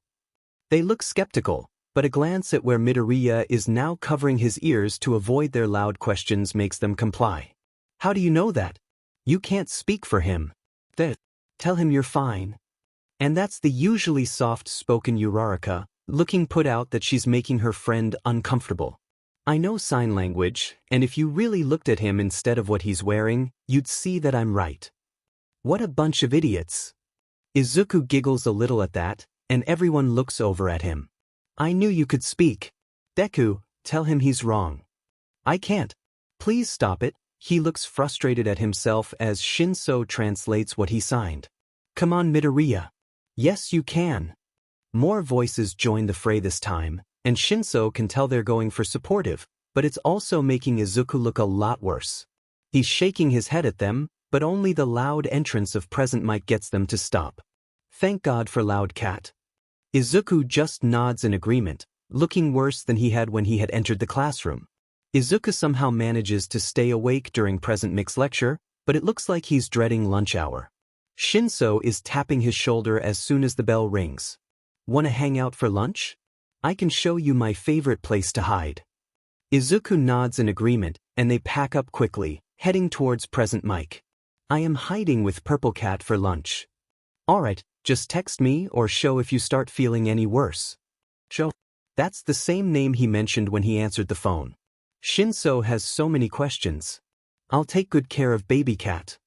They look skeptical, but a glance at where Midoriya is now covering his ears to avoid their loud questions makes them comply. How do you know that? You can't speak for him. Tell him you're fine. And that's the usually soft-spoken Uraraka, looking put out that she's making her friend uncomfortable. I know sign language, and if you really looked at him instead of what he's wearing, you'd see that I'm right. What a bunch of idiots. Izuku giggles a little at that, and everyone looks over at him. I knew you could speak. Deku, tell him he's wrong. I can't. Please stop it. He looks frustrated at himself as Shinsou translates what he signed. Come on, Midoriya. Yes, you can. More voices join the fray this time, and Shinsou can tell they're going for supportive, but it's also making Izuku look a lot worse. He's shaking his head at them, but only the loud entrance of present mic gets them to stop. Thank God for Loud Cat. Izuku just nods in agreement, looking worse than he had when he had entered the classroom. Izuku somehow manages to stay awake during present mic's lecture, but it looks like he's dreading lunch hour. Shinsou is tapping his shoulder as soon as the bell rings. Wanna hang out for lunch? I can show you my favorite place to hide. Izuku nods in agreement, and they pack up quickly, heading towards present mic. I am hiding with Purple Cat for lunch. Alright, just text me or show if you start feeling any worse. Show. That's the same name he mentioned when he answered the phone. Shinsou has so many questions. I'll take good care of Baby Cat.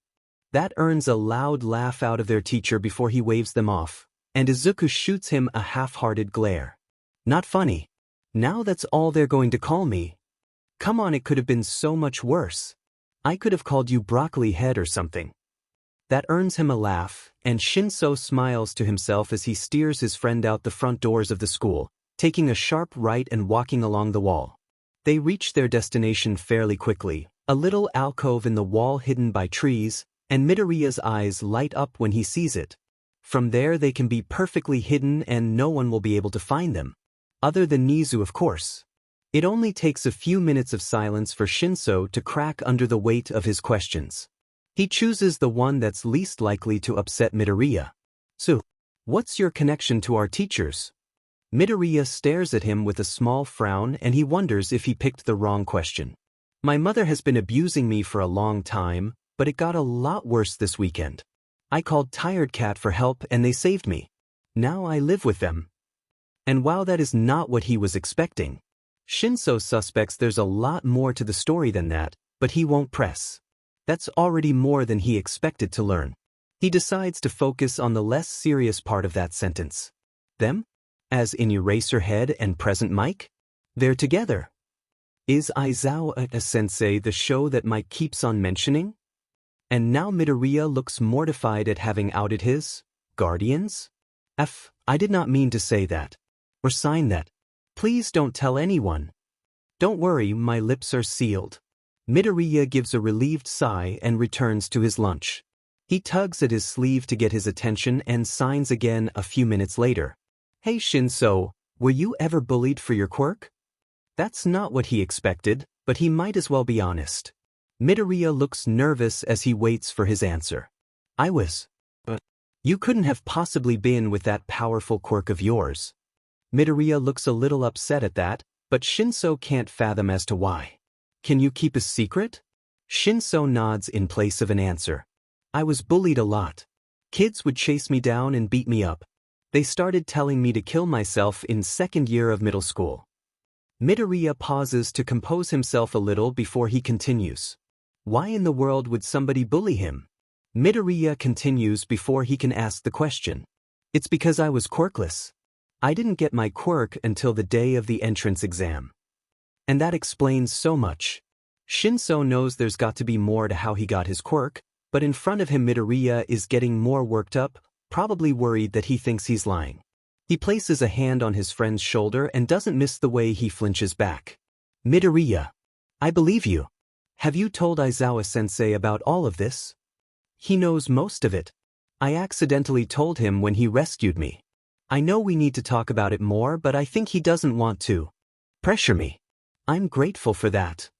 That earns a loud laugh out of their teacher before he waves them off, and Izuku shoots him a half-hearted glare. Not funny. Now that's all they're going to call me. Come on, it could have been so much worse. I could have called you Broccoli Head or something. That earns him a laugh, and Shinsou smiles to himself as he steers his friend out the front doors of the school, taking a sharp right and walking along the wall. They reach their destination fairly quickly, a little alcove in the wall hidden by trees, and Midoriya's eyes light up when he sees it. From there they can be perfectly hidden and no one will be able to find them. Other than Nizu, of course. It only takes a few minutes of silence for Shinsou to crack under the weight of his questions. He chooses the one that's least likely to upset Midoriya. So, what's your connection to our teachers? Midoriya stares at him with a small frown and he wonders if he picked the wrong question. My mother has been abusing me for a long time, but it got a lot worse this weekend. I called Tired Cat for help and they saved me. Now I live with them. And while that is not what he was expecting, Shinsou suspects there's a lot more to the story than that, but he won't press. That's already more than he expected to learn. He decides to focus on the less serious part of that sentence. Them? As in Eraserhead and Present Mike? They're together. Is Aizawa a sensei the show that Mike keeps on mentioning? And now Midoriya looks mortified at having outed his guardians? I did not mean to say that. Or sign that. Please don't tell anyone. Don't worry, my lips are sealed. Midoriya gives a relieved sigh and returns to his lunch. He tugs at his sleeve to get his attention and signs again a few minutes later. Hey Shinsou, were you ever bullied for your quirk? That's not what he expected, but he might as well be honest. Midoriya looks nervous as he waits for his answer. I was. But you couldn't have possibly been with that powerful quirk of yours. Midoriya looks a little upset at that, but Shinsou can't fathom as to why. Can you keep a secret? Shinsou nods in place of an answer. I was bullied a lot. Kids would chase me down and beat me up. They started telling me to kill myself in second year of middle school. Midoriya pauses to compose himself a little before he continues. Why in the world would somebody bully him? Midoriya continues before he can ask the question. It's because I was quirkless. I didn't get my quirk until the day of the entrance exam. And that explains so much. Shinsou knows there's got to be more to how he got his quirk, but in front of him Midoriya is getting more worked up, probably worried that he thinks he's lying. He places a hand on his friend's shoulder and doesn't miss the way he flinches back. Midoriya, I believe you. Have you told Aizawa-sensei about all of this? He knows most of it. I accidentally told him when he rescued me. I know we need to talk about it more, but I think he doesn't want to pressure me. I'm grateful for that.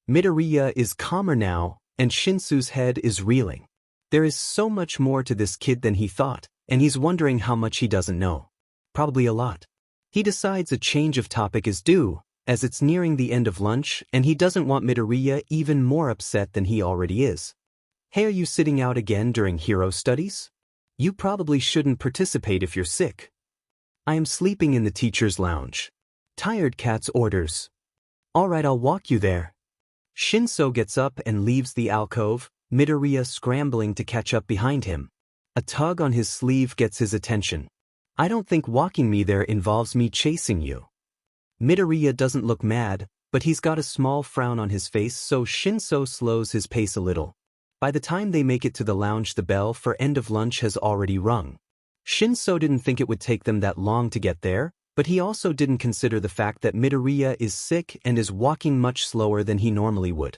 Midoriya is calmer now, and Shinsou's head is reeling. There is so much more to this kid than he thought, and he's wondering how much he doesn't know. Probably a lot. He decides a change of topic is due, as it's nearing the end of lunch and he doesn't want Midoriya even more upset than he already is. Hey, are you sitting out again during hero studies? You probably shouldn't participate if you're sick. I am sleeping in the teacher's lounge. Tired Cat's orders. Alright, I'll walk you there. Shinsou gets up and leaves the alcove, Midoriya scrambling to catch up behind him. A tug on his sleeve gets his attention. I don't think walking me there involves me chasing you. Midoriya doesn't look mad, but he's got a small frown on his face, so Shinsou slows his pace a little. By the time they make it to the lounge, the bell for end of lunch has already rung. Shinsou didn't think it would take them that long to get there, but he also didn't consider the fact that Midoriya is sick and is walking much slower than he normally would.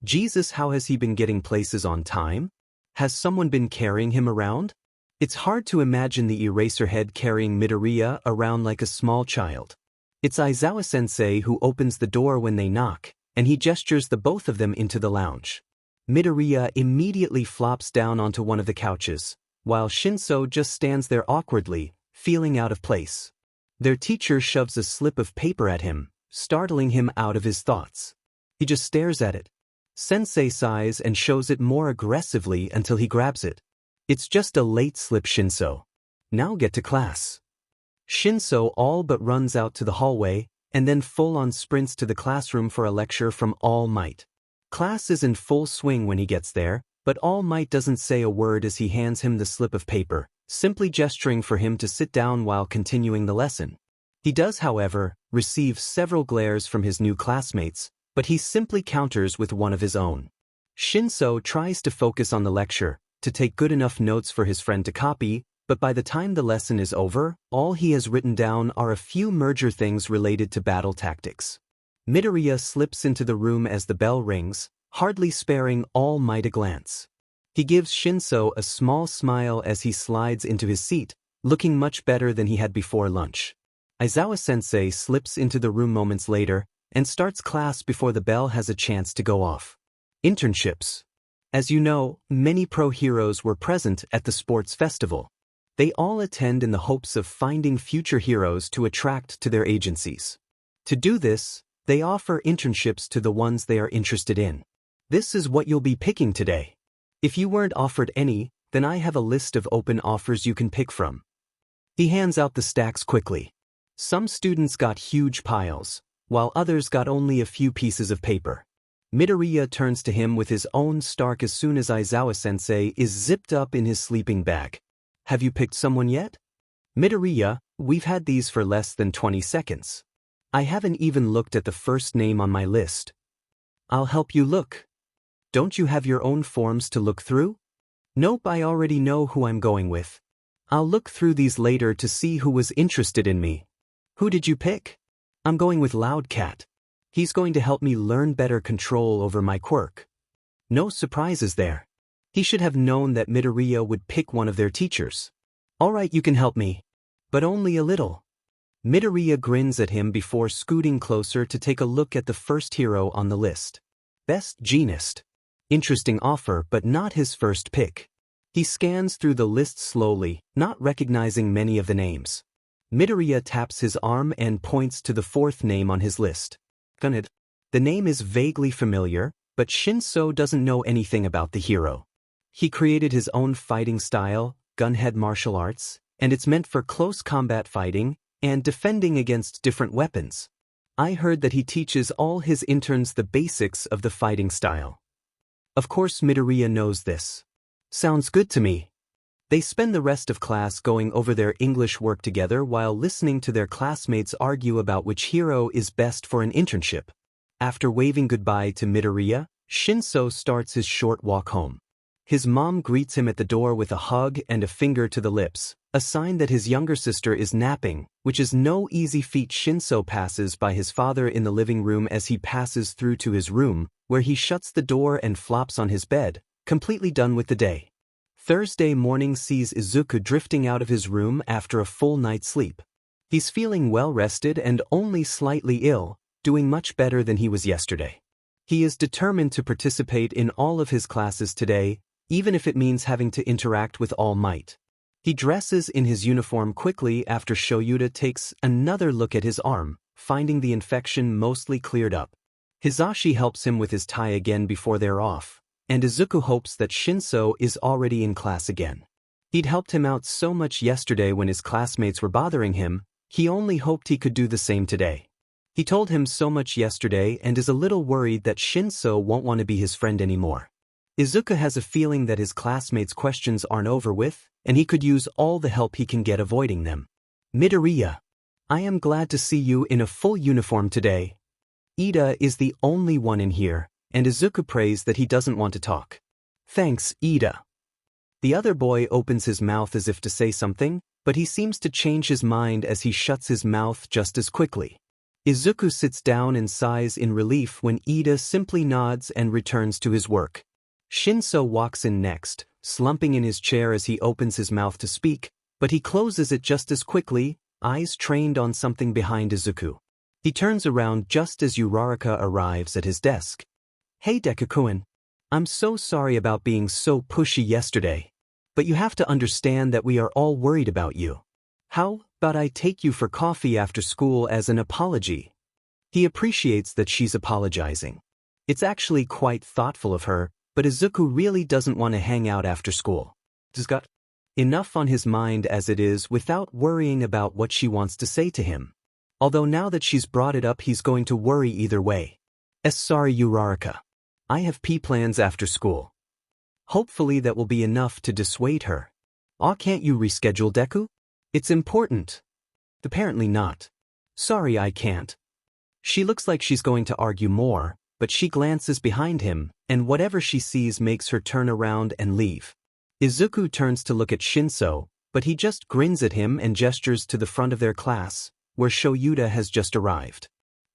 Jesus, how has he been getting places on time? Has someone been carrying him around? It's hard to imagine the Eraserhead carrying Midoriya around like a small child. It's Aizawa-sensei who opens the door when they knock, and he gestures the both of them into the lounge. Midoriya immediately flops down onto one of the couches, while Shinsou just stands there awkwardly, feeling out of place. Their teacher shoves a slip of paper at him, startling him out of his thoughts. He just stares at it. Sensei sighs and shows it more aggressively until he grabs it. It's just a late slip, Shinsou. Now get to class. Shinsou all but runs out to the hallway, and then full-on sprints to the classroom for a lecture from All Might. Class is in full swing when he gets there, but All Might doesn't say a word as he hands him the slip of paper, simply gesturing for him to sit down while continuing the lesson. He does, however, receive several glares from his new classmates, but he simply counters with one of his own. Shinsou tries to focus on the lecture, to take good enough notes for his friend to copy, but by the time the lesson is over, all he has written down are a few merger things related to battle tactics. Midoriya slips into the room as the bell rings, hardly sparing All Might a glance. He gives Shinsou a small smile as he slides into his seat, looking much better than he had before lunch. Aizawa-sensei slips into the room moments later, and starts class before the bell has a chance to go off. Internships. As you know, many pro heroes were present at the sports festival. They all attend in the hopes of finding future heroes to attract to their agencies. To do this, they offer internships to the ones they are interested in. This is what you'll be picking today. If you weren't offered any, then I have a list of open offers you can pick from. He hands out the stacks quickly. Some students got huge piles, while others got only a few pieces of paper. Midoriya turns to him with his own stack as soon as Aizawa-sensei is zipped up in his sleeping bag. Have you picked someone yet? Midoriya, we've had these for less than 20 seconds. I haven't even looked at the first name on my list. I'll help you look. Don't you have your own forms to look through? Nope, I already know who I'm going with. I'll look through these later to see who was interested in me. Who did you pick? I'm going with Loudcat. He's going to help me learn better control over my quirk. No surprises there. He should have known that Midoriya would pick one of their teachers. All right, you can help me. But only a little. Midoriya grins at him before scooting closer to take a look at the first hero on the list. Best Genist. Interesting offer, but not his first pick. He scans through the list slowly, not recognizing many of the names. Midoriya taps his arm and points to the fourth name on his list. Gunhead. The name is vaguely familiar, but Shinsou doesn't know anything about the hero. He created his own fighting style, Gunhead martial arts, and it's meant for close combat fighting and defending against different weapons. I heard that he teaches all his interns the basics of the fighting style. Of course, Midoriya knows this. Sounds good to me. They spend the rest of class going over their English work together while listening to their classmates argue about which hero is best for an internship. After waving goodbye to Midoriya, Shinsou starts his short walk home. His mom greets him at the door with a hug and a finger to the lips, a sign that his younger sister is napping, which is no easy feat. Shinsou passes by his father in the living room as he passes through to his room, where he shuts the door and flops on his bed, completely done with the day. Thursday morning sees Izuku drifting out of his room after a full night's sleep. He's feeling well rested and only slightly ill, doing much better than he was yesterday. He is determined to participate in all of his classes today, even if it means having to interact with All Might. He dresses in his uniform quickly after Shoyuta takes another look at his arm, finding the infection mostly cleared up. Hizashi helps him with his tie again before they're off, and Izuku hopes that Shinsou is already in class again. He'd helped him out so much yesterday when his classmates were bothering him, he only hoped he could do the same today. He told him so much yesterday and is a little worried that Shinsou won't want to be his friend anymore. Izuku has a feeling that his classmates' questions aren't over with, and he could use all the help he can get avoiding them. Midoriya. I am glad to see you in a full uniform today. Ida is the only one in here, and Izuku prays that he doesn't want to talk. Thanks, Ida. The other boy opens his mouth as if to say something, but he seems to change his mind as he shuts his mouth just as quickly. Izuku sits down and sighs in relief when Ida simply nods and returns to his work. Shinsou walks in next, slumping in his chair as he opens his mouth to speak, but he closes it just as quickly, eyes trained on something behind Izuku. He turns around just as Uraraka arrives at his desk. Hey Deku-kun. I'm so sorry about being so pushy yesterday. But you have to understand that we are all worried about you. How about I take you for coffee after school as an apology? He appreciates that she's apologizing. It's actually quite thoughtful of her, but Izuku really doesn't want to hang out after school. He's got enough on his mind as it is without worrying about what she wants to say to him. Although now that she's brought it up he's going to worry either way. Sorry Uraraka. I have plans after school. Hopefully that will be enough to dissuade her. Aw, can't you reschedule Deku? It's important. Apparently not. Sorry I can't. She looks like she's going to argue more, but she glances behind him, and whatever she sees makes her turn around and leave. Izuku turns to look at Shinsou, but he just grins at him and gestures to the front of their class, where Shoyuta has just arrived.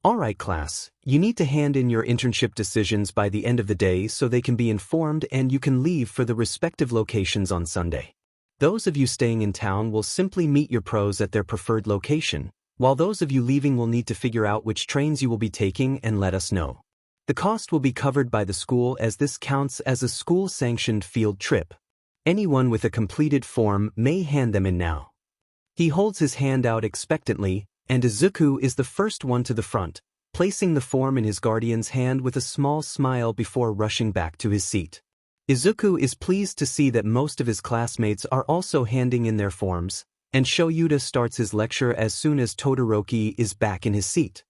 Alright class, you need to hand in your internship decisions by the end of the day so they can be informed and you can leave for the respective locations on Sunday. Those of you staying in town will simply meet your pros at their preferred location, while those of you leaving will need to figure out which trains you will be taking and let us know. The cost will be covered by the school as this counts as a school-sanctioned field trip. Anyone with a completed form may hand them in now. He holds his hand out expectantly, and Izuku is the first one to the front, placing the form in his guardian's hand with a small smile before rushing back to his seat. Izuku is pleased to see that most of his classmates are also handing in their forms, and Shoyuta starts his lecture as soon as Todoroki is back in his seat.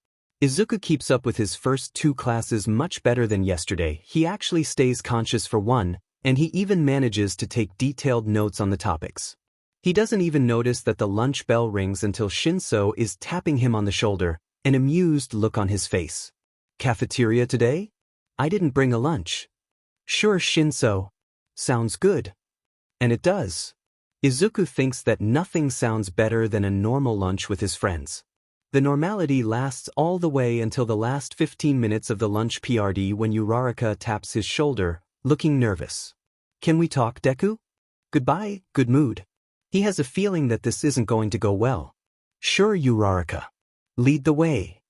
Izuku keeps up with his first two classes much better than yesterday. He actually stays conscious for one, and he even manages to take detailed notes on the topics. He doesn't even notice that the lunch bell rings until Shinsou is tapping him on the shoulder, an amused look on his face. Cafeteria today? I didn't bring a lunch. Sure Shinsou. Sounds good. And it does. Izuku thinks that nothing sounds better than a normal lunch with his friends. The normality lasts all the way until the last 15 minutes of the lunch PRD when Uraraka taps his shoulder, looking nervous. Can we talk, Deku? Goodbye, good mood. He has a feeling that this isn't going to go well. Sure Uraraka. Lead the way.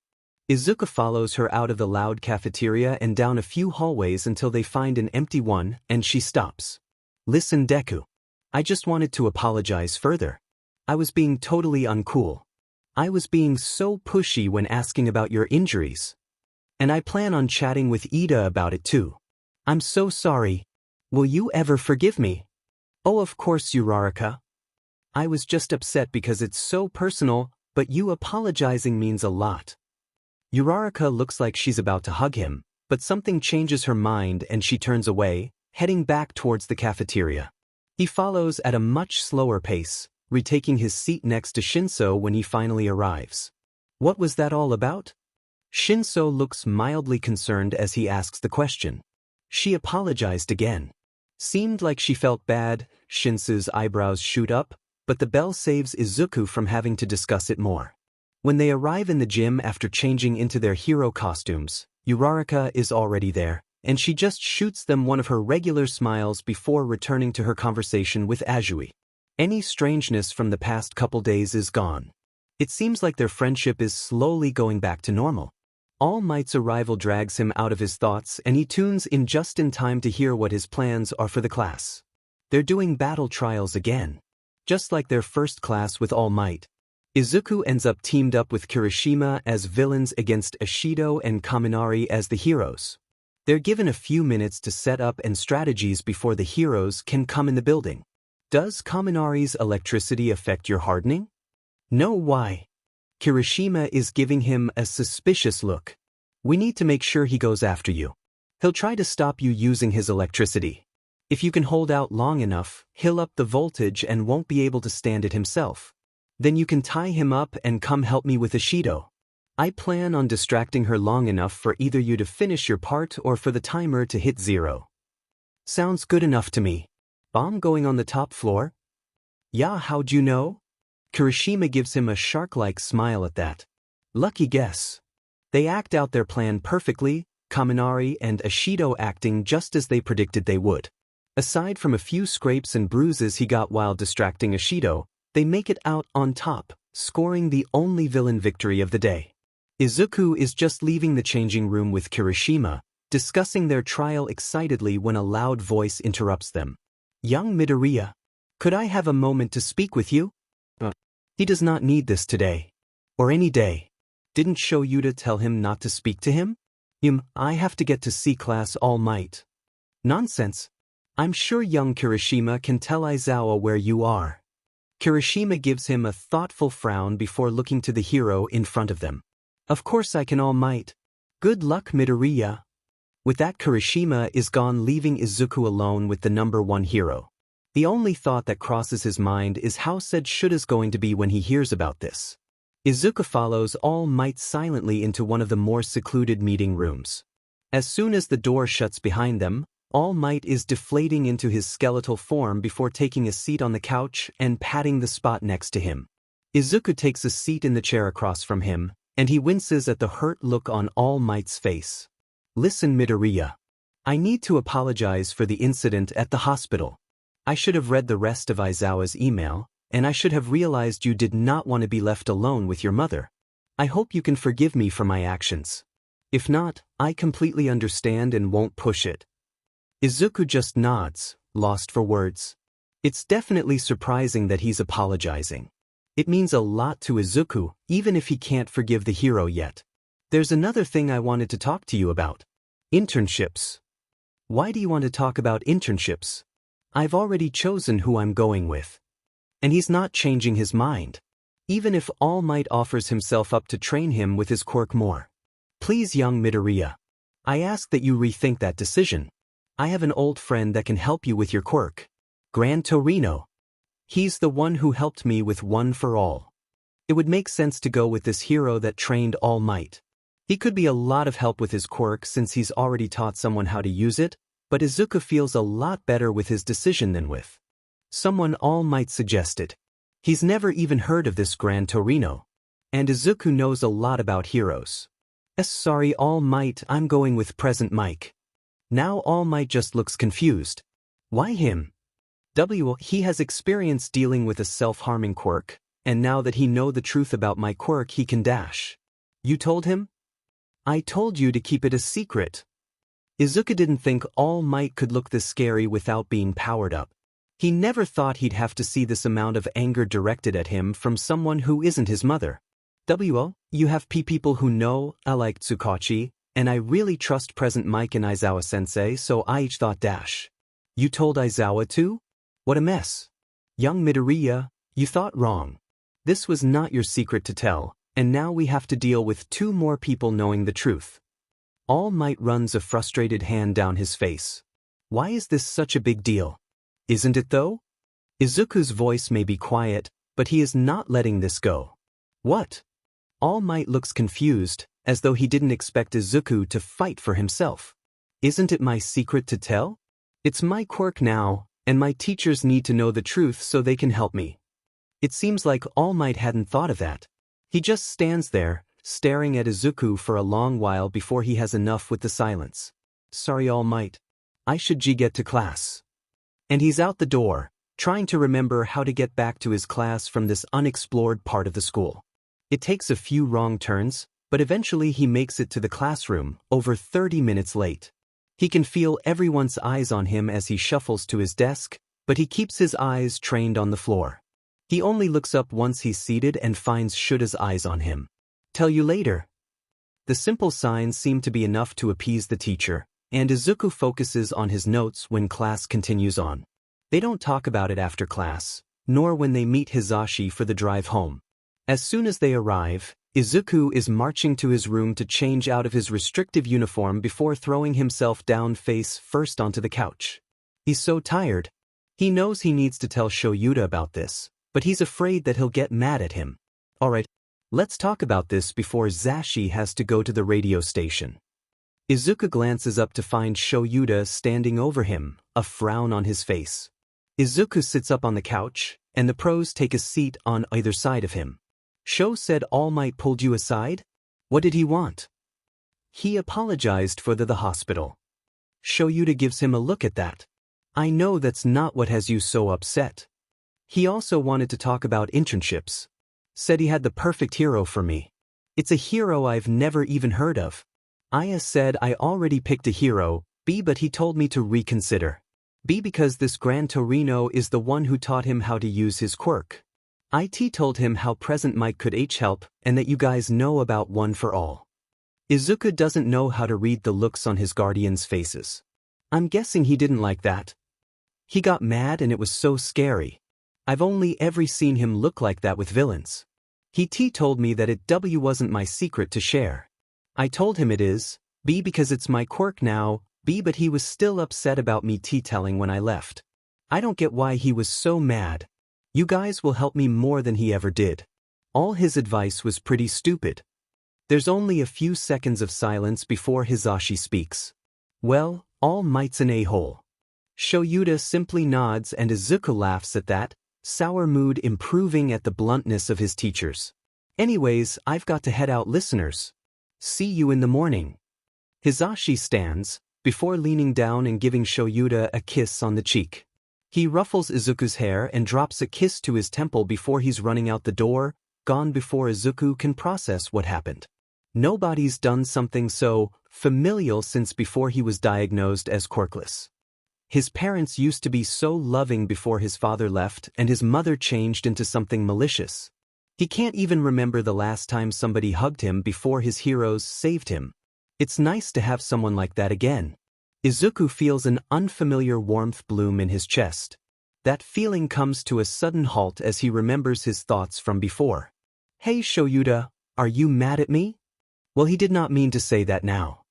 Izuku follows her out of the loud cafeteria and down a few hallways until they find an empty one, and she stops. Listen Deku. I just wanted to apologize further. I was being totally uncool. I was being so pushy when asking about your injuries. And I plan on chatting with Ida about it too. I'm so sorry. Will you ever forgive me? Oh of course Uraraka. I was just upset because it's so personal, but you apologizing means a lot. Uraraka looks like she's about to hug him, but something changes her mind and she turns away, heading back towards the cafeteria. He follows at a much slower pace, retaking his seat next to Shinsou when he finally arrives. What was that all about? Shinsou looks mildly concerned as he asks the question. She apologized again. Seemed like she felt bad. Shinsou's eyebrows shoot up, but the bell saves Izuku from having to discuss it more. When they arrive in the gym after changing into their hero costumes, Uraraka is already there, and she just shoots them one of her regular smiles before returning to her conversation with Azui. Any strangeness from the past couple days is gone. It seems like their friendship is slowly going back to normal. All Might's arrival drags him out of his thoughts and he tunes in just in time to hear what his plans are for the class. They're doing battle trials again. Just like their first class with All Might. Izuku ends up teamed up with Kirishima as villains against Ashido and Kaminari as the heroes. They're given a few minutes to set up and strategies before the heroes can come in the building. Does Kaminari's electricity affect your hardening? No, why? Kirishima is giving him a suspicious look. We need to make sure he goes after you. He'll try to stop you using his electricity. If you can hold out long enough, he'll up the voltage and won't be able to stand it himself. Then you can tie him up and come help me with Ishido. I plan on distracting her long enough for either you to finish your part or for the timer to hit 0. Sounds good enough to me. Bomb going on the top floor? Yeah, how'd you know? Kirishima gives him a shark-like smile at that. Lucky guess. They act out their plan perfectly, Kaminari and Ishido acting just as they predicted they would. Aside from a few scrapes and bruises he got while distracting Ishido, they make it out on top, scoring the only villain victory of the day. Izuku is just leaving the changing room with Kirishima, discussing their trial excitedly when a loud voice interrupts them. Young Midoriya, could I have a moment to speak with you? He does not need this today. Or any day. Didn't show you to tell him not to speak to him? I have to get to C class All Might. Nonsense. I'm sure young Kirishima can tell Aizawa where you are. Kirishima gives him a thoughtful frown before looking to the hero in front of them. Of course I can, All Might. Good luck, Midoriya. With that, Kirishima is gone, leaving Izuku alone with the #1 hero. The only thought that crosses his mind is how sad Shura's going to be when he hears about this. Izuku follows All Might silently into one of the more secluded meeting rooms. As soon as the door shuts behind them, All Might is deflating into his skeletal form before taking a seat on the couch and patting the spot next to him. Izuku takes a seat in the chair across from him, and he winces at the hurt look on All Might's face. Listen, Midoriya. I need to apologize for the incident at the hospital. I should have read the rest of Aizawa's email, and I should have realized you did not want to be left alone with your mother. I hope you can forgive me for my actions. If not, I completely understand and won't push it. Izuku just nods, lost for words. It's definitely surprising that he's apologizing. It means a lot to Izuku, even if he can't forgive the hero yet. There's another thing I wanted to talk to you about. Internships. Why do you want to talk about internships? I've already chosen who I'm going with. And he's not changing his mind. Even if All Might offers himself up to train him with his quirk more. Please, young Midoriya. I ask that you rethink that decision. I have an old friend that can help you with your quirk. Gran Torino. He's the one who helped me with One for All. It would make sense to go with this hero that trained All Might. He could be a lot of help with his quirk since he's already taught someone how to use it, but Izuku feels a lot better with his decision than with someone All Might suggested. He's never even heard of this Gran Torino. And Izuku knows a lot about heroes. Sorry, All Might, I'm going with Present Mike. Now All Might just looks confused. Why him? He has experience dealing with a self-harming quirk, and now that he knows the truth about my quirk he can dash. You told him? I told you to keep it a secret. Izuku didn't think All Might could look this scary without being powered up. He never thought he'd have to see this amount of anger directed at him from someone who isn't his mother. You have people who know I like Tsukachi, and I really trust Present Mike and Aizawa-sensei, so I each thought dash. You told Aizawa too? What a mess. Young Midoriya, you thought wrong. This was not your secret to tell, and now we have to deal with 2 more people knowing the truth. All Might runs a frustrated hand down his face. Why is this such a big deal? Isn't it though? Izuku's voice may be quiet, but he is not letting this go. What? All Might looks confused, as though he didn't expect Izuku to fight for himself. Isn't it my secret to tell? It's my quirk now, and my teachers need to know the truth so they can help me. It seems like All Might hadn't thought of that. He just stands there, staring at Izuku for a long while before he has enough with the silence. Sorry, All Might. I should get to class. And he's out the door, trying to remember how to get back to his class from this unexplored part of the school. It takes a few wrong turns, but eventually he makes it to the classroom, over 30 minutes late. He can feel everyone's eyes on him as he shuffles to his desk, but he keeps his eyes trained on the floor. He only looks up once he's seated and finds Shura's eyes on him. Tell you later. The simple signs seem to be enough to appease the teacher, and Izuku focuses on his notes when class continues on. They don't talk about it after class, nor when they meet Hizashi for the drive home. As soon as they arrive, Izuku is marching to his room to change out of his restrictive uniform before throwing himself down face first onto the couch. He's so tired. He knows he needs to tell Shoyuta about this, but he's afraid that he'll get mad at him. Alright, let's talk about this before Hizashi has to go to the radio station. Izuku glances up to find Shoyuta standing over him, a frown on his face. Izuku sits up on the couch, and the pros take a seat on either side of him. Sho said All Might pulled you aside? What did he want? He apologized for the hospital. Shoyuta gives him a look at that. I know that's not what has you so upset. He also wanted to talk about internships. Said he had the perfect hero for me. It's a hero I've never even heard of. Aya said I already picked a hero, B, but he told me to reconsider. B, because this Gran Torino is the one who taught him how to use his quirk. IT told him how present Mike could help and that you guys know about One for All. Izuku doesn't know how to read the looks on his guardians' faces. I'm guessing he didn't like that. He got mad and it was so scary. I've only ever seen him look like that with villains. He told me that it wasn't my secret to share. I told him it is, B, because it's my quirk now, B, but he was still upset about me telling when I left. I don't get why he was so mad. You guys will help me more than he ever did. All his advice was pretty stupid. There's only a few seconds of silence before Hizashi speaks. Well, All Might's an a-hole. Shoyuta simply nods and Izuku laughs at that, sour mood improving at the bluntness of his teachers. Anyways, I've got to head out, listeners. See you in the morning. Hizashi stands, before leaning down and giving Shoyuta a kiss on the cheek. He ruffles Izuku's hair and drops a kiss to his temple before he's running out the door, gone before Izuku can process what happened. Nobody's done something so familial since before he was diagnosed as quirkless. His parents used to be so loving before his father left and his mother changed into something malicious. He can't even remember the last time somebody hugged him before his heroes saved him. It's nice to have someone like that again. Izuku feels an unfamiliar warmth bloom in his chest. That feeling comes to a sudden halt as he remembers his thoughts from before. Hey Shoyuta, are you mad at me? Well, he did not mean to say that now.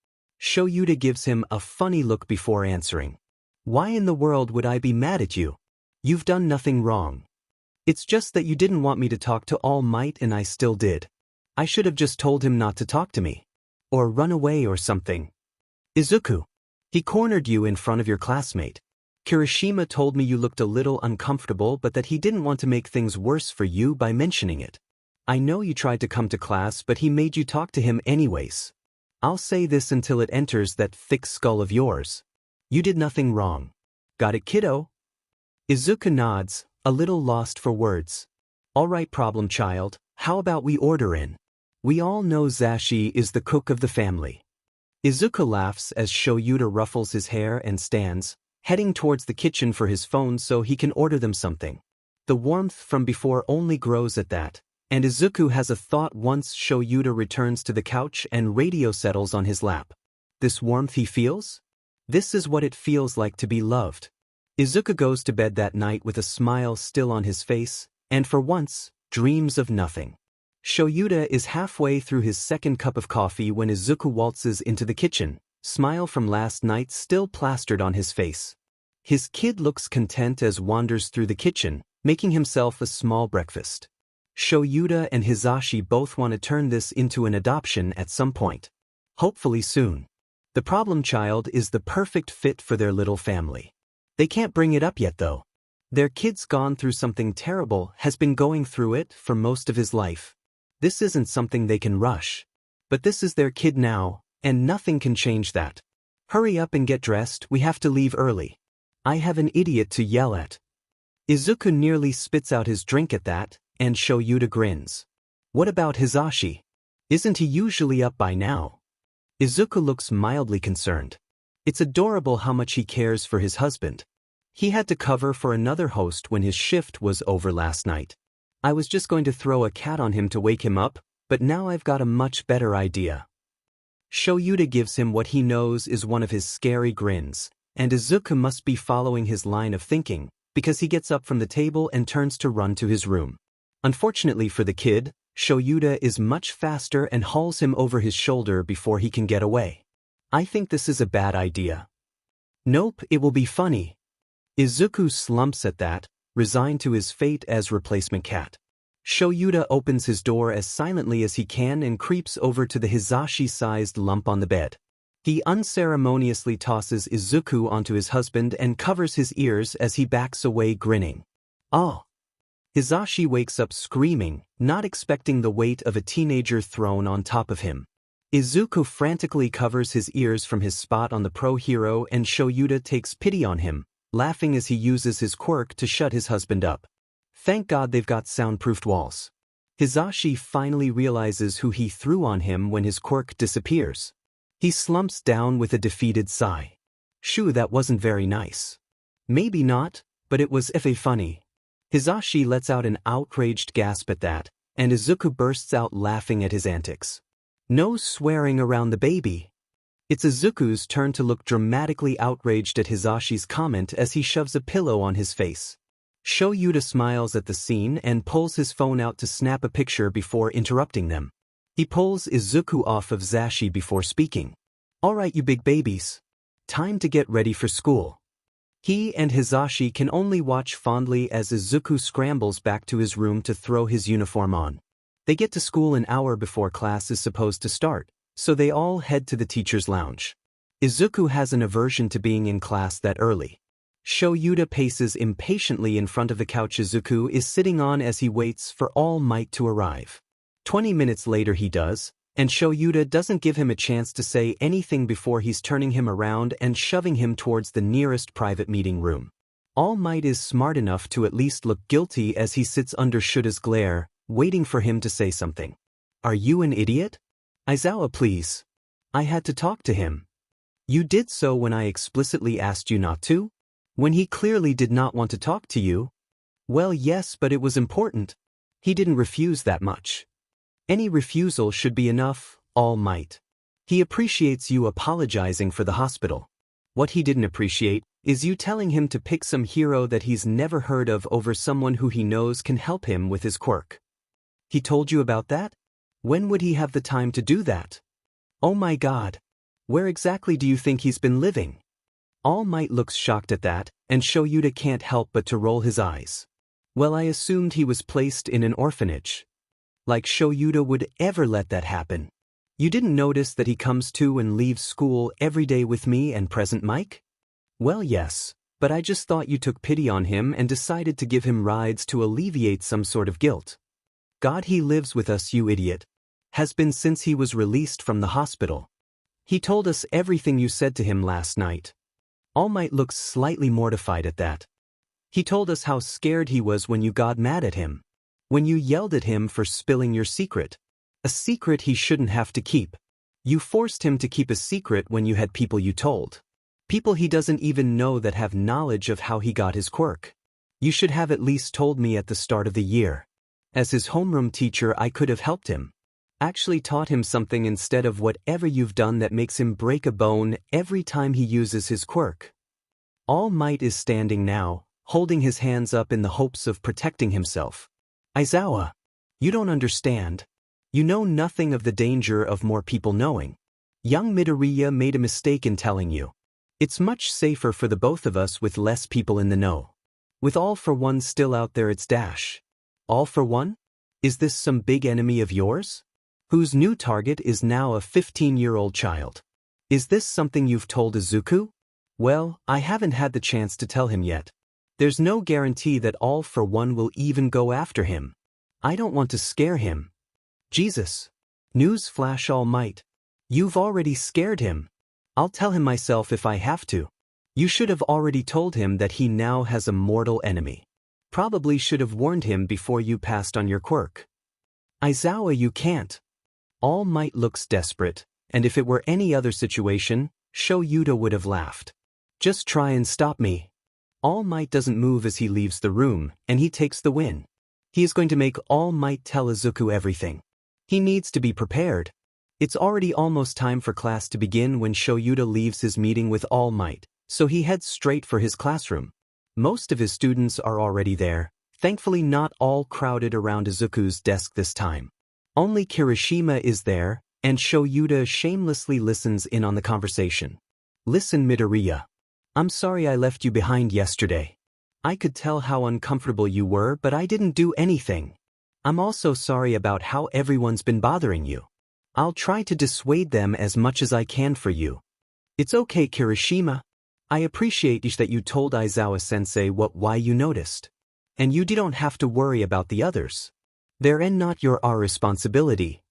Shoyuta gives him a funny look before answering. Why in the world would I be mad at you? You've done nothing wrong. It's just that you didn't want me to talk to All Might and I still did. I should have just told him not to talk to me. Or run away or something. Izuku. He cornered you in front of your classmate. Kirishima told me you looked a little uncomfortable but that he didn't want to make things worse for you by mentioning it. I know you tried to come to class but he made you talk to him anyways. I'll say this until it enters that thick skull of yours. You did nothing wrong. Got it, kiddo? Izuku nods, a little lost for words. Alright, problem child, how about we order in? We all know Hizashi is the cook of the family. Izuku laughs as Shoyuta ruffles his hair and stands, heading towards the kitchen for his phone so he can order them something. The warmth from before only grows at that, and Izuku has a thought once Shoyuta returns to the couch and radio settles on his lap. This warmth he feels? This is what it feels like to be loved. Izuku goes to bed that night with a smile still on his face, and for once, dreams of nothing. Shoyuta is halfway through his second cup of coffee when Izuku waltzes into the kitchen, smile from last night still plastered on his face. His kid looks content as wanders through the kitchen, making himself a small breakfast. Shoyuta and Hizashi both want to turn this into an adoption at some point. Hopefully soon. The problem child is the perfect fit for their little family. They can't bring it up yet though. Their kid's gone through something terrible, has been going through it for most of his life. This isn't something they can rush. But this is their kid now, and nothing can change that. Hurry up and get dressed, we have to leave early. I have an idiot to yell at. Izuku nearly spits out his drink at that, and Shoyuta grins. What about Hizashi? Isn't he usually up by now? Izuku looks mildly concerned. It's adorable how much he cares for his husband. He had to cover for another host when his shift was over last night. I was just going to throw a cat on him to wake him up, but now I've got a much better idea. Shoyuta gives him what he knows is one of his scary grins, and Izuku must be following his line of thinking, because he gets up from the table and turns to run to his room. Unfortunately for the kid, Shoyuta is much faster and hauls him over his shoulder before he can get away. I think this is a bad idea. Nope, it will be funny. Izuku slumps at that, resigned to his fate as replacement cat. Shoyuta opens his door as silently as he can and creeps over to the Hizashi-sized lump on the bed. He unceremoniously tosses Izuku onto his husband and covers his ears as he backs away grinning. Oh! Hizashi wakes up screaming, not expecting the weight of a teenager thrown on top of him. Izuku frantically covers his ears from his spot on the pro hero and Shoyuta takes pity on him, laughing as he uses his quirk to shut his husband up. Thank God they've got soundproofed walls. Hizashi finally realizes who he threw on him when his quirk disappears. He slumps down with a defeated sigh. Shoo, that wasn't very nice. Maybe not, but it was funny. Hizashi lets out an outraged gasp at that, and Izuku bursts out laughing at his antics. No swearing around the baby. It's Izuku's turn to look dramatically outraged at Hizashi's comment as he shoves a pillow on his face. Shoyuta smiles at the scene and pulls his phone out to snap a picture before interrupting them. He pulls Izuku off of Zashi before speaking. Alright, you big babies. Time to get ready for school. He and Hizashi can only watch fondly as Izuku scrambles back to his room to throw his uniform on. They get to school an hour before class is supposed to start, so they all head to the teacher's lounge. Izuku has an aversion to being in class that early. Shoyuta paces impatiently in front of the couch Izuku is sitting on as he waits for All Might to arrive. 20 minutes later he does, and Shoyuta doesn't give him a chance to say anything before he's turning him around and shoving him towards the nearest private meeting room. All Might is smart enough to at least look guilty as he sits under Shuta's glare, waiting for him to say something. Are you an idiot? Aizawa, please. I had to talk to him. You did so when I explicitly asked you not to? When he clearly did not want to talk to you? Well, yes, but it was important. He didn't refuse that much. Any refusal should be enough, All Might. He appreciates you apologizing for the hospital. What he didn't appreciate is you telling him to pick some hero that he's never heard of over someone who he knows can help him with his quirk. He told you about that? When would he have the time to do that? Oh my God. Where exactly do you think he's been living? All Might looks shocked at that, and Shoyuta can't help but to roll his eyes. Well, I assumed he was placed in an orphanage. Like Shoyuta would ever let that happen. You didn't notice that he comes to and leaves school every day with me and Present Mike? Well, yes, but I just thought you took pity on him and decided to give him rides to alleviate some sort of guilt. God, he lives with us, you idiot. Has been since he was released from the hospital. He told us everything you said to him last night. All Might looks slightly mortified at that. He told us how scared he was when you got mad at him. When you yelled at him for spilling your secret. A secret he shouldn't have to keep. You forced him to keep a secret when you had people you told. People he doesn't even know that have knowledge of how he got his quirk. You should have at least told me at the start of the year. As his homeroom teacher, I could have helped him. Actually taught him something instead of whatever you've done that makes him break a bone every time he uses his quirk. All Might is standing now, holding his hands up in the hopes of protecting himself. Aizawa, you don't understand. You know nothing of the danger of more people knowing. Young Midoriya made a mistake in telling you. It's much safer for the both of us with less people in the know. With All for One still out there, it's dash. All for One? Is this some big enemy of yours? Whose new target is now a 15-year-old child. Is this something you've told Izuku? Well, I haven't had the chance to tell him yet. There's no guarantee that All for One will even go after him. I don't want to scare him. Jesus. Newsflash, All Might. You've already scared him. I'll tell him myself if I have to. You should have already told him that he now has a mortal enemy. Probably should have warned him before you passed on your quirk. Aizawa, you can't. All Might looks desperate, and if it were any other situation, Shoyuta would have laughed. Just try and stop me. All Might doesn't move as he leaves the room, and he takes the win. He is going to make All Might tell Izuku everything. He needs to be prepared. It's already almost time for class to begin when Shoyuta leaves his meeting with All Might, so he heads straight for his classroom. Most of his students are already there, thankfully not all crowded around Izuku's desk this time. Only Kirishima is there, and Shoyuta shamelessly listens in on the conversation. Listen, Midoriya. I'm sorry I left you behind yesterday. I could tell how uncomfortable you were, but I didn't do anything. I'm also sorry about how everyone's been bothering you. I'll try to dissuade them as much as I can for you. It's okay, Kirishima. I appreciate that you told Aizawa-sensei why you noticed. And you don't have to worry about the others. They're not our responsibility.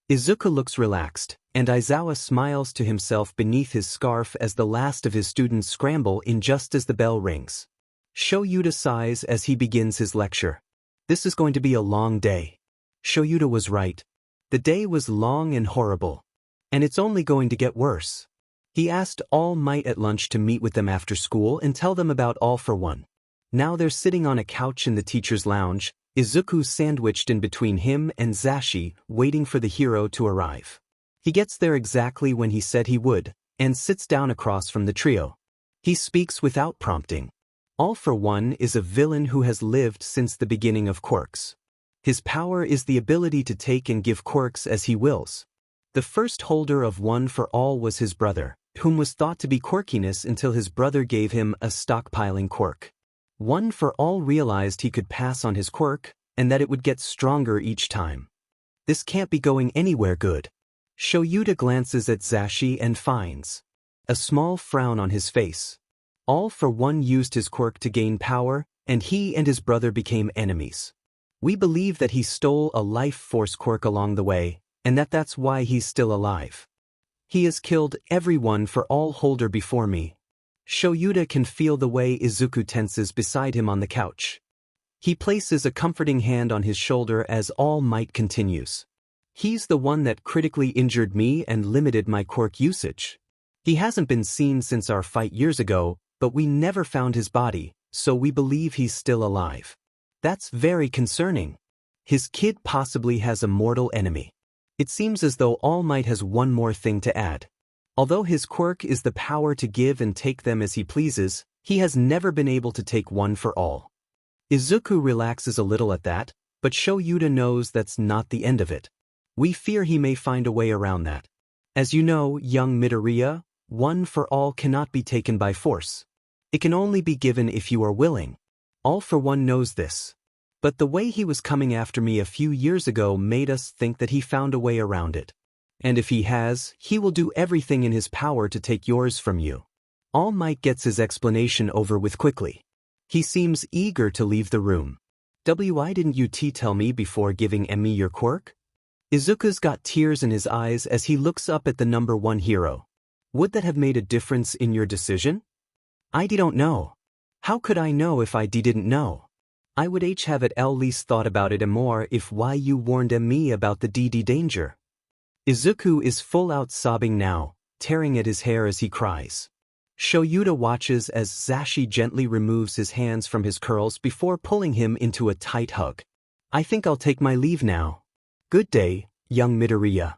Izuku looks relaxed, and Aizawa smiles to himself beneath his scarf as the last of his students scramble in just as the bell rings. Shoyuta sighs as he begins his lecture. This is going to be a long day. Shoyuta was right. The day was long and horrible. And it's only going to get worse. He asked All Might at lunch to meet with them after school and tell them about All for One. Now they're sitting on a couch in the teacher's lounge, Izuku sandwiched in between him and Hizashi, waiting for the hero to arrive. He gets there exactly when he said he would, and sits down across from the trio. He speaks without prompting. All for One is a villain who has lived since the beginning of quirks. His power is the ability to take and give quirks as he wills. The first holder of One for All was his brother, whom was thought to be quirkiness until his brother gave him a stockpiling quirk. One for All realized he could pass on his quirk, and that it would get stronger each time. This can't be going anywhere good. Shoyuta glances at Hizashi and finds a small frown on his face. All for One used his quirk to gain power, and he and his brother became enemies. We believe that he stole a life force quirk along the way, and that's why he's still alive. He has killed every One for All holder before me. Shoyuta can feel the way Izuku tenses beside him on the couch. He places a comforting hand on his shoulder as All Might continues. He's the one that critically injured me and limited my quirk usage. He hasn't been seen since our fight years ago, but we never found his body, so we believe he's still alive. That's very concerning. His kid possibly has a mortal enemy. It seems as though All Might has one more thing to add. Although his quirk is the power to give and take them as he pleases, he has never been able to take One for All. Izuku relaxes a little at that, but Shoyuta knows that's not the end of it. We fear he may find a way around that. As you know, young Midoriya, One for All cannot be taken by force. It can only be given if you are willing. All for One knows this. But the way he was coming after me a few years ago made us think that he found a way around it. And if he has, he will do everything in his power to take yours from you. All Might gets his explanation over with quickly. He seems eager to leave the room. Why didn't you tell me before giving me your quirk? Izuku's got tears in his eyes as he looks up at the number one hero. Would that have made a difference in your decision? I don't know. How could I know if I didn't know? I would have at least thought about it more if why you warned me about the danger. Izuku is full out sobbing now, tearing at his hair as he cries. Shoyuta watches as Hizashi gently removes his hands from his curls before pulling him into a tight hug. I think I'll take my leave now. Good day, young Midoriya.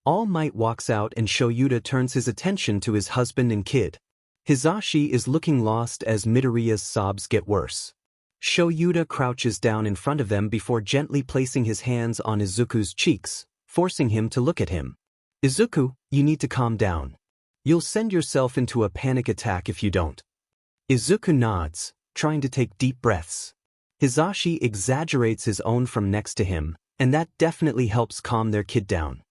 All Might walks out and Shoyuta turns his attention to his husband and kid. Hizashi is looking lost as Midoriya's sobs get worse. Shoyuta crouches down in front of them before gently placing his hands on Izuku's cheeks, forcing him to look at him. Izuku, you need to calm down. You'll send yourself into a panic attack if you don't. Izuku nods, trying to take deep breaths. Hizashi exaggerates his own from next to him, and that definitely helps calm their kid down.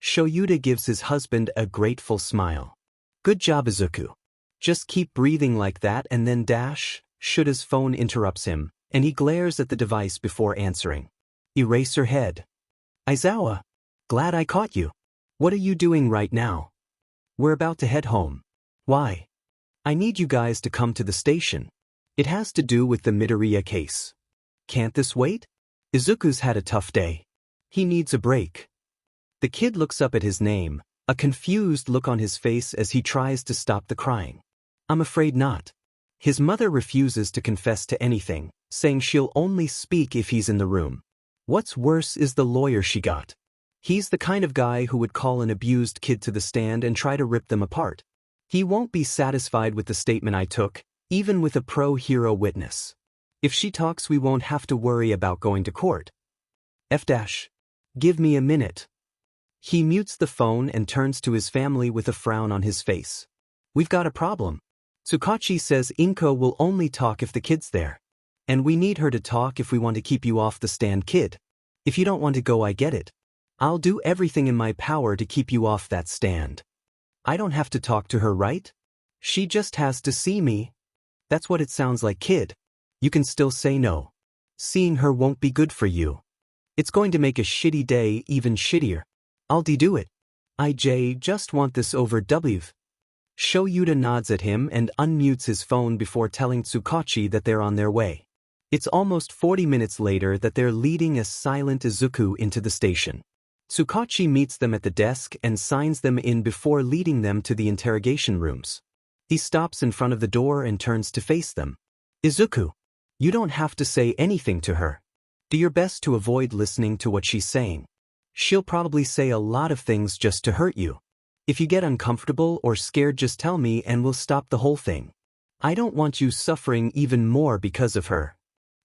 Shoyuta gives his husband a grateful smile. Good job, Izuku. Just keep breathing like that and then dash. Shuta's phone interrupts him, and he glares at the device before answering. Erase her head. Aizawa. Glad I caught you. What are you doing right now? We're about to head home. Why? I need you guys to come to the station. It has to do with the Midoriya case. Can't this wait? Izuku's had a tough day. He needs a break. The kid looks up at his name, a confused look on his face as he tries to stop the crying. I'm afraid not. His mother refuses to confess to anything, saying she'll only speak if he's in the room. What's worse is the lawyer she got. He's the kind of guy who would call an abused kid to the stand and try to rip them apart. He won't be satisfied with the statement I took, even with a pro-hero witness. If she talks, we won't have to worry about going to court. Give me a minute. He mutes the phone and turns to his family with a frown on his face. We've got a problem. Tsukachi says Inko will only talk if the kid's there. And we need her to talk if we want to keep you off the stand, kid. If you don't want to go, I get it. I'll do everything in my power to keep you off that stand. I don't have to talk to her, right? She just has to see me. That's what it sounds like, kid. You can still say no. Seeing her won't be good for you. It's going to make a shitty day even shittier. I'll do it. I just want this over. Shoyuta nods at him and unmutes his phone before telling Tsukachi that they're on their way. It's almost 40 minutes later that they're leading a silent Izuku into the station. Tsukachi meets them at the desk and signs them in before leading them to the interrogation rooms. He stops in front of the door and turns to face them. Izuku, you don't have to say anything to her. Do your best to avoid listening to what she's saying. She'll probably say a lot of things just to hurt you. If you get uncomfortable or scared, just tell me and we'll stop the whole thing. I don't want you suffering even more because of her.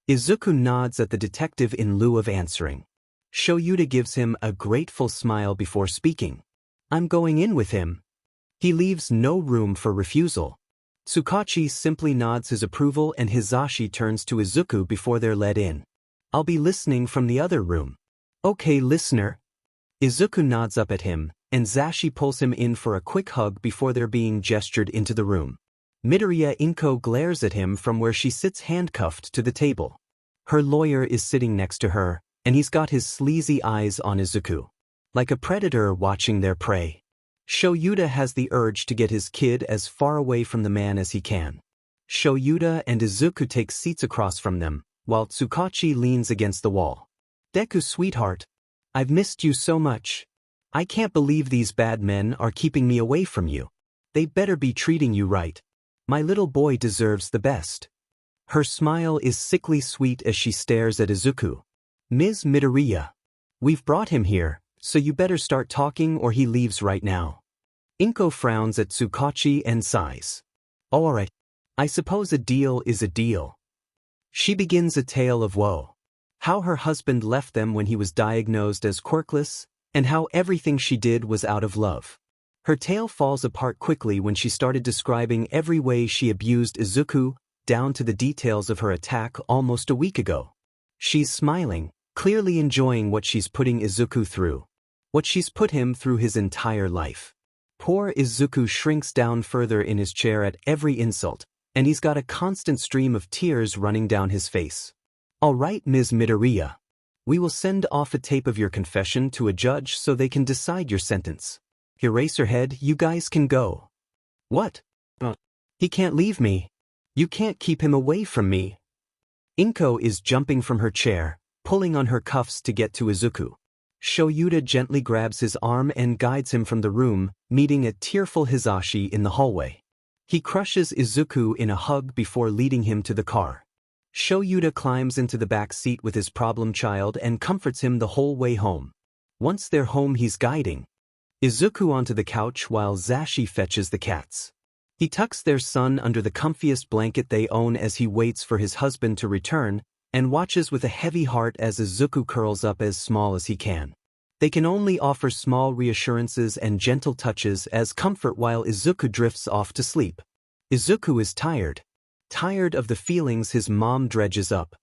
Izuku nods at the detective in lieu of answering. Shoyuta gives him a grateful smile before speaking. I'm going in with him. He leaves no room for refusal. Tsukachi simply nods his approval and Hizashi turns to Izuku before they're led in. I'll be listening from the other room. Okay, listener. Izuku nods up at him, and Zashi pulls him in for a quick hug before they're being gestured into the room. Midoriya Inko glares at him from where she sits handcuffed to the table. Her lawyer is sitting next to her, and he's got his sleazy eyes on Izuku. Like a predator watching their prey. Shoyuta has the urge to get his kid as far away from the man as he can. Shoyuta and Izuku take seats across from them, while Tsukachi leans against the wall. Deku, sweetheart. I've missed you so much. I can't believe these bad men are keeping me away from you. They better be treating you right. My little boy deserves the best. Her smile is sickly sweet as she stares at Izuku. Ms. Midoriya. We've brought him here, so you better start talking or he leaves right now. Inko frowns at Tsukachi and sighs. Alright. I suppose a deal is a deal. She begins a tale of woe. How her husband left them when he was diagnosed as quirkless, and how everything she did was out of love. Her tale falls apart quickly when she started describing every way she abused Izuku, down to the details of her attack almost a week ago. She's smiling, clearly enjoying what she's putting Izuku through. What she's put him through his entire life. Poor Izuku shrinks down further in his chair at every insult, and he's got a constant stream of tears running down his face. All right, Ms. Midoriya. We will send off a tape of your confession to a judge so they can decide your sentence. Eraserhead, you guys can go. What? He can't leave me. You can't keep him away from me. Inko is jumping from her chair, pulling on her cuffs to get to Izuku. Shoyuta gently grabs his arm and guides him from the room, meeting a tearful Hizashi in the hallway. He crushes Izuku in a hug before leading him to the car. Shoyuta climbs into the back seat with his problem child and comforts him the whole way home. Once they're home, he's guiding Izuku onto the couch while Zashi fetches the cats. He tucks their son under the comfiest blanket they own as he waits for his husband to return, and watches with a heavy heart as Izuku curls up as small as he can. They can only offer small reassurances and gentle touches as comfort while Izuku drifts off to sleep. Izuku is tired. Tired of the feelings his mom dredges up.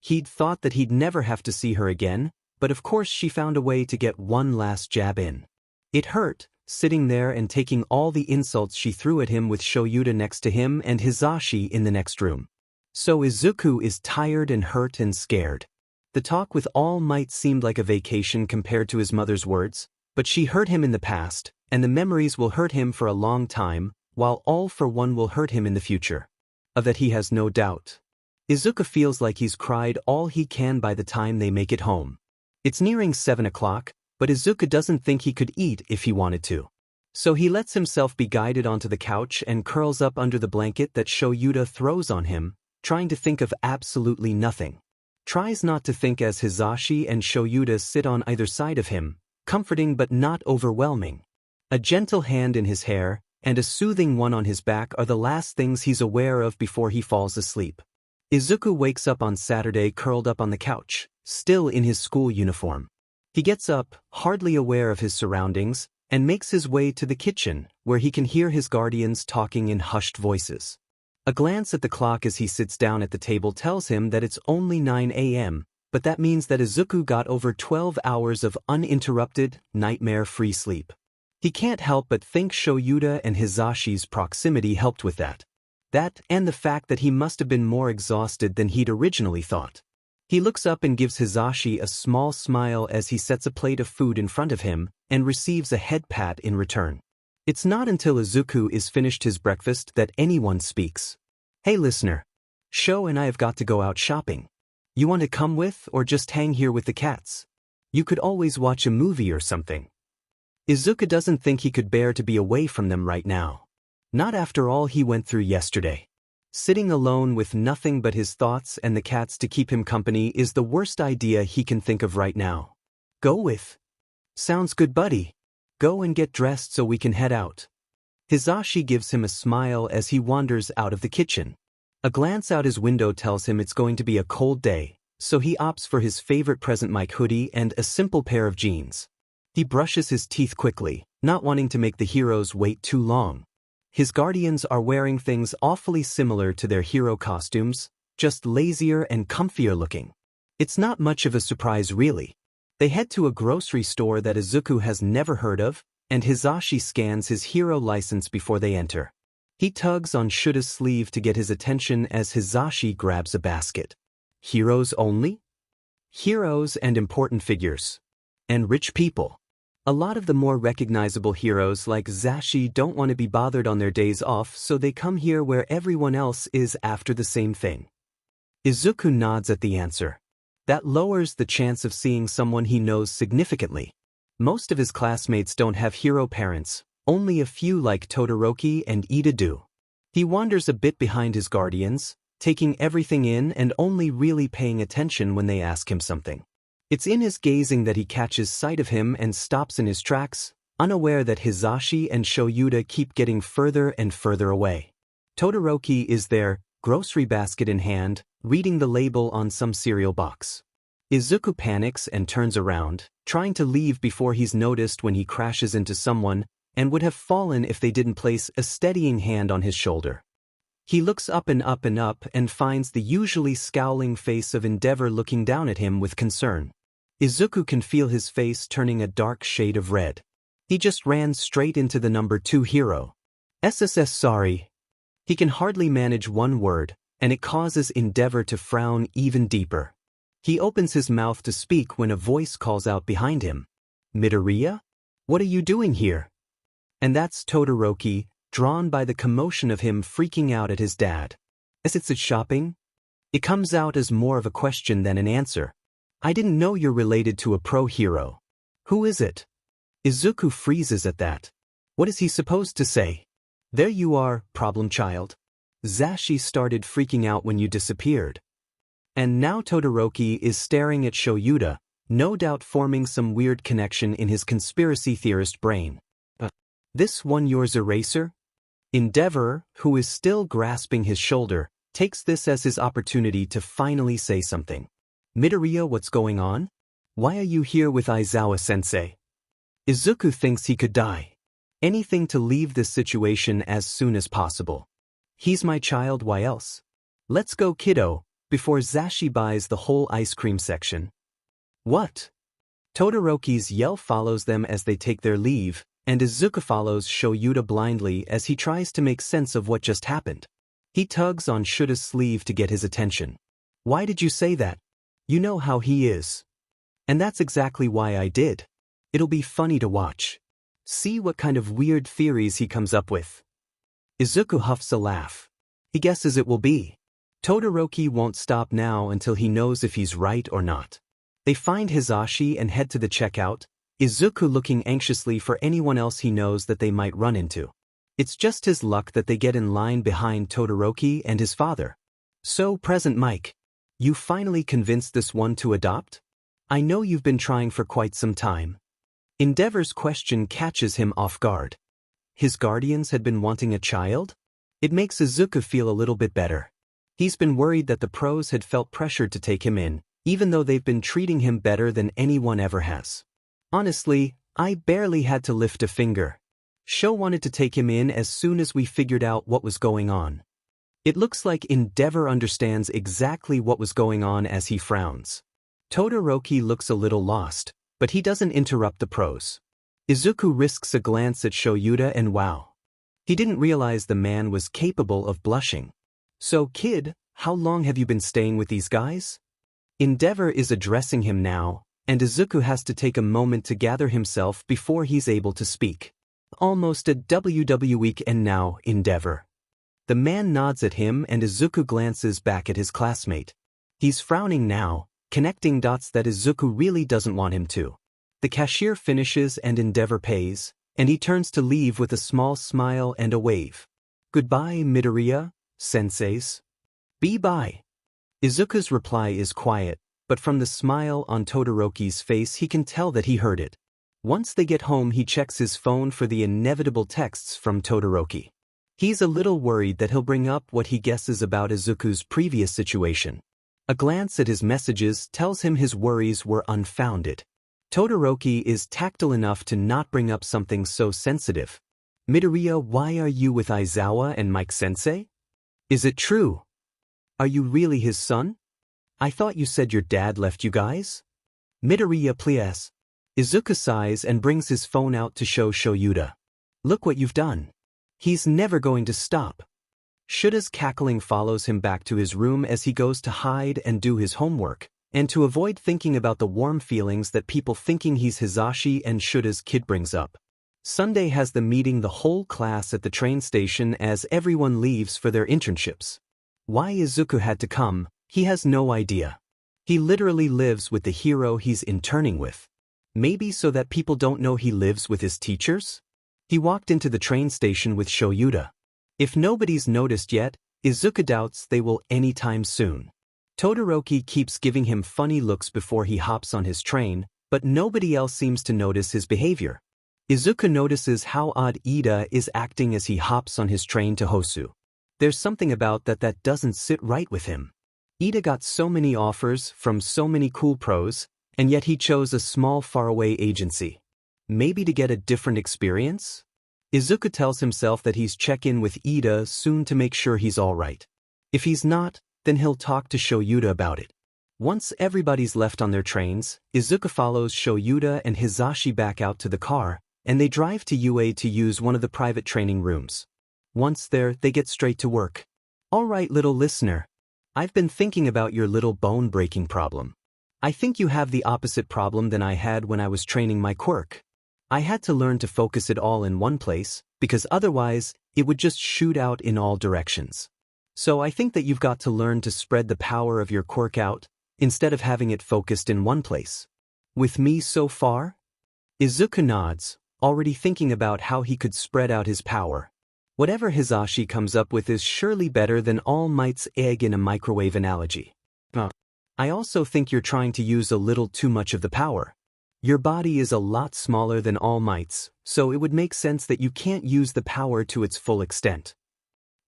He'd thought that he'd never have to see her again, but of course she found a way to get one last jab in. It hurt, sitting there and taking all the insults she threw at him with Shoyuta next to him and Hizashi in the next room. So Izuku is tired and hurt and scared. The talk with All Might seemed like a vacation compared to his mother's words, but she hurt him in the past, and the memories will hurt him for a long time, while All for One will hurt him in the future. Of that he has no doubt. Izuku feels like he's cried all he can by the time they make it home. It's nearing 7 o'clock, but Izuku doesn't think he could eat if he wanted to. So he lets himself be guided onto the couch and curls up under the blanket that Shoyuta throws on him, trying to think of absolutely nothing. Tries not to think as Hizashi and Shoyuta sit on either side of him, comforting but not overwhelming. A gentle hand in his hair, and a soothing one on his back are the last things he's aware of before he falls asleep. Izuku wakes up on Saturday curled up on the couch, still in his school uniform. He gets up, hardly aware of his surroundings, and makes his way to the kitchen, where he can hear his guardians talking in hushed voices. A glance at the clock as he sits down at the table tells him that it's only 9 a.m., but that means that Izuku got over 12 hours of uninterrupted, nightmare-free sleep. He can't help but think Shoyuta and Hizashi's proximity helped with that. That and the fact that he must have been more exhausted than he'd originally thought. He looks up and gives Hizashi a small smile as he sets a plate of food in front of him and receives a head pat in return. It's not until Izuku is finished his breakfast that anyone speaks. "Hey listener. Sho and I have got to go out shopping. You want to come with or just hang here with the cats? You could always watch a movie or something." Izuku doesn't think he could bear to be away from them right now. Not after all he went through yesterday. Sitting alone with nothing but his thoughts and the cats to keep him company is the worst idea he can think of right now. "Go with." "Sounds good, buddy. Go and get dressed so we can head out." Hizashi gives him a smile as he wanders out of the kitchen. A glance out his window tells him it's going to be a cold day, so he opts for his favorite present Mike hoodie and a simple pair of jeans. He brushes his teeth quickly, not wanting to make the heroes wait too long. His guardians are wearing things awfully similar to their hero costumes, just lazier and comfier looking. It's not much of a surprise really. They head to a grocery store that Izuku has never heard of, and Hizashi scans his hero license before they enter. He tugs on Shuta's sleeve to get his attention as Hizashi grabs a basket. Heroes only? Heroes and important figures. And rich people. A lot of the more recognizable heroes like Zashi don't want to be bothered on their days off, so they come here where everyone else is after the same thing. Izuku nods at the answer. That lowers the chance of seeing someone he knows significantly. Most of his classmates don't have hero parents, only a few like Todoroki and Ida do. He wanders a bit behind his guardians, taking everything in and only really paying attention when they ask him something. It's in his gazing that he catches sight of him and stops in his tracks, unaware that Hizashi and Shoyuta keep getting further and further away. Todoroki is there, grocery basket in hand, reading the label on some cereal box. Izuku panics and turns around, trying to leave before he's noticed when he crashes into someone and would have fallen if they didn't place a steadying hand on his shoulder. He looks up and up and up and finds the usually scowling face of Endeavor looking down at him with concern. Izuku can feel his face turning a dark shade of red. He just ran straight into the number 2 hero. "SSS sorry." He can hardly manage one word, and it causes Endeavor to frown even deeper. He opens his mouth to speak when a voice calls out behind him. "Midoriya? What are you doing here?" And that's Todoroki, drawn by the commotion of him freaking out at his dad. "Is it shopping?" It comes out as more of a question than an answer. "I didn't know you're related to a pro hero. Who is it?" Izuku freezes at that. What is he supposed to say? "There you are, problem child. Zashi started freaking out when you disappeared." And now Todoroki is staring at Shoyuta, no doubt forming some weird connection in his conspiracy theorist brain. "This one yours eraser?" Endeavor, who is still grasping his shoulder, takes this as his opportunity to finally say something. "Midoriya, what's going on? Why are you here with Aizawa-sensei?" Izuku thinks he could die. Anything to leave this situation as soon as possible. "He's my child, why else? Let's go, kiddo, before Zashi buys the whole ice cream section." "What?" Todoroki's yell follows them as they take their leave, and Izuku follows Shoyuta blindly as he tries to make sense of what just happened. He tugs on Shuta's sleeve to get his attention. "Why did you say that? You know how he is." "And that's exactly why I did. It'll be funny to watch. See what kind of weird theories he comes up with." Izuku huffs a laugh. He guesses it will be. Todoroki won't stop now until he knows if he's right or not. They find Hizashi and head to the checkout, Izuku looking anxiously for anyone else he knows that they might run into. It's just his luck that they get in line behind Todoroki and his father. "So, Present Mike, you finally convinced this one to adopt? I know you've been trying for quite some time." Endeavor's question catches him off guard. His guardians had been wanting a child? It makes Izuku feel a little bit better. He's been worried that the pros had felt pressured to take him in, even though they've been treating him better than anyone ever has. Honestly, I barely had to lift a finger. Sho wanted to take him in as soon as we figured out what was going on. It looks like Endeavor understands exactly what was going on as he frowns. Todoroki looks a little lost, but he doesn't interrupt the pros. Izuku risks a glance at Shoyuta and wow. He didn't realize the man was capable of blushing. So kid, how long have you been staying with these guys? Endeavor is addressing him now, and Izuku has to take a moment to gather himself before he's able to speak. Almost a WWE and now, Endeavor. The man nods at him and Izuku glances back at his classmate. He's frowning now, connecting dots that Izuku really doesn't want him to. The cashier finishes and Endeavor pays, and he turns to leave with a small smile and a wave. Goodbye, Midoriya, senseis. Bye. Izuku's reply is quiet, but from the smile on Todoroki's face he can tell that he heard it. Once they get home he checks his phone for the inevitable texts from Todoroki. He's a little worried that he'll bring up what he guesses about Izuku's previous situation. A glance at his messages tells him his worries were unfounded. Todoroki is tactile enough to not bring up something so sensitive. Midoriya, why are you with Aizawa and Mike-sensei? Is it true? Are you really his son? I thought you said your dad left you guys? Midoriya, please. Izuku sighs and brings his phone out to show Shoyuta. Look what you've done. He's never going to stop. Shuta's cackling follows him back to his room as he goes to hide and do his homework, and to avoid thinking about the warm feelings that people thinking he's Hizashi and Shuta's kid brings up. Sunday has them meeting the whole class at the train station as everyone leaves for their internships. Why Izuku had to come, he has no idea. He literally lives with the hero he's interning with. Maybe so that people don't know he lives with his teachers? He walked into the train station with Shoyuta. If nobody's noticed yet, Izuku doubts they will anytime soon. Todoroki keeps giving him funny looks before he hops on his train, but nobody else seems to notice his behavior. Izuku notices how odd Ida is acting as he hops on his train to Hosu. There's something about that doesn't sit right with him. Ida got so many offers from so many cool pros, and yet he chose a small faraway agency. Maybe to get a different experience? Izuku tells himself that he's check in with Ida soon to make sure he's alright. If he's not, then he'll talk to Shoyuta about it. Once everybody's left on their trains, Izuku follows Shoyuta and Hizashi back out to the car, and they drive to UA to use one of the private training rooms. Once there, they get straight to work. Alright, little listener. I've been thinking about your little bone-breaking problem. I think you have the opposite problem than I had when I was training my quirk. I had to learn to focus it all in one place, because otherwise, it would just shoot out in all directions. So I think that you've got to learn to spread the power of your quirk out, instead of having it focused in one place. With me so far? Izuku nods, already thinking about how he could spread out his power. Whatever Hizashi comes up with is surely better than All Might's egg in a microwave analogy. I also think you're trying to use a little too much of the power. Your body is a lot smaller than All Might's, so it would make sense that you can't use the power to its full extent.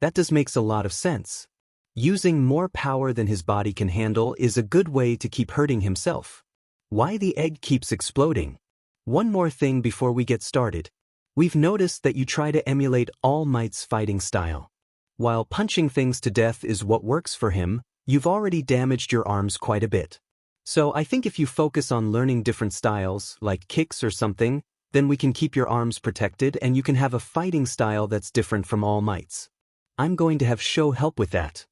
That makes a lot of sense. Using more power than his body can handle is a good way to keep hurting himself. Why the egg keeps exploding? One more thing before we get started. We've noticed that you try to emulate All Might's fighting style. While punching things to death is what works for him, you've already damaged your arms quite a bit. So I think if you focus on learning different styles, like kicks or something, then we can keep your arms protected and you can have a fighting style that's different from All Might's. I'm going to have Sho help with that.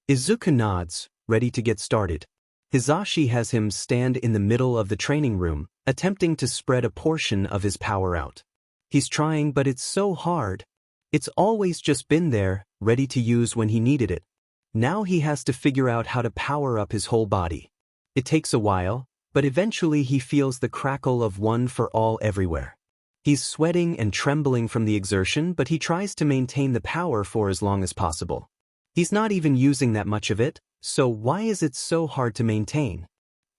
Izuku nods, ready to get started. Hizashi has him stand in the middle of the training room, attempting to spread a portion of his power out. He's trying, but it's so hard. It's always just been there, ready to use when he needed it. Now he has to figure out how to power up his whole body. It takes a while, but eventually he feels the crackle of one for all everywhere. He's sweating and trembling from the exertion, but he tries to maintain the power for as long as possible. He's not even using that much of it, so why is it so hard to maintain?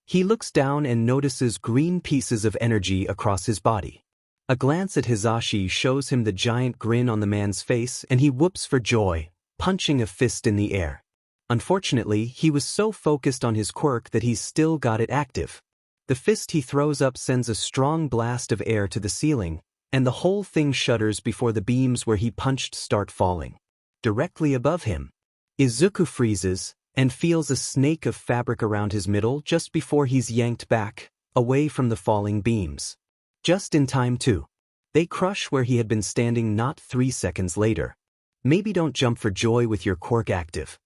He looks down and notices green pieces of energy across his body. A glance at Hizashi shows him the giant grin on the man's face and he whoops for joy, punching a fist in the air. Unfortunately, he was so focused on his quirk that he's still got it active. The fist he throws up sends a strong blast of air to the ceiling, and the whole thing shudders before the beams where he punched start falling. Directly above him, Izuku freezes and feels a snake of fabric around his middle just before he's yanked back, away from the falling beams. Just in time too. They crush where he had been standing not 3 seconds later. Maybe don't jump for joy with your quirk active.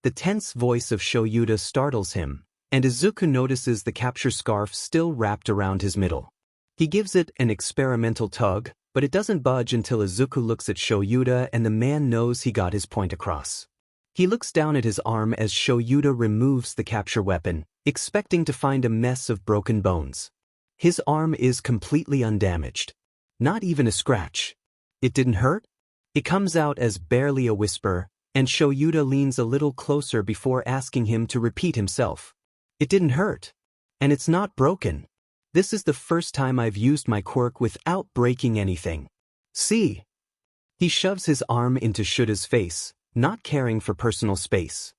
The tense voice of Shoyuta startles him, and Izuku notices the capture scarf still wrapped around his middle. He gives it an experimental tug, but it doesn't budge until Izuku looks at Shoyuta and the man knows he got his point across. He looks down at his arm as Shoyuta removes the capture weapon, expecting to find a mess of broken bones. His arm is completely undamaged. Not even a scratch. It didn't hurt? It comes out as barely a whisper, and Shoyuta leans a little closer before asking him to repeat himself. It didn't hurt. And it's not broken. This is the first time I've used my quirk without breaking anything. See? He shoves his arm into Shuta's face, not caring for personal space.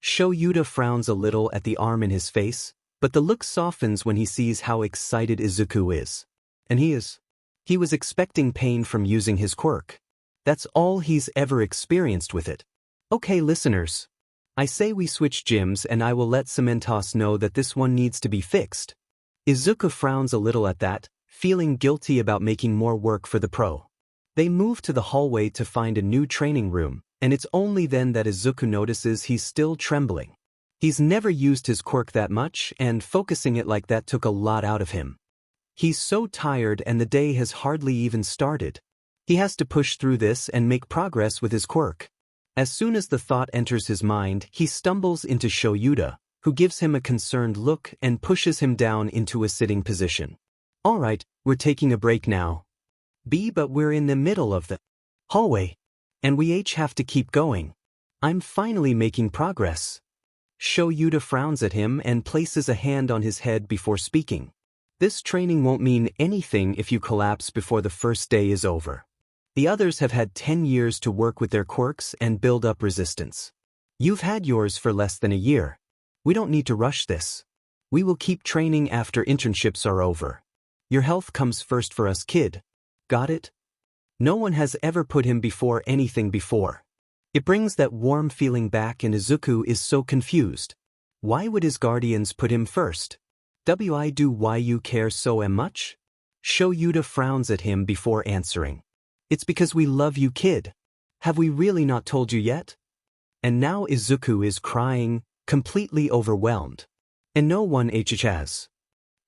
Shoyuta frowns a little at the arm in his face, but the look softens when he sees how excited Izuku is. And he is. He was expecting pain from using his quirk. That's all he's ever experienced with it. Okay, listeners. I say we switch gyms and I will let Cementos know that this one needs to be fixed. Izuku frowns a little at that, feeling guilty about making more work for the pro. They move to the hallway to find a new training room, and it's only then that Izuku notices he's still trembling. He's never used his quirk that much, and focusing it like that took a lot out of him. He's so tired and the day has hardly even started. He has to push through this and make progress with his quirk. As soon as the thought enters his mind, he stumbles into Shoyuta, who gives him a concerned look and pushes him down into a sitting position. Alright, we're taking a break now. But we're in the middle of the hallway, and we each have to keep going. I'm finally making progress. Shoyuta frowns at him and places a hand on his head before speaking. This training won't mean anything if you collapse before the first day is over. The others have had 10 years to work with their quirks and build up resistance. You've had yours for less than a year. We don't need to rush this. We will keep training after internships are over. Your health comes first for us, kid. Got it? No one has ever put him before anything before. It brings that warm feeling back, and Izuku is so confused. Why would his guardians put him first? Why you care so much? Shoyuta frowns at him before answering. It's because we love you, kid. Have we really not told you yet? And now Izuku is crying, completely overwhelmed. And no one has.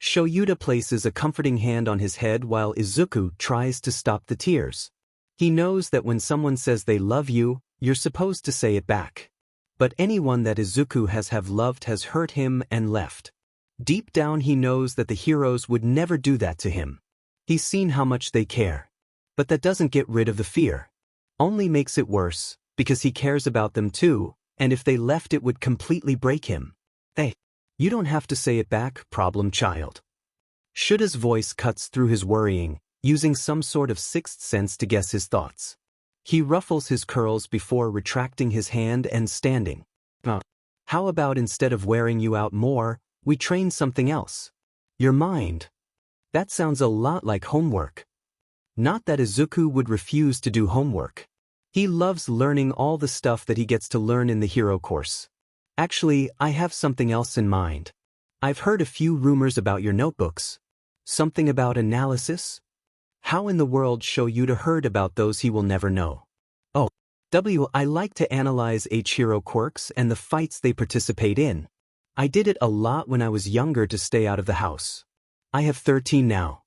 Shoyuta places a comforting hand on his head while Izuku tries to stop the tears. He knows that when someone says they love you, you're supposed to say it back. But anyone that Izuku have loved has hurt him and left. Deep down he knows that the heroes would never do that to him. He's seen how much they care. But that doesn't get rid of the fear. Only makes it worse, because he cares about them too, and if they left it would completely break him. You don't have to say it back, problem child. Shuta's voice cuts through his worrying, using some sort of sixth sense to guess his thoughts. He ruffles his curls before retracting his hand and standing. How about instead of wearing you out more, we train something else? Your mind. That sounds a lot like homework. Not that Izuku would refuse to do homework. He loves learning all the stuff that he gets to learn in the hero course. Actually, I have something else in mind. I've heard a few rumors about your notebooks. Something about analysis? How in the world Shoyuta heard about those he will never know? I like to analyze hero quirks and the fights they participate in. I did it a lot when I was younger to stay out of the house. I have 13 now.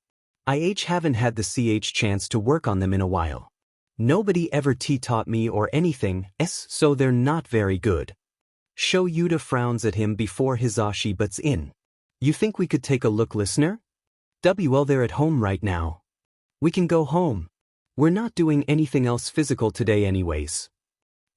I haven't had the chance to work on them in a while. Nobody ever taught me or anything, so they're not very good. Shoyuta frowns at him before Hizashi butts in. You think we could take a look, listener? They're at home right now. We can go home. We're not doing anything else physical today anyways.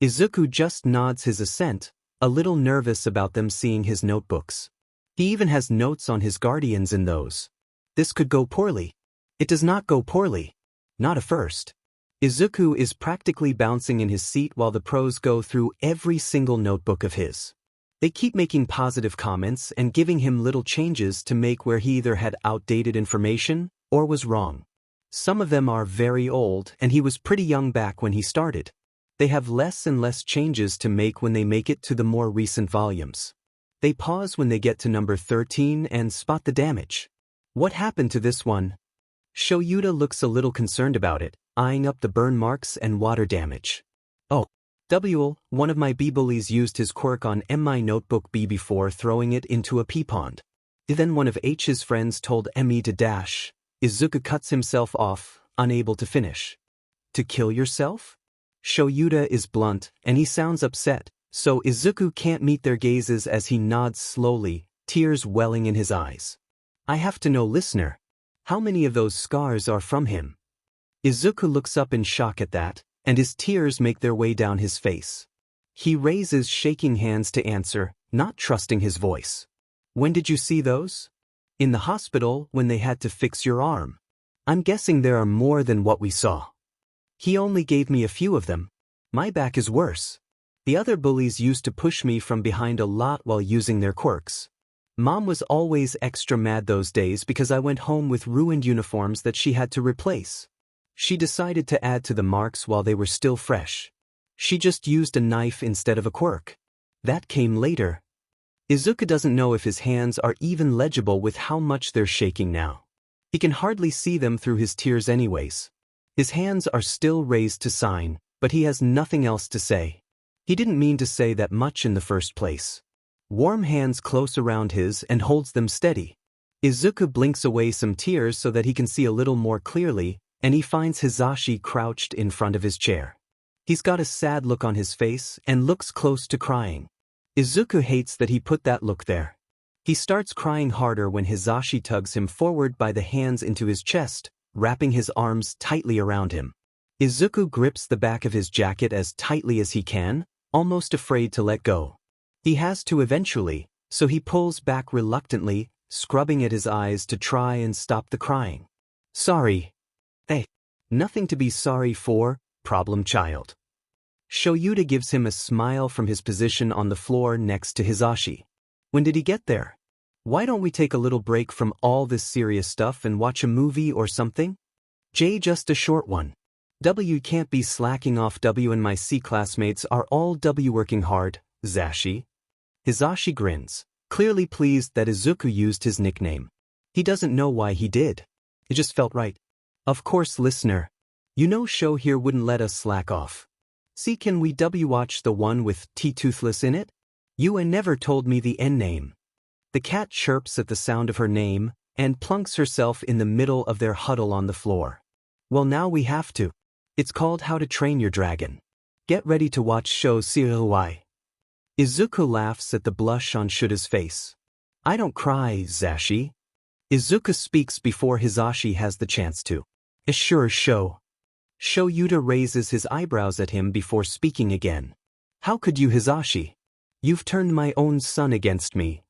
Izuku just nods his assent, a little nervous about them seeing his notebooks. He even has notes on his guardians in those. This could go poorly. It does not go poorly. Not at first. Izuku is practically bouncing in his seat while the pros go through every single notebook of his. They keep making positive comments and giving him little changes to make where he either had outdated information or was wrong. Some of them are very old and he was pretty young back when he started. They have less and less changes to make when they make it to the more recent volumes. They pause when they get to number 13 and spot the damage. What happened to this one? Shoyuta looks a little concerned about it, eyeing up the burn marks and water damage. Oh. One of my B bullies used his quirk on my notebook B before throwing it into a pea pond. Then one of H's friends told Me to dash. Izuku cuts himself off, unable to finish. To kill yourself? Shoyuta is blunt, and he sounds upset, so Izuku can't meet their gazes as he nods slowly, tears welling in his eyes. I have to know, listener. How many of those scars are from him? Izuku looks up in shock at that, and his tears make their way down his face. He raises shaking hands to answer, not trusting his voice. When did you see those? In the hospital, when they had to fix your arm. I'm guessing there are more than what we saw. He only gave me a few of them. My back is worse. The other bullies used to push me from behind a lot while using their quirks. Mom was always extra mad those days because I went home with ruined uniforms that she had to replace. She decided to add to the marks while they were still fresh. She just used a knife instead of a quirk. That came later. Izuku doesn't know if his hands are even legible with how much they're shaking now. He can hardly see them through his tears anyways. His hands are still raised to sign, but he has nothing else to say. He didn't mean to say that much in the first place. Warm hands close around his and holds them steady. Izuku blinks away some tears so that he can see a little more clearly, and he finds Hizashi crouched in front of his chair. He's got a sad look on his face and looks close to crying. Izuku hates that he put that look there. He starts crying harder when Hizashi tugs him forward by the hands into his chest, wrapping his arms tightly around him. Izuku grips the back of his jacket as tightly as he can, almost afraid to let go. He has to eventually, so he pulls back reluctantly, scrubbing at his eyes to try and stop the crying. Sorry. Hey. Nothing to be sorry for, problem child. Shoyuta gives him a smile from his position on the floor next to Hizashi. When did he get there? Why don't we take a little break from all this serious stuff and watch a movie or something? J, just a short one. W can't be slacking off. W and my C classmates are all W working hard, Zashi. Hizashi grins, clearly pleased that Izuku used his nickname. He doesn't know why he did. It just felt right. Of course, listener. You know show here wouldn't let us slack off. See, can we W watch the one with T Toothless in it? You never told me the N name. The cat chirps at the sound of her name and plunks herself in the middle of their huddle on the floor. Well, now we have to. It's called How to Train Your Dragon. Get ready to watch show CLY. Izuku laughs at the blush on Shuta's face. I don't cry, Zashi. Izuku speaks before Hizashi has the chance to. Sure, show. Shoyuta raises his eyebrows at him before speaking again. How could you, Hizashi? You've turned my own son against me.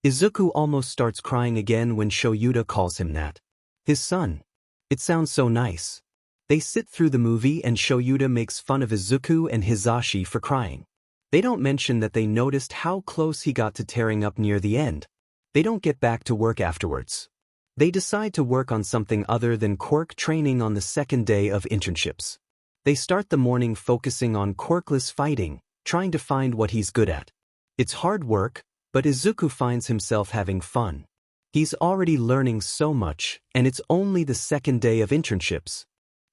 Izuku almost starts crying again when Shoyuta calls him that. His son. It sounds so nice. They sit through the movie and Shoyuta makes fun of Izuku and Hizashi for crying. They don't mention that they noticed how close he got to tearing up near the end. They don't get back to work afterwards. They decide to work on something other than quirk training on the second day of internships. They start the morning focusing on quirkless fighting, trying to find what he's good at. It's hard work, but Izuku finds himself having fun. He's already learning so much, and it's only the second day of internships.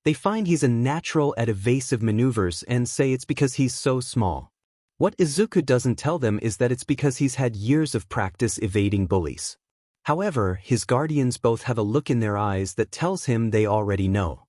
They find he's a natural at evasive maneuvers and say it's because he's so small. What Izuku doesn't tell them is that it's because he's had years of practice evading bullies. However, his guardians both have a look in their eyes that tells him they already know.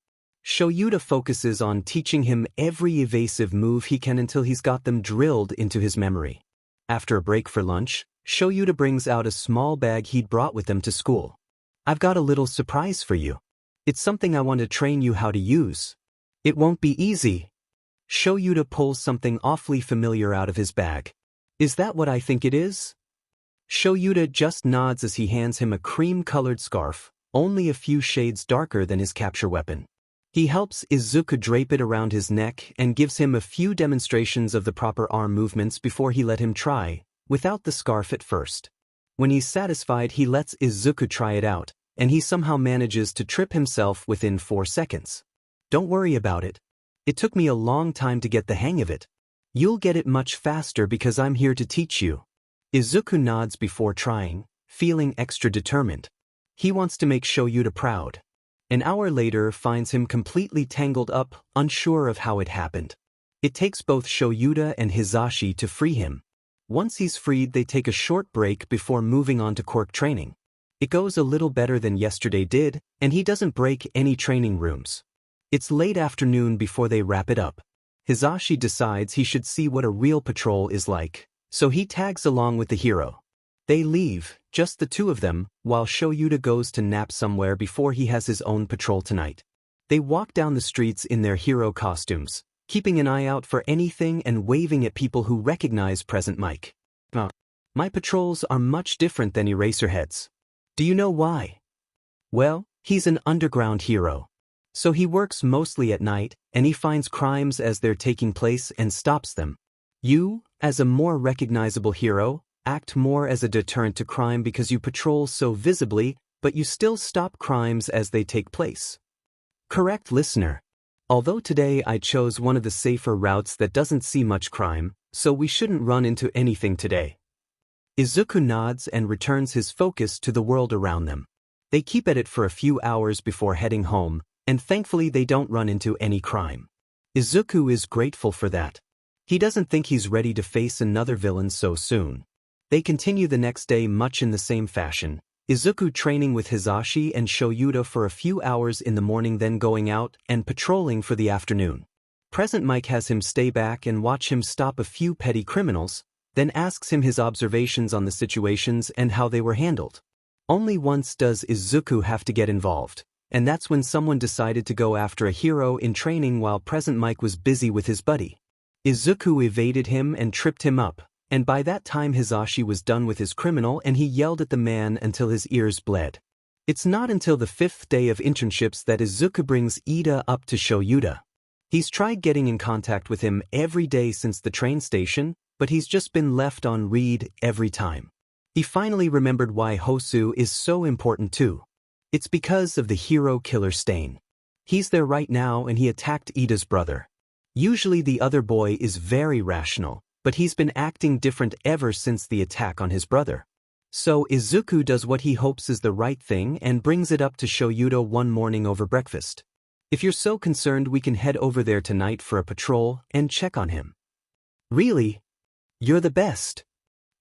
Shoyuta focuses on teaching him every evasive move he can until he's got them drilled into his memory. After a break for lunch, Shoyuta brings out a small bag he'd brought with him to school. I've got a little surprise for you. It's something I want to train you how to use. It won't be easy. Shoyuta pulls something awfully familiar out of his bag. Is that what I think it is? Shoyuta just nods as he hands him a cream-colored scarf, only a few shades darker than his capture weapon. He helps Izuku drape it around his neck and gives him a few demonstrations of the proper arm movements before he let him try, without the scarf at first. When he's satisfied, he lets Izuku try it out, and he somehow manages to trip himself within 4 seconds. Don't worry about it. It took me a long time to get the hang of it. You'll get it much faster because I'm here to teach you. Izuku nods before trying, feeling extra determined. He wants to make Shoyuta proud. An hour later finds him completely tangled up, unsure of how it happened. It takes both Shoyuta and Hizashi to free him. Once he's freed, they take a short break before moving on to quirk training. It goes a little better than yesterday did, and he doesn't break any training rooms. It's late afternoon before they wrap it up. Hizashi decides he should see what a real patrol is like, so he tags along with the hero. They leave, just the two of them, while Shoyuta goes to nap somewhere before he has his own patrol tonight. They walk down the streets in their hero costumes, keeping an eye out for anything and waving at people who recognize Present Mike. My patrols are much different than Eraserhead's. Do you know why? Well, he's an underground hero. So he works mostly at night, and he finds crimes as they're taking place and stops them. You, as a more recognizable hero, act more as a deterrent to crime because you patrol so visibly, but you still stop crimes as they take place. Correct, listener. Although today I chose one of the safer routes that doesn't see much crime, so we shouldn't run into anything today. Izuku nods and returns his focus to the world around them. They keep at it for a few hours before heading home, and thankfully they don't run into any crime. Izuku is grateful for that. He doesn't think he's ready to face another villain so soon. They continue the next day much in the same fashion, Izuku training with Hizashi and Shoyuta for a few hours in the morning, then going out and patrolling for the afternoon. Present Mike has him stay back and watch him stop a few petty criminals, then asks him his observations on the situations and how they were handled. Only once does Izuku have to get involved, and that's when someone decided to go after a hero in training while Present Mike was busy with his buddy. Izuku evaded him and tripped him up, and by that time Hizashi was done with his criminal and he yelled at the man until his ears bled. It's not until the 5th day of internships that Izuku brings Ida up to Shoyuta. He's tried getting in contact with him every day since the train station, but he's just been left on read every time. He finally remembered why Hosu is so important too. It's because of the hero killer stain. He's there right now and he attacked Ida's brother. Usually the other boy is very rational, but he's been acting different ever since the attack on his brother. So Izuku does what he hopes is the right thing and brings it up to Shoyuta one morning over breakfast. If you're so concerned, we can head over there tonight for a patrol and check on him. Really? You're the best.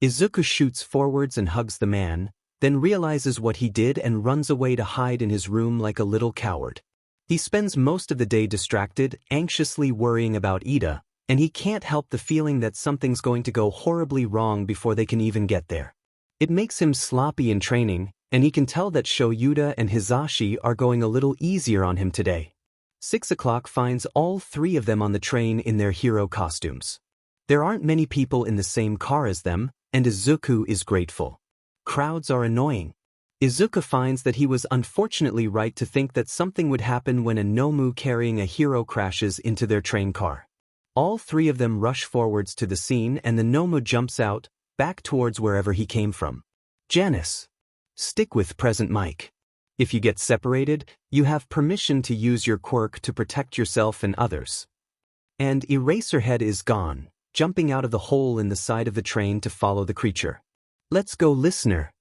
Izuku shoots forwards and hugs the man, then realizes what he did and runs away to hide in his room like a little coward. He spends most of the day distracted, anxiously worrying about Ida, and he can't help the feeling that something's going to go horribly wrong before they can even get there. It makes him sloppy in training, and he can tell that Shoyuta and Hizashi are going a little easier on him today. 6 o'clock finds all three of them on the train in their hero costumes. There aren't many people in the same car as them, and Izuku is grateful. Crowds are annoying. Izuku finds that he was unfortunately right to think that something would happen when a Nomu carrying a hero crashes into their train car. All three of them rush forwards to the scene and the Nomu jumps out, back towards wherever he came from. Janice. Stick with Present Mike. If you get separated, you have permission to use your quirk to protect yourself and others. And Eraserhead is gone, jumping out of the hole in the side of the train to follow the creature. Let's go, listener.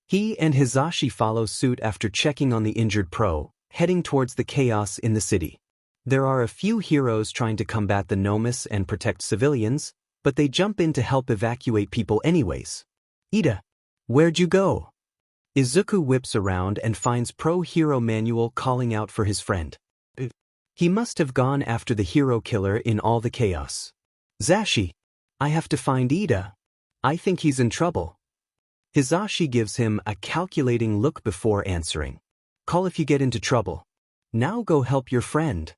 He and Hizashi follow suit after checking on the injured pro, heading towards the chaos in the city. There are a few heroes trying to combat the Nomus and protect civilians, but they jump in to help evacuate people anyways. Ida, where'd you go? Izuku whips around and finds Pro Hero Manual calling out for his friend. He must have gone after the hero killer in all the chaos. Zashi, I have to find Ida. I think he's in trouble. Hizashi gives him a calculating look before answering. Call if you get into trouble. Now go help your friend.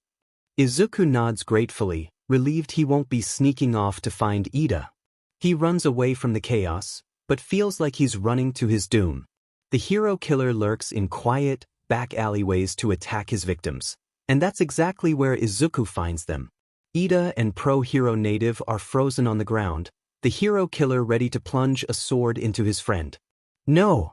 Izuku nods gratefully, relieved he won't be sneaking off to find Ida. He runs away from the chaos, but feels like he's running to his doom. The hero killer lurks in quiet, back alleyways to attack his victims, and that's exactly where Izuku finds them. Ida and Pro Hero Native are frozen on the ground, the hero killer ready to plunge a sword into his friend. No!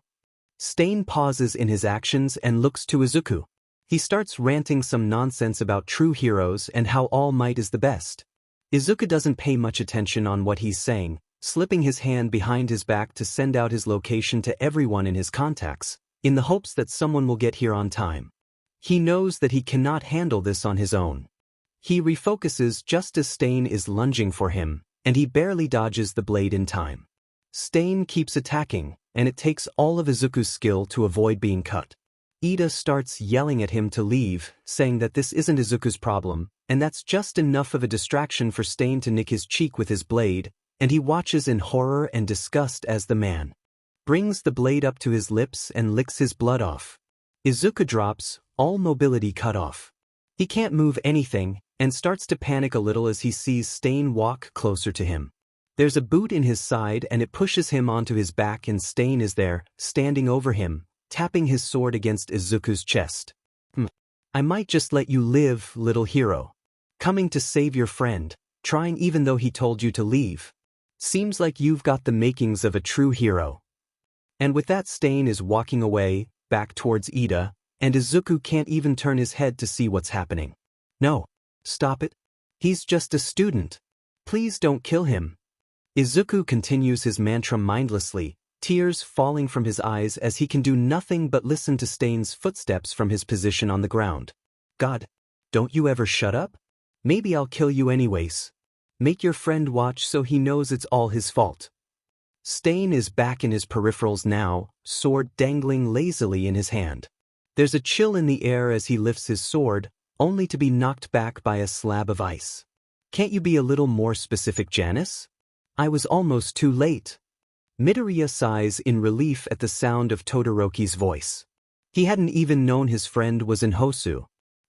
Stain pauses in his actions and looks to Izuku. He starts ranting some nonsense about true heroes and how all might is the best. Izuku doesn't pay much attention on what he's saying, slipping his hand behind his back to send out his location to everyone in his contacts, in the hopes that someone will get here on time. He knows that he cannot handle this on his own. He refocuses just as Stain is lunging for him, and he barely dodges the blade in time. Stain keeps attacking, and it takes all of Izuku's skill to avoid being cut. Ida starts yelling at him to leave, saying that this isn't Izuku's problem, and that's just enough of a distraction for Stain to nick his cheek with his blade, and he watches in horror and disgust as the man brings the blade up to his lips and licks his blood off. Izuku drops, all mobility cut off. He can't move anything, and starts to panic a little as he sees Stain walk closer to him. There's a boot in his side and it pushes him onto his back, and Stain is there, standing over him, tapping his sword against Izuku's chest. I might just let you live, little hero. Coming to save your friend, trying even though he told you to leave. Seems like you've got the makings of a true hero. And with that, Stain is walking away, back towards Ida, and Izuku can't even turn his head to see what's happening. No. Stop it. He's just a student. Please don't kill him. Izuku continues his mantra mindlessly, tears falling from his eyes as he can do nothing but listen to Stain's footsteps from his position on the ground. God, don't you ever shut up? Maybe I'll kill you anyways. Make your friend watch so he knows it's all his fault. Stain is back in his peripherals now, sword dangling lazily in his hand. There's a chill in the air as he lifts his sword, only to be knocked back by a slab of ice. Can't you be a little more specific, Janice? I was almost too late. Midoriya sighs in relief at the sound of Todoroki's voice. He hadn't even known his friend was in Hosu.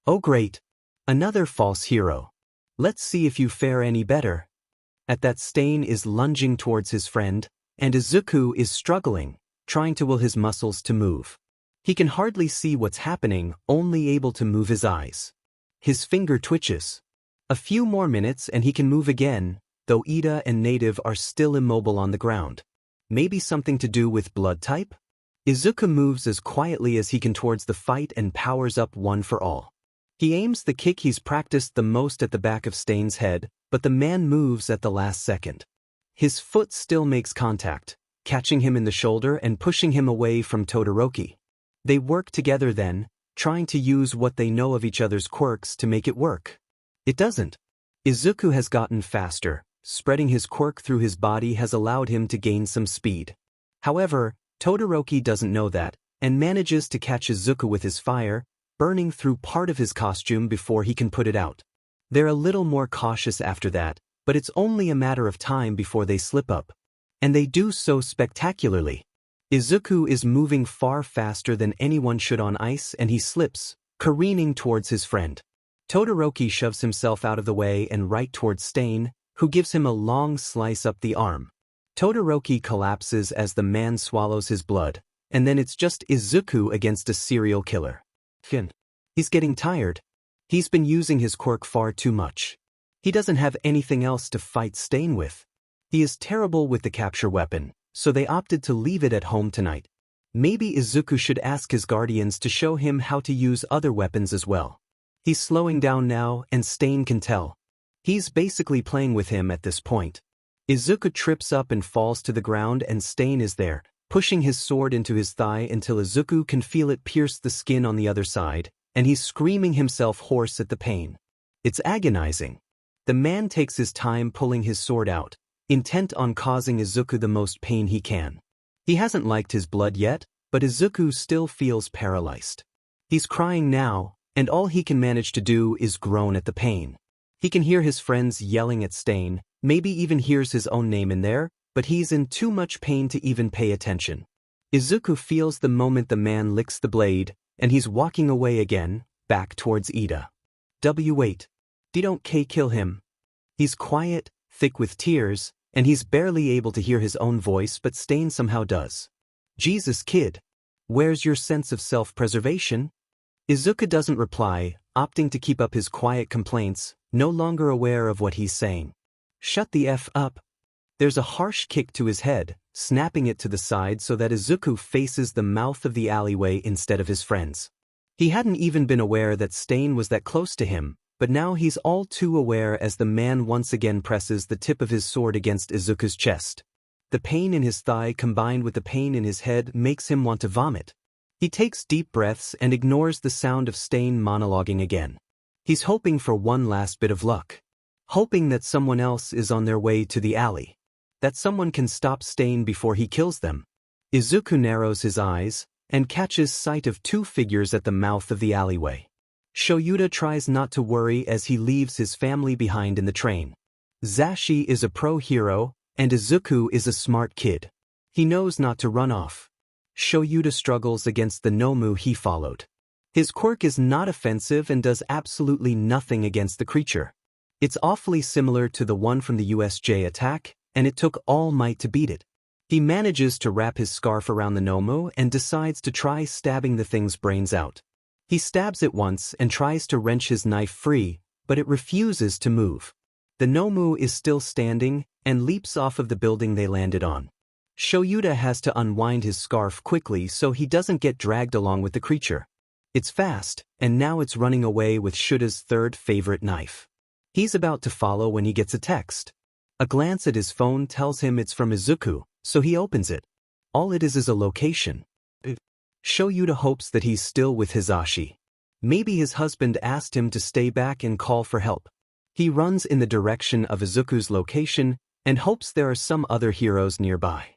Oh great. Another false hero. Let's see if you fare any better. At that, Stain is lunging towards his friend, and Izuku is struggling, trying to will his muscles to move. He can hardly see what's happening, only able to move his eyes. His finger twitches. A few more minutes and he can move again, though Ida and Native are still immobile on the ground. Maybe something to do with blood type? Izuku moves as quietly as he can towards the fight and powers up one for all. He aims the kick he's practiced the most at the back of Stain's head, but the man moves at the last second. His foot still makes contact, catching him in the shoulder and pushing him away from Todoroki. They work together then, trying to use what they know of each other's quirks to make it work. It doesn't. Izuku has gotten faster. Spreading his quirk through his body has allowed him to gain some speed. However, Todoroki doesn't know that, and manages to catch Izuku with his fire, burning through part of his costume before he can put it out. They're a little more cautious after that, but it's only a matter of time before they slip up. And they do so spectacularly. Izuku is moving far faster than anyone should on ice, and he slips, careening towards his friend. Todoroki shoves himself out of the way and right towards Stain, who gives him a long slice up the arm. Todoroki collapses as the man swallows his blood, and then it's just Izuku against a serial killer. He's getting tired. He's been using his quirk far too much. He doesn't have anything else to fight Stain with. He is terrible with the capture weapon, so they opted to leave it at home tonight. Maybe Izuku should ask his guardians to show him how to use other weapons as well. He's slowing down now, and Stain can tell. He's basically playing with him at this point. Izuku trips up and falls to the ground, and Stain is there, pushing his sword into his thigh until Izuku can feel it pierce the skin on the other side, and he's screaming himself hoarse at the pain. It's agonizing. The man takes his time pulling his sword out, intent on causing Izuku the most pain he can. He hasn't liked his blood yet, but Izuku still feels paralyzed. He's crying now, and all he can manage to do is groan at the pain. He can hear his friends yelling at Stain, maybe even hears his own name in there, but he's in too much pain to even pay attention. Izuku feels the moment the man licks the blade, and he's walking away again, back towards Ida. Wait. Don't kill him. He's quiet, thick with tears, and he's barely able to hear his own voice, but Stain somehow does. Jesus, kid. Where's your sense of self-preservation? Izuku doesn't reply, opting to keep up his quiet complaints, no longer aware of what he's saying. Shut the F up. There's a harsh kick to his head, snapping it to the side so that Izuku faces the mouth of the alleyway instead of his friends. He hadn't even been aware that Stain was that close to him, but now he's all too aware as the man once again presses the tip of his sword against Izuku's chest. The pain in his thigh combined with the pain in his head makes him want to vomit. He takes deep breaths and ignores the sound of Stain monologuing again. He's hoping for one last bit of luck. Hoping that someone else is on their way to the alley. That someone can stop Stain before he kills them. Izuku narrows his eyes and catches sight of two figures at the mouth of the alleyway. Shoyuta tries not to worry as he leaves his family behind in the train. Hizashi is a pro hero, and Izuku is a smart kid. He knows not to run off. Shoyuta struggles against the Nomu he followed. His quirk is not offensive and does absolutely nothing against the creature. It's awfully similar to the one from the USJ attack, and it took all might to beat it. He manages to wrap his scarf around the Nomu and decides to try stabbing the thing's brains out. He stabs it once and tries to wrench his knife free, but it refuses to move. The Nomu is still standing and leaps off of the building they landed on. Shoyuta has to unwind his scarf quickly so he doesn't get dragged along with the creature. It's fast, and now it's running away with Shuta's third favorite knife. He's about to follow when he gets a text. A glance at his phone tells him it's from Izuku, so he opens it. All it is a location. Shoyuta hopes that he's still with Hizashi. Maybe his husband asked him to stay back and call for help. He runs in the direction of Izuku's location and hopes there are some other heroes nearby.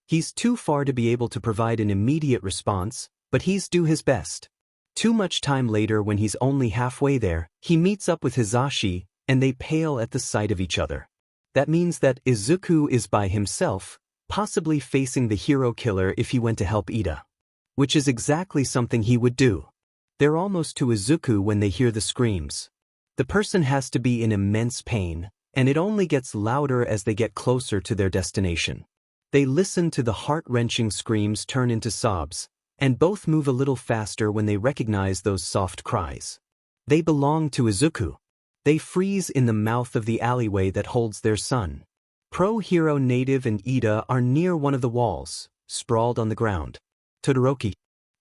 He's too far to be able to provide an immediate response, but he's do his best. Too much time later, when he's only halfway there, he meets up with Hizashi, and they pale at the sight of each other. That means that Izuku is by himself, possibly facing the hero killer if he went to help Ida. Which is exactly something he would do. They're almost to Izuku when they hear the screams. The person has to be in immense pain, and it only gets louder as they get closer to their destination. They listen to the heart-wrenching screams turn into sobs, and both move a little faster when they recognize those soft cries. They belong to Izuku. They freeze in the mouth of the alleyway that holds their son. Pro-hero Native and Ida are near one of the walls, sprawled on the ground. Todoroki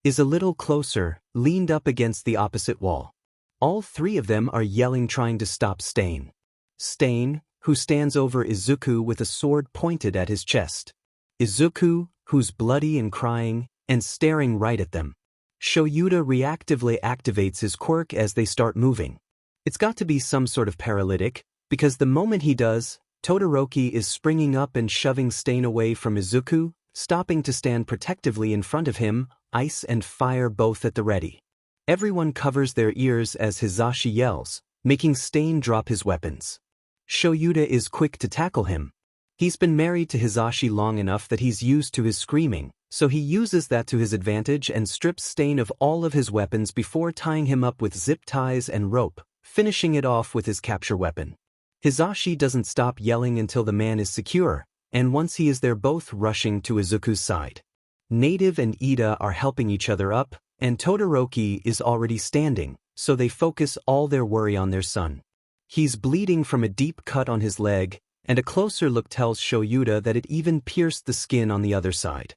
is a little closer, leaned up against the opposite wall. All three of them are yelling, trying to stop Stain. Stain, who stands over Izuku with a sword pointed at his chest. Izuku, who's bloody and crying, and staring right at them. Shoyuta reactively activates his quirk as they start moving. It's got to be some sort of paralytic, because the moment he does, Todoroki is springing up and shoving Stain away from Izuku, stopping to stand protectively in front of him, ice and fire both at the ready. Everyone covers their ears as Hizashi yells, making Stain drop his weapons. Shoyuta is quick to tackle him. He's been married to Hizashi long enough that he's used to his screaming, so he uses that to his advantage and strips Stain of all of his weapons before tying him up with zip ties and rope, finishing it off with his capture weapon. Hizashi doesn't stop yelling until the man is secure, and once he is there, both rushing to Izuku's side. Native and Ida are helping each other up, and Todoroki is already standing, so they focus all their worry on their son. He's bleeding from a deep cut on his leg, and a closer look tells Shoyuta that it even pierced the skin on the other side.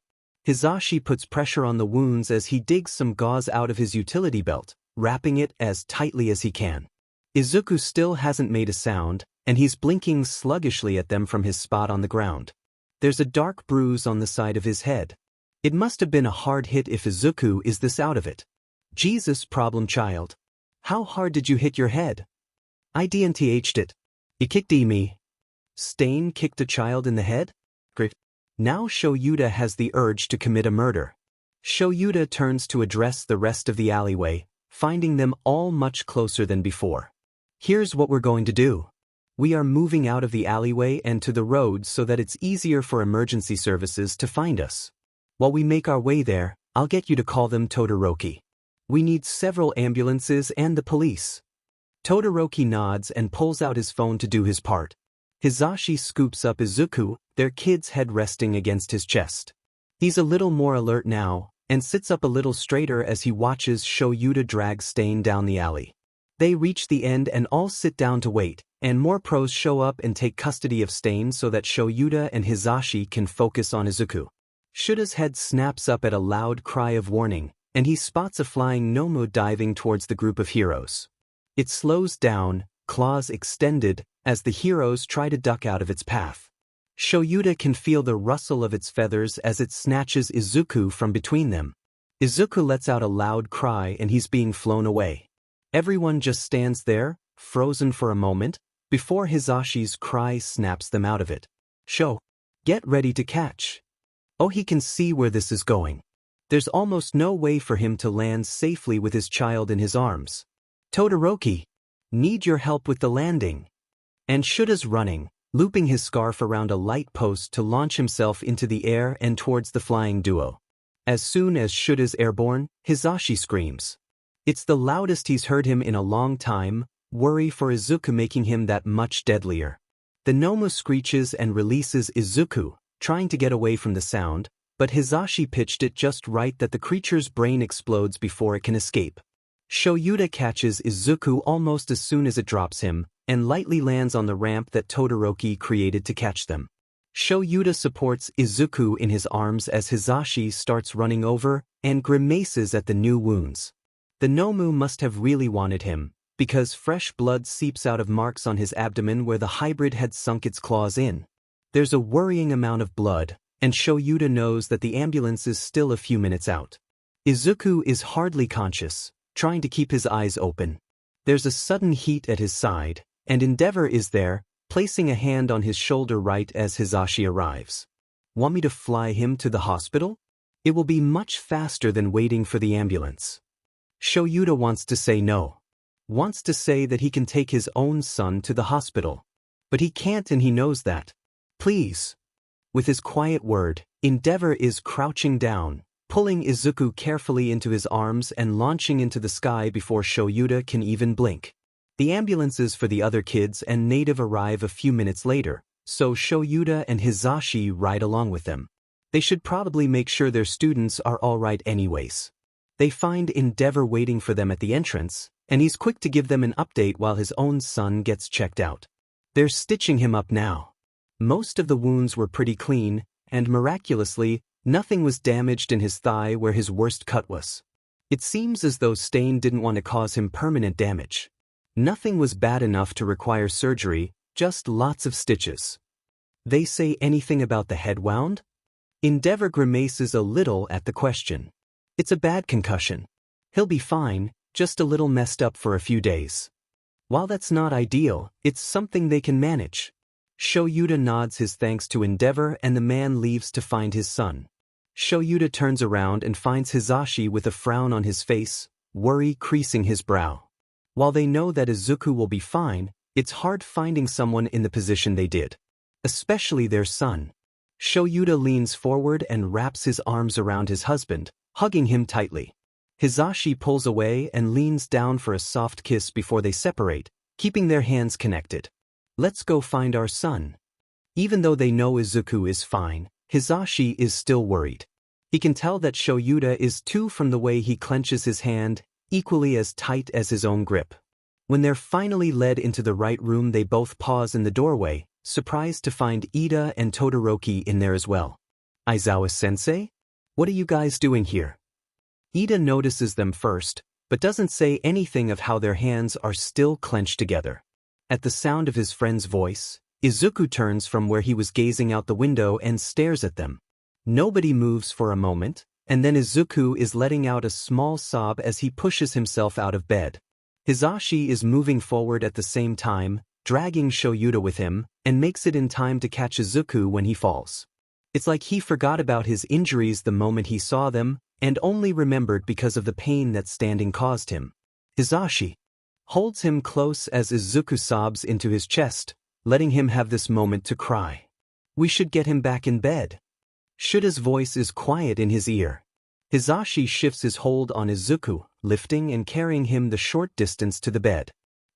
Hizashi puts pressure on the wounds as he digs some gauze out of his utility belt, wrapping it as tightly as he can. Izuku still hasn't made a sound, and he's blinking sluggishly at them from his spot on the ground. There's a dark bruise on the side of his head. It must have been a hard hit if Izuku is this out of it. Jesus, problem child. How hard did you hit your head? I didn't it. You kicked me. Stain kicked a child in the head? Great. Now Shoyuta has the urge to commit a murder. Shoyuta turns to address the rest of the alleyway, finding them all much closer than before. Here's what we're going to do. We are moving out of the alleyway and to the road so that it's easier for emergency services to find us. While we make our way there, I'll get you to call them Todoroki. We need several ambulances and the police. Todoroki nods and pulls out his phone to do his part. Hizashi scoops up Izuku, their kid's head resting against his chest. He's a little more alert now, and sits up a little straighter as he watches Shoyuta drag Stain down the alley. They reach the end and all sit down to wait, And more pros show up and take custody of Stain so that Shoyuta and Hizashi can focus on Izuku. Shuta's head snaps up at a loud cry of warning, and he spots a flying Nomu diving towards the group of heroes. It slows down, claws extended, as the heroes try to duck out of its path. Shoyuta can feel the rustle of its feathers as it snatches Izuku from between them. Izuku lets out a loud cry and he's being flown away. Everyone just stands there, frozen for a moment, before Hizashi's cry snaps them out of it. Sho, get ready to catch. Oh, he can see where this is going. There's almost no way for him to land safely with his child in his arms. Todoroki, need your help with the landing. And Shuta's running, looping his scarf around a light post to launch himself into the air and towards the flying duo. As soon as Shuta's airborne, Hizashi screams. It's the loudest he's heard him in a long time, worry for Izuku making him that much deadlier. The Nomu screeches and releases Izuku, trying to get away from the sound, but Hizashi pitched it just right that the creature's brain explodes before it can escape. Shoyuta catches Izuku almost as soon as it drops him, and lightly lands on the ramp that Todoroki created to catch them. Shoyuta supports Izuku in his arms as Hizashi starts running over and grimaces at the new wounds. The Nomu must have really wanted him, because fresh blood seeps out of marks on his abdomen where the hybrid had sunk its claws in. There's a worrying amount of blood, and Shoyuta knows that the ambulance is still a few minutes out. Izuku is hardly conscious, trying to keep his eyes open. There's a sudden heat at his side, and Endeavor is there, placing a hand on his shoulder right as Hizashi arrives. Want me to fly him to the hospital? It will be much faster than waiting for the ambulance. Shoyuta wants to say no. Wants to say that he can take his own son to the hospital. But he can't, and he knows that. Please. With his quiet word, Endeavor is crouching down, pulling Izuku carefully into his arms and launching into the sky before Shoyuta can even blink. The ambulances for the other kids and Native arrive a few minutes later, so Shoyuta and Hizashi ride along with them. They should probably make sure their students are all right anyways. They find Endeavor waiting for them at the entrance, and he's quick to give them an update while his own son gets checked out. They're stitching him up now. Most of the wounds were pretty clean, and miraculously, nothing was damaged in his thigh where his worst cut was. It seems as though Stain didn't want to cause him permanent damage. Nothing was bad enough to require surgery, just lots of stitches. They say anything about the head wound? Endeavor grimaces a little at the question. It's a bad concussion. He'll be fine, just a little messed up for a few days. While that's not ideal, it's something they can manage. Shoyuta nods his thanks to Endeavor and the man leaves to find his son. Shoyuta turns around and finds Hizashi with a frown on his face, worry creasing his brow. While they know that Izuku will be fine, it's hard finding someone in the position they did. Especially their son. Shoyuta leans forward and wraps his arms around his husband, hugging him tightly. Hizashi pulls away and leans down for a soft kiss before they separate, keeping their hands connected. Let's go find our son. Even though they know Izuku is fine, Hizashi is still worried. He can tell that Shoyuta is too from the way he clenches his hand, equally as tight as his own grip. When they're finally led into the right room, they both pause in the doorway, surprised to find Ida and Todoroki in there as well. Aizawa-sensei? What are you guys doing here? Ida notices them first, but doesn't say anything of how their hands are still clenched together. At the sound of his friend's voice, Izuku turns from where he was gazing out the window and stares at them. Nobody moves for a moment, and then Izuku is letting out a small sob as he pushes himself out of bed. Hizashi is moving forward at the same time, dragging Shoyuta with him, and makes it in time to catch Izuku when he falls. It's like he forgot about his injuries the moment he saw them, and only remembered because of the pain that standing caused him. Hizashi holds him close as Izuku sobs into his chest, letting him have this moment to cry. We should get him back in bed. Shuta's voice is quiet in his ear. Hizashi shifts his hold on Izuku, lifting and carrying him the short distance to the bed.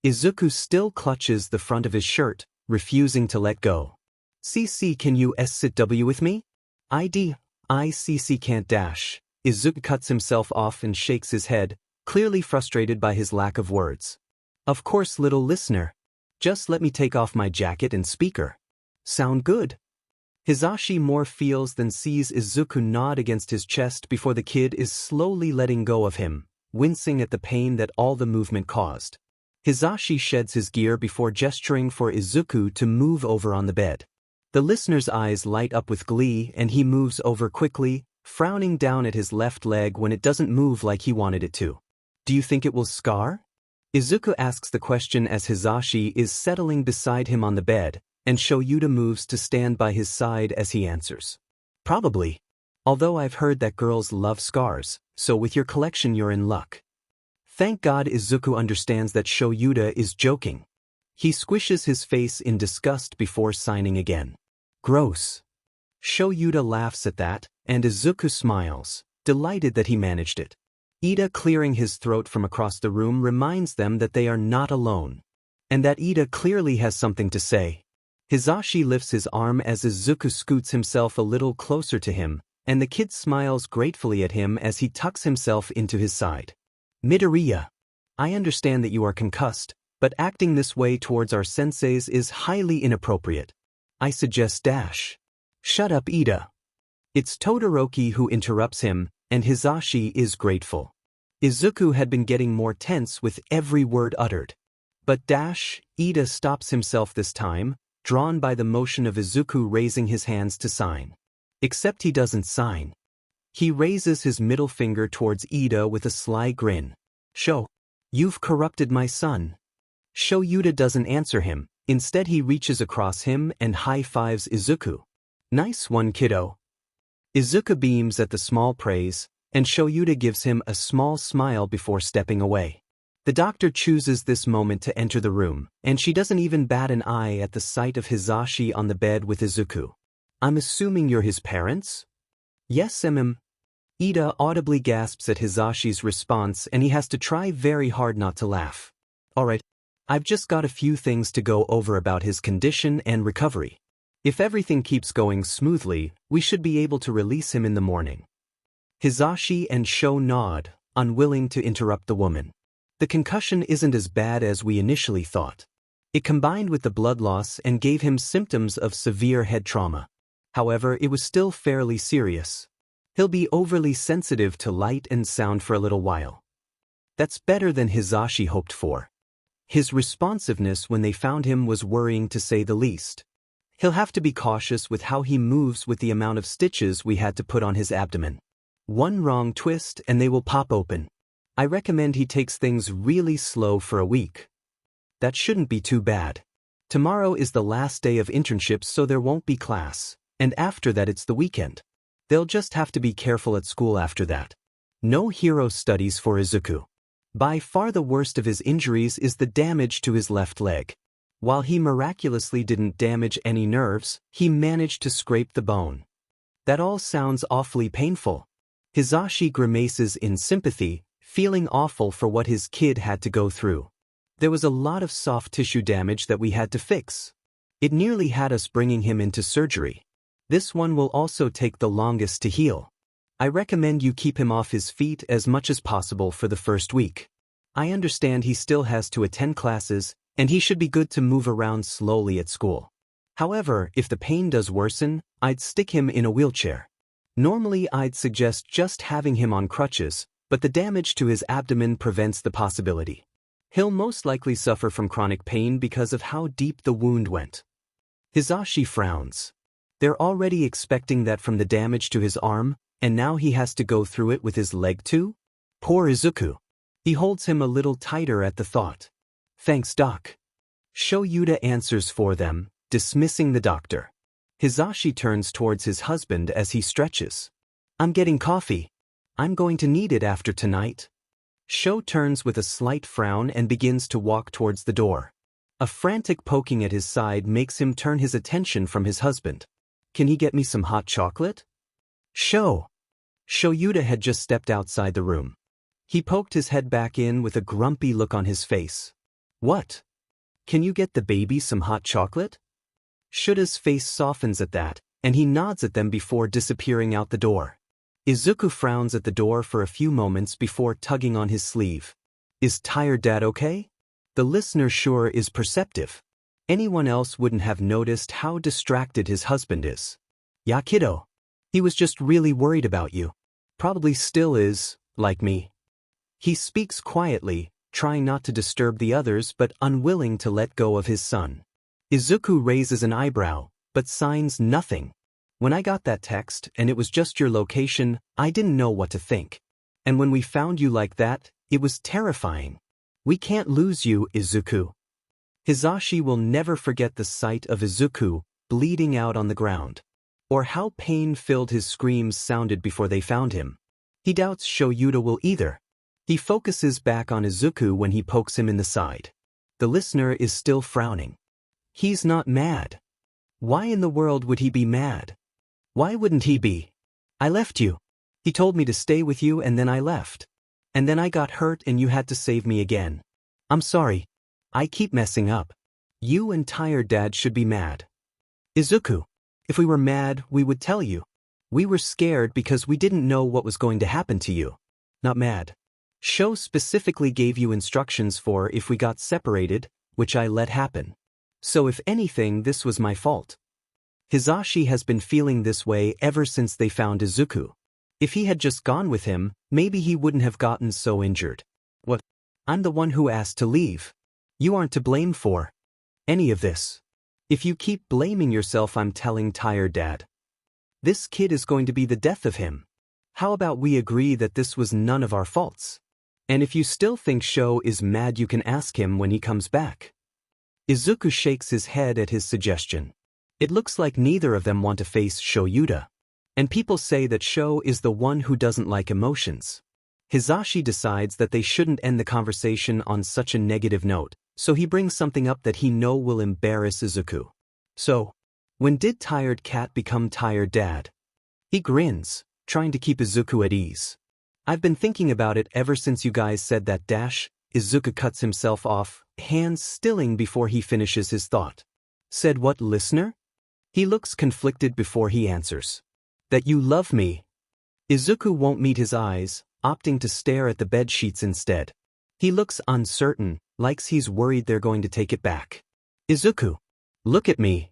Izuku still clutches the front of his shirt, refusing to let go. CC, can you sit W with me? CC can't dash. Izuku cuts himself off and shakes his head, clearly frustrated by his lack of words. Of course, little listener. Just let me take off my jacket and speaker. Sound good? Hizashi more feels than sees Izuku nod against his chest before the kid is slowly letting go of him, wincing at the pain that all the movement caused. Hizashi sheds his gear before gesturing for Izuku to move over on the bed. The listener's eyes light up with glee and he moves over quickly, frowning down at his left leg when it doesn't move like he wanted it to. Do you think it will scar? Izuku asks the question as Hizashi is settling beside him on the bed, and Shoyuta moves to stand by his side as he answers. Probably. Although I've heard that girls love scars, so with your collection you're in luck. Thank God Izuku understands that Shoyuta is joking. He squishes his face in disgust before signing again. Gross. Shoyuta laughs at that, and Izuku smiles, delighted that he managed it. Ida clearing his throat from across the room reminds them that they are not alone, and that Ida clearly has something to say. Hizashi lifts his arm as Izuku scoots himself a little closer to him, and the kid smiles gratefully at him as he tucks himself into his side. Midoriya, I understand that you are concussed, but acting this way towards our senseis is highly inappropriate. I suggest dash. Shut up, Ida. It's Todoroki who interrupts him, and Hizashi is grateful. Izuku had been getting more tense with every word uttered. But dash, Ida stops himself this time, drawn by the motion of Izuku raising his hands to sign. Except he doesn't sign. He raises his middle finger towards Ida with a sly grin. Sho, you've corrupted my son. Shoyuta doesn't answer him, instead he reaches across him and high-fives Izuku. Nice one, kiddo. Izuku beams at the small praise, and Shoyuta gives him a small smile before stepping away. The doctor chooses this moment to enter the room, and she doesn't even bat an eye at the sight of Hizashi on the bed with Izuku. I'm assuming you're his parents? Yes, Ida audibly gasps at Hizashi's response and he has to try very hard not to laugh. Alright, I've just got a few things to go over about his condition and recovery. If everything keeps going smoothly, we should be able to release him in the morning. Hizashi and Sho nod, unwilling to interrupt the woman. The concussion isn't as bad as we initially thought. It combined with the blood loss and gave him symptoms of severe head trauma. However, it was still fairly serious. He'll be overly sensitive to light and sound for a little while. That's better than Hizashi hoped for. His responsiveness when they found him was worrying to say the least. He'll have to be cautious with how he moves with the amount of stitches we had to put on his abdomen. One wrong twist and they will pop open. I recommend he takes things really slow for a week. That shouldn't be too bad. Tomorrow is the last day of internships, so there won't be class, and after that it's the weekend. They'll just have to be careful at school after that. No hero studies for Izuku. By far the worst of his injuries is the damage to his left leg. While he miraculously didn't damage any nerves, he managed to scrape the bone. That all sounds awfully painful. Hizashi grimaces in sympathy, feeling awful for what his kid had to go through. There was a lot of soft tissue damage that we had to fix. It nearly had us bringing him into surgery. This one will also take the longest to heal. I recommend you keep him off his feet as much as possible for the first week. I understand he still has to attend classes, and he should be good to move around slowly at school. However, if the pain does worsen, I'd stick him in a wheelchair. Normally I'd suggest just having him on crutches, but the damage to his abdomen prevents the possibility. He'll most likely suffer from chronic pain because of how deep the wound went. Hizashi frowns. They're already expecting that from the damage to his arm, and now he has to go through it with his leg too? Poor Izuku. He holds him a little tighter at the thought. Thanks, Doc. Shoyuta answers for them, dismissing the doctor. Hizashi turns towards his husband as he stretches. I'm getting coffee. I'm going to need it after tonight. Sho turns with a slight frown and begins to walk towards the door. A frantic poking at his side makes him turn his attention from his husband. Can he get me some hot chocolate? Sho. Shoyuta had just stepped outside the room. He poked his head back in with a grumpy look on his face. What? Can you get the baby some hot chocolate? Shuta's face softens at that, and he nods at them before disappearing out the door. Izuku frowns at the door for a few moments before tugging on his sleeve. Is tired dad okay? The listener sure is perceptive. Anyone else wouldn't have noticed how distracted his husband is. Ya kiddo. He was just really worried about you. Probably still is, like me. He speaks quietly, trying not to disturb the others but unwilling to let go of his son. Izuku raises an eyebrow, but signs nothing. When I got that text and it was just your location, I didn't know what to think. And when we found you like that, it was terrifying. We can't lose you, Izuku. Hizashi will never forget the sight of Izuku bleeding out on the ground, or how pain-filled his screams sounded before they found him. He doubts Shoyuta will either. He focuses back on Izuku when he pokes him in the side. The listener is still frowning. He's not mad. Why in the world would he be mad? Why wouldn't he be? I left you. He told me to stay with you and then I left. And then I got hurt and you had to save me again. I'm sorry. I keep messing up. You and Tired Dad should be mad. Izuku, if we were mad, we would tell you. We were scared because we didn't know what was going to happen to you. Not mad. Sho specifically gave you instructions for if we got separated, which I let happen. So if anything, this was my fault. Hizashi has been feeling this way ever since they found Izuku. If he had just gone with him, maybe he wouldn't have gotten so injured. What? I'm the one who asked to leave. You aren't to blame for any of this. If you keep blaming yourself, I'm telling Tired Dad. This kid is going to be the death of him. How about we agree that this was none of our faults? And if you still think Sho is mad, you can ask him when he comes back. Izuku shakes his head at his suggestion. It looks like neither of them want to face Shoyuta. And people say that Sho is the one who doesn't like emotions. Hizashi decides that they shouldn't end the conversation on such a negative note, so he brings something up that he knows will embarrass Izuku. So, when did Tired Cat become Tired Dad? He grins, trying to keep Izuku at ease. I've been thinking about it ever since you guys said that dash. Izuku cuts himself off, hands stilling before he finishes his thought. Said what, listener? He looks conflicted before he answers. That you love me. Izuku won't meet his eyes, opting to stare at the bed sheets instead. He looks uncertain, like he's worried they're going to take it back. Izuku, look at me.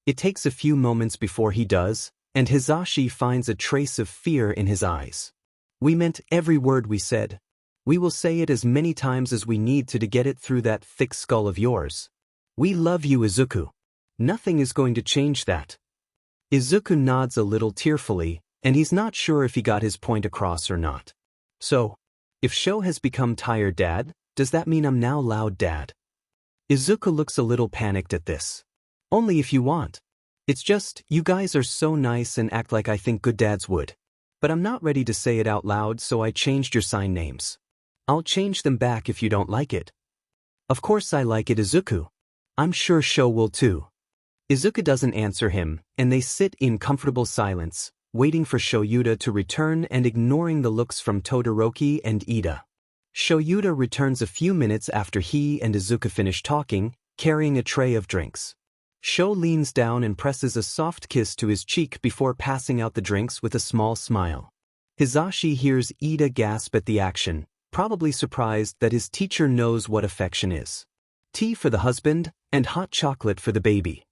It takes a few moments before he does, and Hizashi finds a trace of fear in his eyes. We meant every word we said. We will say it as many times as we need to get it through that thick skull of yours. We love you, Izuku. Nothing is going to change that. Izuku nods a little tearfully, and he's not sure if he got his point across or not. So, if Sho has become Tired Dad, does that mean I'm now Loud Dad? Izuku looks a little panicked at this. Only if you want. It's just, you guys are so nice and act like I think good dads would. But I'm not ready to say it out loud, so I changed your sign names. I'll change them back if you don't like it. Of course I like it, Izuku. I'm sure Sho will too. Izuku doesn't answer him, and they sit in comfortable silence, waiting for Shoyuta to return and ignoring the looks from Todoroki and Ida. Shoyuta returns a few minutes after he and Izuku finish talking, carrying a tray of drinks. Sho leans down and presses a soft kiss to his cheek before passing out the drinks with a small smile. Hizashi hears Ida gasp at the action, probably surprised that his teacher knows what affection is. Tea for the husband, and hot chocolate for the baby.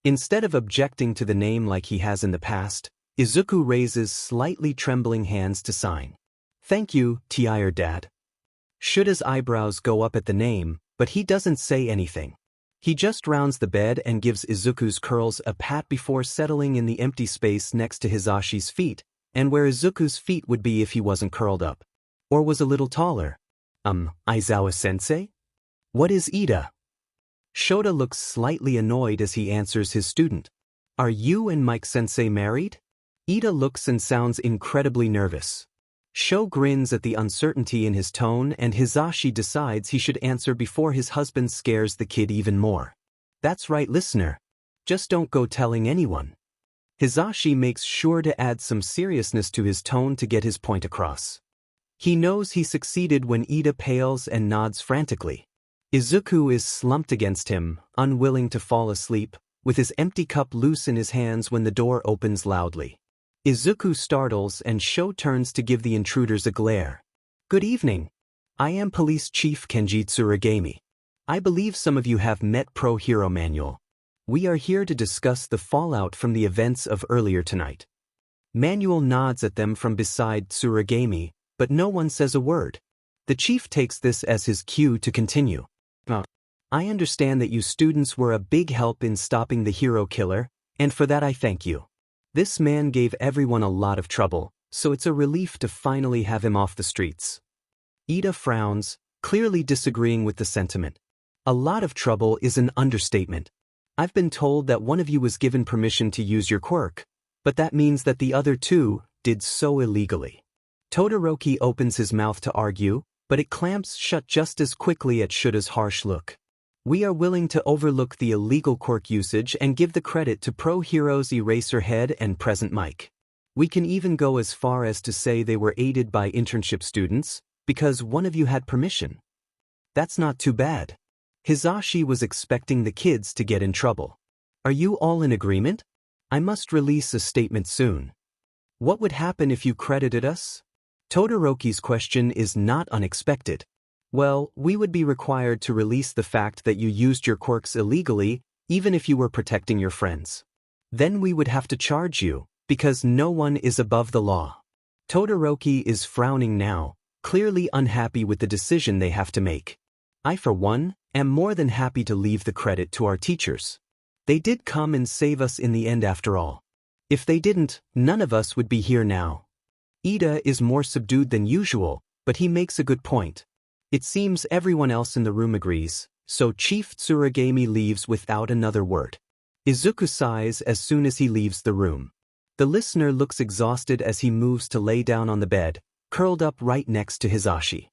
Instead of objecting to the name like he has in the past, Izuku raises slightly trembling hands to sign. Thank you, Tired Dad. Shuta's eyebrows go up at the name, but he doesn't say anything. He just rounds the bed and gives Izuku's curls a pat before settling in the empty space next to Hizashi's feet, and where Izuku's feet would be if he wasn't curled up. Or was a little taller. Aizawa-sensei? What is Ida? Shota looks slightly annoyed as he answers his student. Are you and Mike-sensei married? Ida looks and sounds incredibly nervous. Sho grins at the uncertainty in his tone, and Hizashi decides he should answer before his husband scares the kid even more. That's right, listener. Just don't go telling anyone. Hizashi makes sure to add some seriousness to his tone to get his point across. He knows he succeeded when Ida pales and nods frantically. Izuku is slumped against him, unwilling to fall asleep, with his empty cup loose in his hands when the door opens loudly. Izuku startles and Sho turns to give the intruders a glare. Good evening. I am Police Chief Kenji Tsuragami. I believe some of you have met Pro Hero Manual. We are here to discuss the fallout from the events of earlier tonight. Manual nods at them from beside Tsuragami, but no one says a word. The chief takes this as his cue to continue. I understand that you students were a big help in stopping the hero killer, and for that I thank you. This man gave everyone a lot of trouble, so it's a relief to finally have him off the streets. Ida frowns, clearly disagreeing with the sentiment. A lot of trouble is an understatement. I've been told that one of you was given permission to use your quirk, but that means that the other two did so illegally. Todoroki opens his mouth to argue, but it clamps shut just as quickly at Shuta's harsh look. We are willing to overlook the illegal quirk usage and give the credit to Pro Heroes Eraserhead and Present Mike. We can even go as far as to say they were aided by internship students, because one of you had permission. That's not too bad. Hizashi was expecting the kids to get in trouble. Are you all in agreement? I must release a statement soon. What would happen if you credited us? Todoroki's question is not unexpected. Well, we would be required to release the fact that you used your quirks illegally, even if you were protecting your friends. Then we would have to charge you, because no one is above the law. Todoroki is frowning now, clearly unhappy with the decision they have to make. I, for one, am more than happy to leave the credit to our teachers. They did come and save us in the end after all. If they didn't, none of us would be here now. Ida is more subdued than usual, but he makes a good point. It seems everyone else in the room agrees, so Chief Tsuragami leaves without another word. Izuku sighs as soon as he leaves the room. The listener looks exhausted as he moves to lay down on the bed, curled up right next to Hizashi.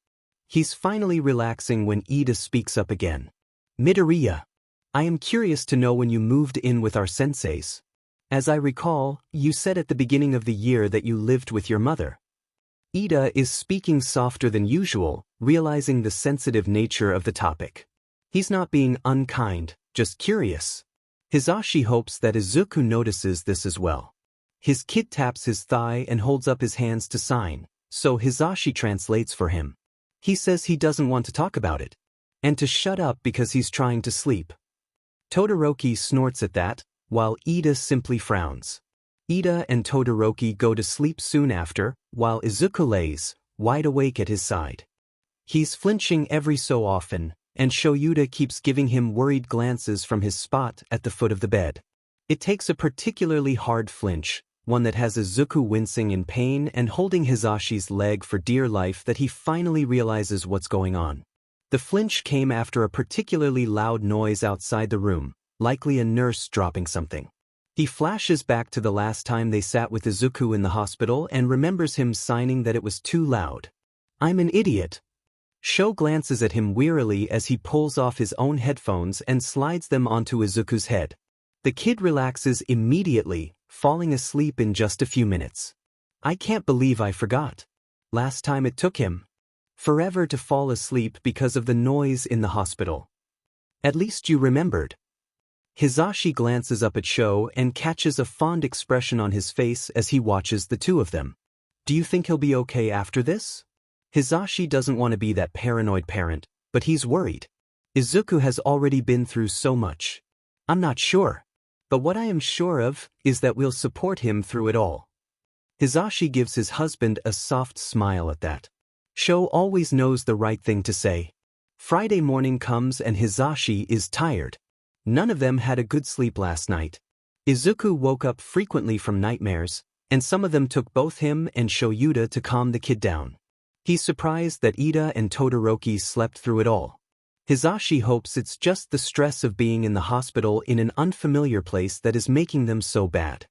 He's finally relaxing when Ida speaks up again. Midoriya, I am curious to know when you moved in with our senseis. As I recall, you said at the beginning of the year that you lived with your mother. Ida is speaking softer than usual, realizing the sensitive nature of the topic. He's not being unkind, just curious. Hizashi hopes that Izuku notices this as well. His kid taps his thigh and holds up his hands to sign, so Hizashi translates for him. He says he doesn't want to talk about it, and to shut up because he's trying to sleep. Todoroki snorts at that, while Ida simply frowns. Ida and Todoroki go to sleep soon after, while Izuku lays, wide awake at his side. He's flinching every so often, and Shoyuta keeps giving him worried glances from his spot at the foot of the bed. It takes a particularly hard flinch, one that has Izuku wincing in pain and holding Hizashi's leg for dear life, that he finally realizes what's going on. The flinch came after a particularly loud noise outside the room, likely a nurse dropping something. He flashes back to the last time they sat with Izuku in the hospital and remembers him signing that it was too loud. I'm an idiot. Sho glances at him wearily as he pulls off his own headphones and slides them onto Izuku's head. The kid relaxes immediately, falling asleep in just a few minutes. I can't believe I forgot. Last time it took him forever to fall asleep because of the noise in the hospital. At least you remembered. Hizashi glances up at Sho and catches a fond expression on his face as he watches the two of them. Do you think he'll be okay after this? Hizashi doesn't want to be that paranoid parent, but he's worried. Izuku has already been through so much. I'm not sure. But what I am sure of is that we'll support him through it all. Hizashi gives his husband a soft smile at that. Sho always knows the right thing to say. Friday morning comes and Hizashi is tired. None of them had a good sleep last night. Izuku woke up frequently from nightmares, and some of them took both him and Shoyuta to calm the kid down. He's surprised that Ida and Todoroki slept through it all. Hizashi hopes it's just the stress of being in the hospital in an unfamiliar place that is making them so bad.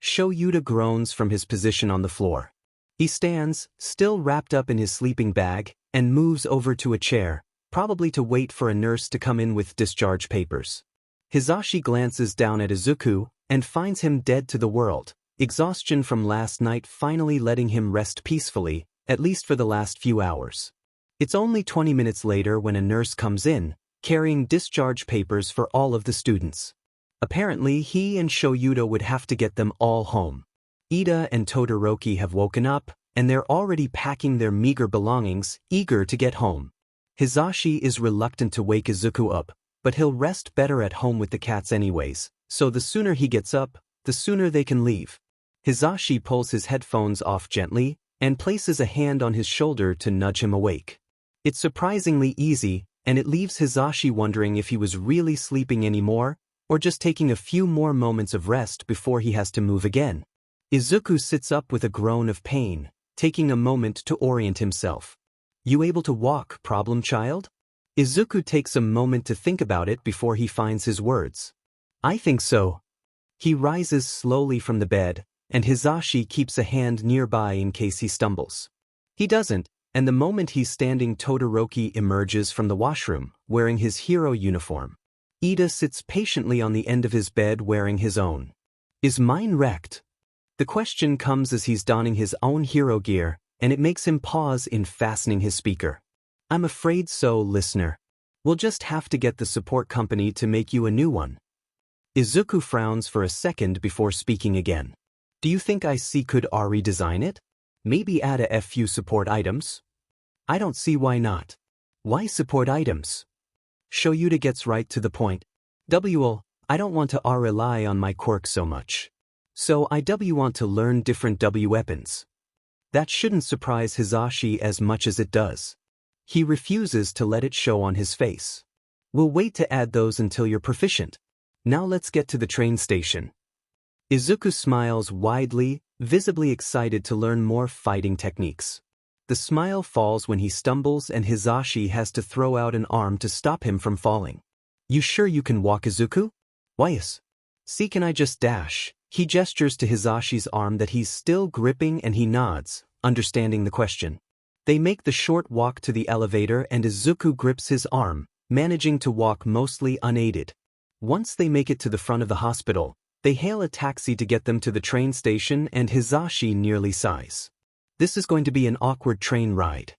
Shoyuta groans from his position on the floor. He stands, still wrapped up in his sleeping bag, and moves over to a chair, probably to wait for a nurse to come in with discharge papers. Hizashi glances down at Izuku and finds him dead to the world, exhaustion from last night finally letting him rest peacefully, at least for the last few hours. It's only 20 minutes later when a nurse comes in, carrying discharge papers for all of the students. Apparently he and Shoyuta would have to get them all home. Ida and Todoroki have woken up, and they're already packing their meager belongings, eager to get home. Hizashi is reluctant to wake Izuku up, but he'll rest better at home with the cats anyways, so the sooner he gets up, the sooner they can leave. Hizashi pulls his headphones off gently and places a hand on his shoulder to nudge him awake. It's surprisingly easy, and it leaves Hizashi wondering if he was really sleeping anymore, or just taking a few more moments of rest before he has to move again. Izuku sits up with a groan of pain, taking a moment to orient himself. "You able to walk, problem child?" Izuku takes a moment to think about it before he finds his words. "I think so." He rises slowly from the bed, and Hizashi keeps a hand nearby in case he stumbles. He doesn't, and the moment he's standing, Todoroki emerges from the washroom, wearing his hero uniform. Ida sits patiently on the end of his bed wearing his own. Is mine wrecked? The question comes as he's donning his own hero gear, and it makes him pause in fastening his speaker. "I'm afraid so, listener. We'll just have to get the support company to make you a new one." Izuku frowns for a second before speaking again. "Do you think could Ari design it? Maybe add a few support items?" "I don't see why not." "Why support items?" Shoyuta gets right to the point. I don't want to rely on my quirk so much. So I want to learn different weapons." That shouldn't surprise Hizashi as much as it does. He refuses to let it show on his face. "We'll wait to add those until you're proficient. Now let's get to the train station." Izuku smiles widely, visibly excited to learn more fighting techniques. The smile falls when he stumbles and Hizashi has to throw out an arm to stop him from falling. "You sure you can walk, Izuku?" "Why yes. See, can I just dash?" He gestures to Hizashi's arm that he's still gripping and he nods, understanding the question. They make the short walk to the elevator and Izuku grips his arm, managing to walk mostly unaided. Once they make it to the front of the hospital, they hail a taxi to get them to the train station and Hizashi nearly sighs. This is going to be an awkward train ride.